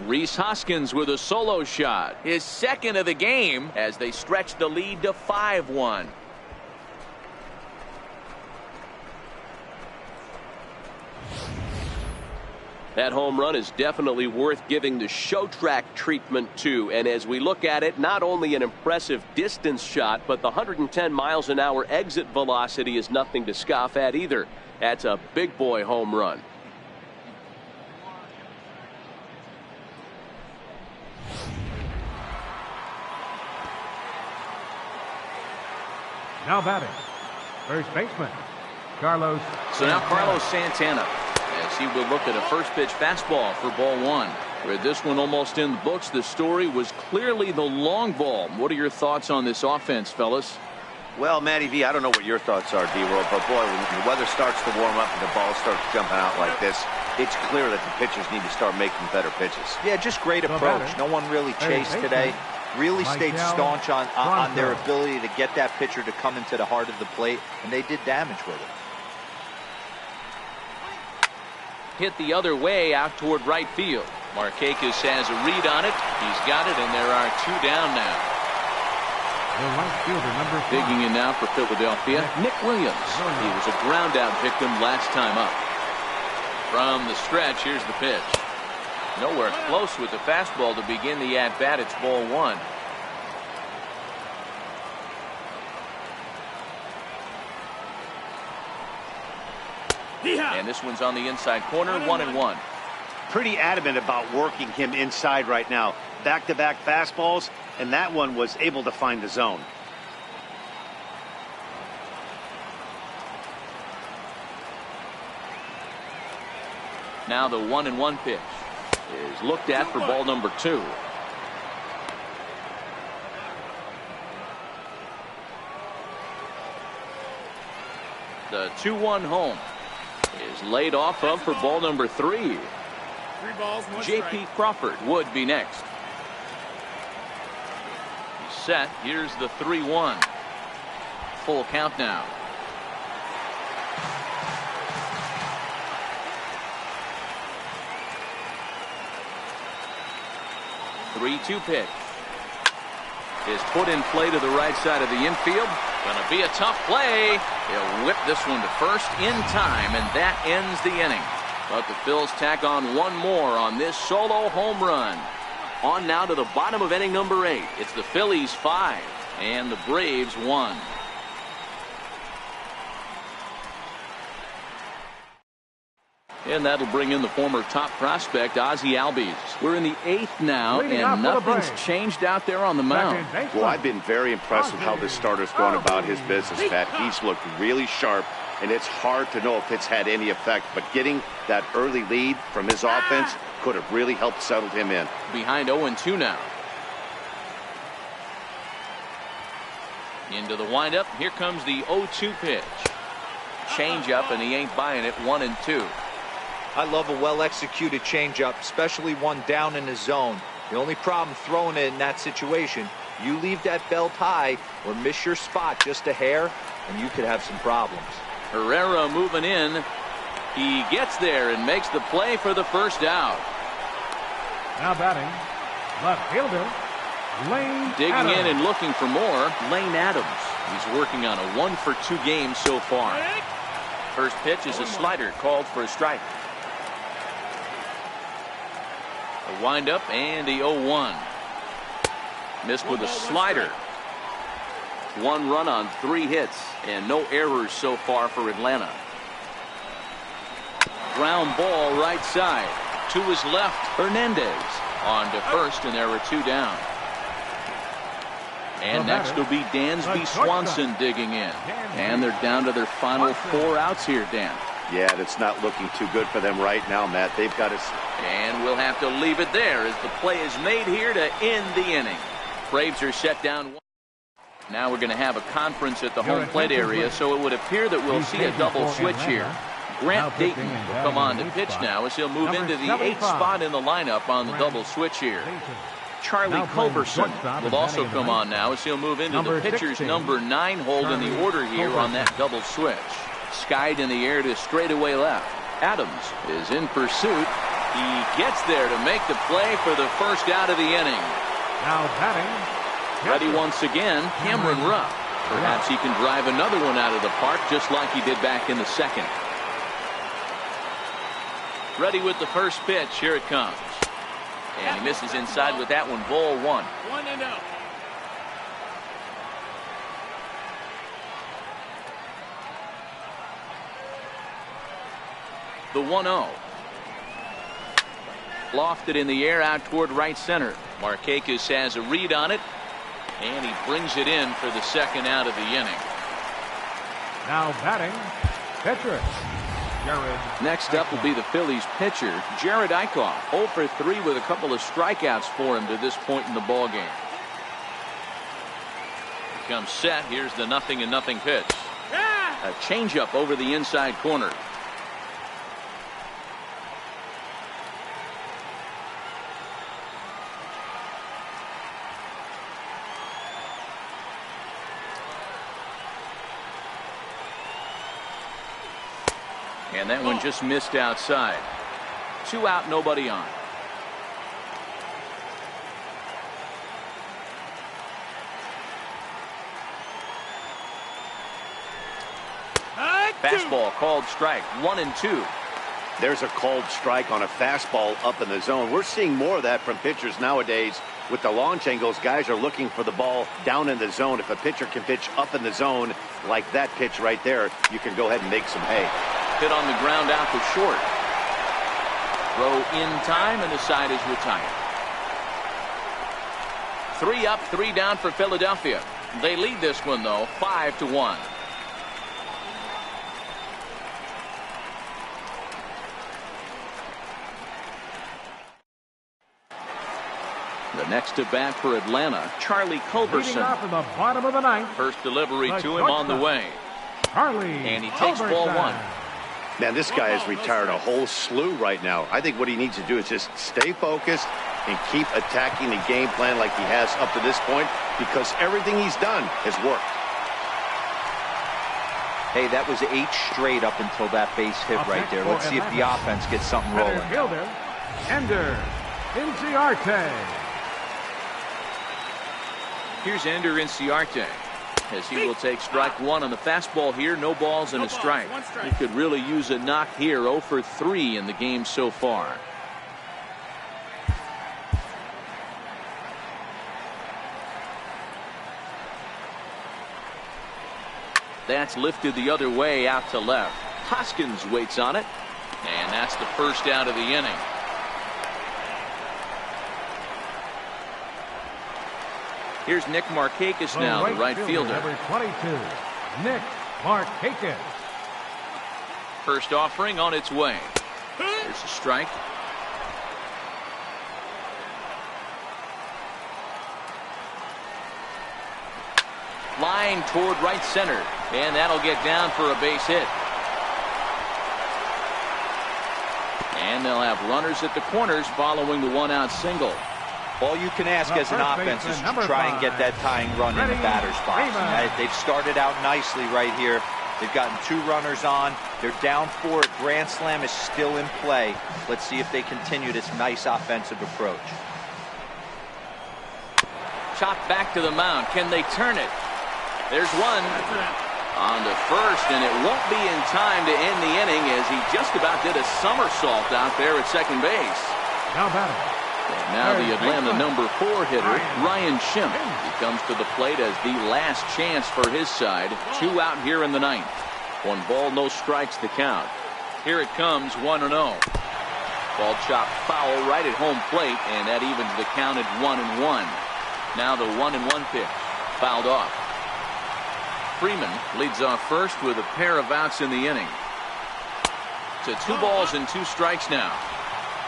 Rhys Hoskins with a solo shot. His second of the game as they stretch the lead to 5-1. That home run is definitely worth giving the show track treatment to. And as we look at it, not only an impressive distance shot, but the 110 miles an hour exit velocity is nothing to scoff at either. That's a big boy home run. Now batting, first baseman, Carlos. So now Carlos Santana, as he will look at a first pitch fastball for ball one. With this one almost in the books, the story was clearly the long ball. What are your thoughts on this offense, fellas? Well, Matty V, I don't know what your thoughts are, D-Roll, but boy, when the weather starts to warm up and the ball starts jumping out like this, it's clear that the pitchers need to start making better pitches. Yeah, just great approach. No one really chased today. Really stayed staunch on their ability to get that pitcher to come into the heart of the plate, and they did damage with it. Hit the other way out toward right field. Markakis has a read on it. He's got it, and there are two down now. The right fielder, number 5. Digging in now for Philadelphia, Nick Williams. He was a ground out victim last time up. From the stretch, here's the pitch. Nowhere close with the fastball to begin the at-bat. It's ball one. And this one's on the inside corner, 1-1. Pretty adamant about working him inside right now. Back-to-back fastballs, and that one was able to find the zone. Now the 1-1 pitch is looked at for ball number 2. The 2-1 home is laid off of for ball number 3. 3 balls, 1 J.P. strike. Crawford would be next. He's set. Here's the 3-1. Full count now. The 3-2 pitch is put in play to the right side of the infield. Gonna be a tough play. He'll whip this one to first in time, and that ends the inning. But the Phils tack on one more on this solo home run. On now to the bottom of inning number 8. It's the Phillies 5 and the Braves 1. And that'll bring in the former top prospect, Ozzie Albies. We're in the 8th now, and nothing's changed out there on the mound. Well, I've been very impressed with how this starter's gone about his business, Pat. He's looked really sharp, and it's hard to know if it's had any effect. But getting that early lead from his offense could have really helped settle him in. Behind 0-2 now. Into the windup. Here comes the 0-2 pitch. Change up, and he ain't buying it. 1-2. I love a well-executed changeup, especially one down in the zone. The only problem throwing it in that situation, you leave that belt high or miss your spot just a hair, and you could have some problems. Herrera moving in. He gets there and makes the play for the first out. Now batting, left fielder, Lane Digging Adams. in and looking for more, Lane Adams. He's working on a 1-for-2 game so far. First pitch is a slider called for a strike. A windup and the 0-1. Missed with a slider. 1 run on 3 hits and no errors so far for Atlanta. Ground ball right side. To his left, Hernandez on to first, and there were 2 down. And next will be Dansby Swanson digging in. And they're down to their final 4 outs here, Dan. Yeah, that's not looking too good for them right now, Matt. They've got to... And we'll have to leave it there as the play is made here to end the inning. Braves are set down. Now we're going to have a conference at the home plate area, so it would appear that we'll see a double switch here. Grant Dayton will come on to pitch now as he'll move into the 8th spot in the lineup on the double switch here. Charlie Culberson will also come on now as he'll move into the pitcher's number 9 hold in the order here on that double switch. Skied in the air to straightaway left. Adams is in pursuit. He gets there to make the play for the first out of the inning. Now batting. Ready once again, Cameron Rupp. Perhaps he can drive another one out of the park just like he did back in the second. Ready with the first pitch. Here it comes. And he misses inside with that one. Ball 1. 1-0. The 1-0. Lofted in the air out toward right center. Markakis has a read on it. And he brings it in for the second out of the inning. Now batting. Pitcher. Jared. Next up will be the Phillies pitcher, Jared Eichhoff. 0 for 3 with a couple of strikeouts for him to this point in the ballgame. Comes set. Here's the 0-0 pitch. A changeup over the inside corner. And that one just missed outside. 2 out, nobody on. Fastball called strike. 1-2. There's a called strike on a fastball up in the zone. We're seeing more of that from pitchers nowadays. With the launch angles, guys are looking for the ball down in the zone. If a pitcher can pitch up in the zone like that pitch right there, you can go ahead and make some hay. Hit on the ground out to short. Throw in time, and the side is retired. 3 up, 3 down for Philadelphia. They lead this one, though, 5-1. The next to bat for Atlanta, Charlie Culberson. Leading off in the bottom of the 9th. First delivery to him on the way. Charlie. And he takes ball 1. Man, this guy has retired a whole slew right now. I think what he needs to do is just stay focused and keep attacking the game plan like he has up to this point, because everything he's done has worked. Hey, that was 8 straight up until that base hit right there. Let's see if the offense gets something rolling. Fielder, Ender Inciarte. Here's Ender Inciarte, as he will take strike 1 on the fastball here. No balls and a strike. He could really use a knock here. 0 for 3 in the game so far. That's lifted the other way out to left. Hoskins waits on it, and that's the first out of the inning. Here's Nick Markakis now, the right fielder. Number 22, Nick Markakis. First offering on its way. There's a strike. Line toward right center, and that'll get down for a base hit. And they'll have runners at the corners following the 1-out single. All you can ask as an offense is to try and get that tying run in the batter's box. They've started out nicely right here. They've gotten 2 runners on. They're down 4. A grand slam is still in play. Let's see if they continue this nice offensive approach. Chopped back to the mound. Can they turn it? There's one on to first, and it won't be in time to end the inning as he just about did a somersault out there at second base. Now batting. And now the Atlanta number 4 hitter, Ryan Schimpf. He comes to the plate as the last chance for his side. 2 out here in the 9th. 1 ball, no strikes to count. Here it comes, 1-0. Ball chopped foul right at home plate, and that evens the count at 1-1. Now the 1-1 pitch. fouled off. Freeman leads off first with a pair of outs in the inning. To 2 balls and 2 strikes now.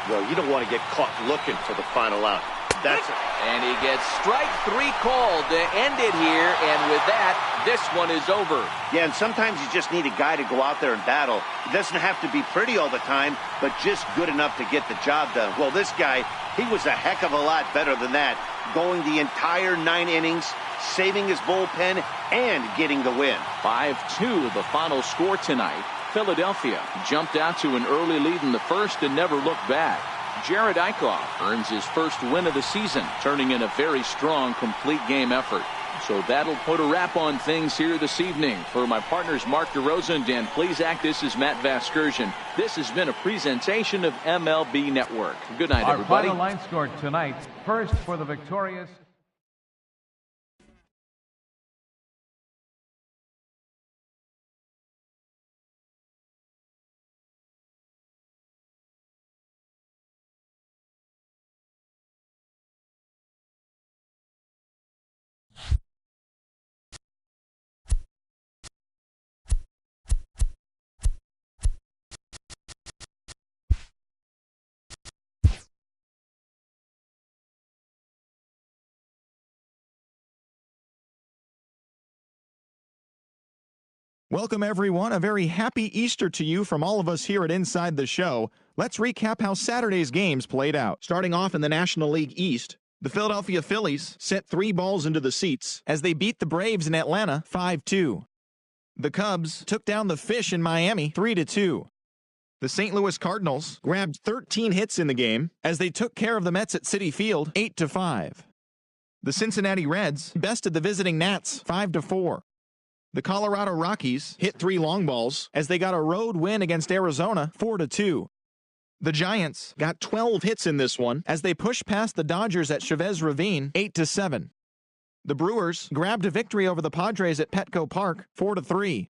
Well, you don't want to get caught looking for the final out. That's it. And he gets strike 3 called to end it here, and with that, this one is over. Yeah, and sometimes you just need a guy to go out there and battle. It doesn't have to be pretty all the time, but just good enough to get the job done. Well, this guy, he was a heck of a lot better than that, going the entire 9 innings, saving his bullpen, and getting the win. 5-2 the final score tonight. Philadelphia jumped out to an early lead in the first and never looked back. Jared Eichhoff earns his first win of the season, turning in a very strong complete game effort. So that'll put a wrap on things here this evening. For my partners Mark DeRosa and Dan Plezak, this is Matt Vasgersian. This has been a presentation of MLB Network. Good night, everybody. Our final line score tonight, first for the victorious Welcome, everyone. A very happy Easter to you from all of us here at Inside the Show. Let's recap how Saturday's games played out. Starting off in the National League East, the Philadelphia Phillies sent 3 balls into the seats as they beat the Braves in Atlanta 5-2. The Cubs took down the Fish in Miami 3-2. The St. Louis Cardinals grabbed 13 hits in the game as they took care of the Mets at Citi Field 8-5. The Cincinnati Reds bested the visiting Nats 5-4. The Colorado Rockies hit 3 long balls as they got a road win against Arizona 4-2. The Giants got 12 hits in this one as they pushed past the Dodgers at Chavez Ravine 8-7. The Brewers grabbed a victory over the Padres at Petco Park 4-3.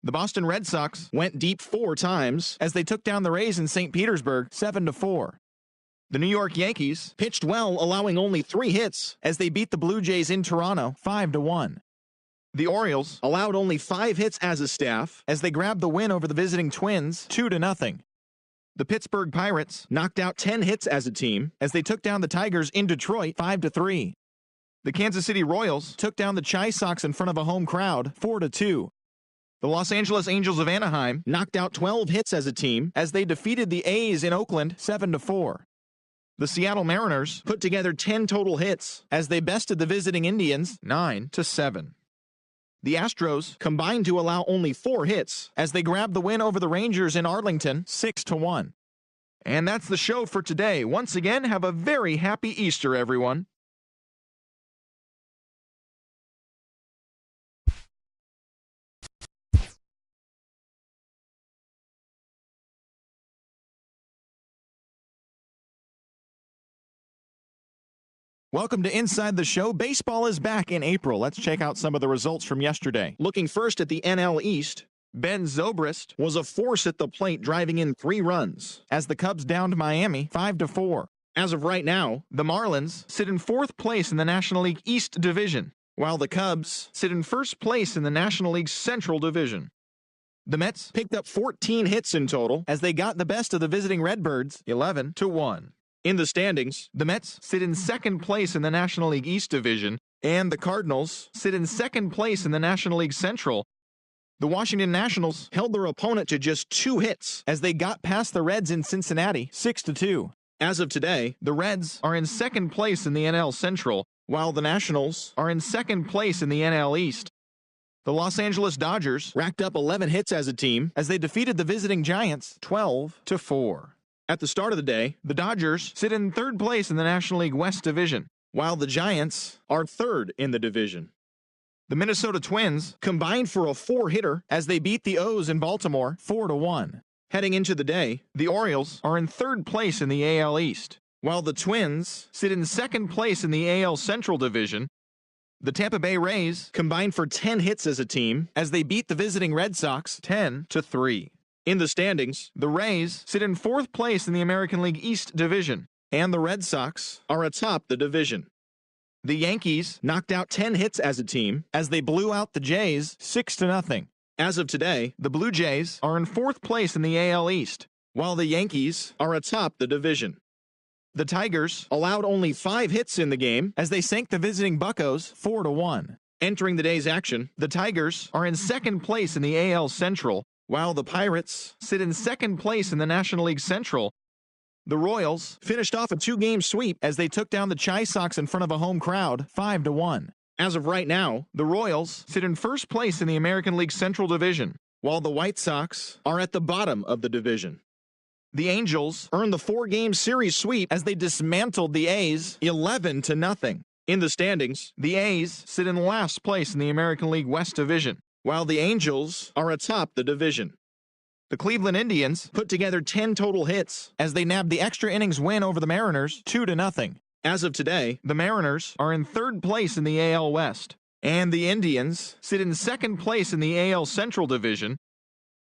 The Boston Red Sox went deep 4 times as they took down the Rays in St. Petersburg 7-4. The New York Yankees pitched well, allowing only 3 hits as they beat the Blue Jays in Toronto 5-1. The Orioles allowed only 5 hits as a staff as they grabbed the win over the visiting Twins 2-0. The Pittsburgh Pirates knocked out 10 hits as a team as they took down the Tigers in Detroit 5-3. The Kansas City Royals took down the Chi Sox in front of a home crowd 4-2. The Los Angeles Angels of Anaheim knocked out 12 hits as a team as they defeated the A's in Oakland 7-4. The Seattle Mariners put together 10 total hits as they bested the visiting Indians 9-7. The Astros combined to allow only 4 hits as they grabbed the win over the Rangers in Arlington 6-1. And that's the show for today. Once again, have a very happy Easter, everyone. Welcome to Inside the Show. Baseball is back in April. Let's check out some of the results from yesterday. Looking first at the NL East, Ben Zobrist was a force at the plate, driving in 3 runs as the Cubs downed Miami 5-4. As of right now, the Marlins sit in 4th place in the National League East Division, while the Cubs sit in 1st place in the National League Central Division. The Mets picked up 14 hits in total as they got the best of the visiting Redbirds 11-1. In the standings, the Mets sit in 2nd place in the National League East Division, and the Cardinals sit in 2nd place in the National League Central. The Washington Nationals held their opponent to just 2 hits as they got past the Reds in Cincinnati 6-2. As of today, the Reds are in 2nd place in the NL Central, while the Nationals are in 2nd place in the NL East. The Los Angeles Dodgers racked up 11 hits as a team as they defeated the visiting Giants 12-4. At the start of the day, the Dodgers sit in 3rd place in the National League West Division, while the Giants are 3rd in the division. The Minnesota Twins combined for a 4-hitter as they beat the O's in Baltimore 4-1. Heading into the day, the Orioles are in 3rd place in the AL East, while the Twins sit in 2nd place in the AL Central Division. The Tampa Bay Rays combined for 10 hits as a team as they beat the visiting Red Sox 10-3. In the standings, the Rays sit in 4th place in the American League East Division, and the Red Sox are atop the division. The Yankees knocked out 10 hits as a team as they blew out the Jays 6-0. As of today, the Blue Jays are in 4th place in the AL East, while the Yankees are atop the division. The Tigers allowed only 5 hits in the game as they sank the visiting Buccos 4-1. Entering the day's action, the Tigers are in 2nd place in the AL Central, while the Pirates sit in 2nd place in the National League Central. The Royals finished off a 2-game sweep as they took down the Chi Sox in front of a home crowd 5-1. As of right now, the Royals sit in 1st place in the American League Central Division, while the White Sox are at the bottom of the division. The Angels earned the 4-game series sweep as they dismantled the A's 11-0. In the standings, the A's sit in last place in the American League West Division, while the Angels are atop the division. The Cleveland Indians put together 10 total hits as they nabbed the extra innings win over the Mariners 2-0. As of today, the Mariners are in 3rd place in the AL West, and the Indians sit in 2nd place in the AL Central Division.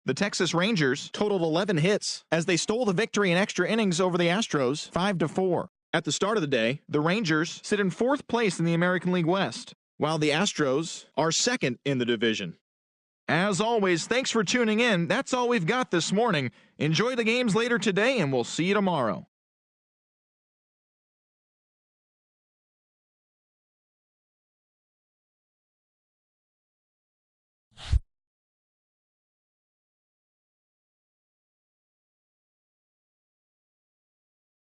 The Texas Rangers totaled 11 hits as they stole the victory in extra innings over the Astros 5-4. At the start of the day, the Rangers sit in 4th place in the American League West, while the Astros are 2nd in the division. As always, thanks for tuning in. That's all we've got this morning. Enjoy the games later today, and we'll see you tomorrow.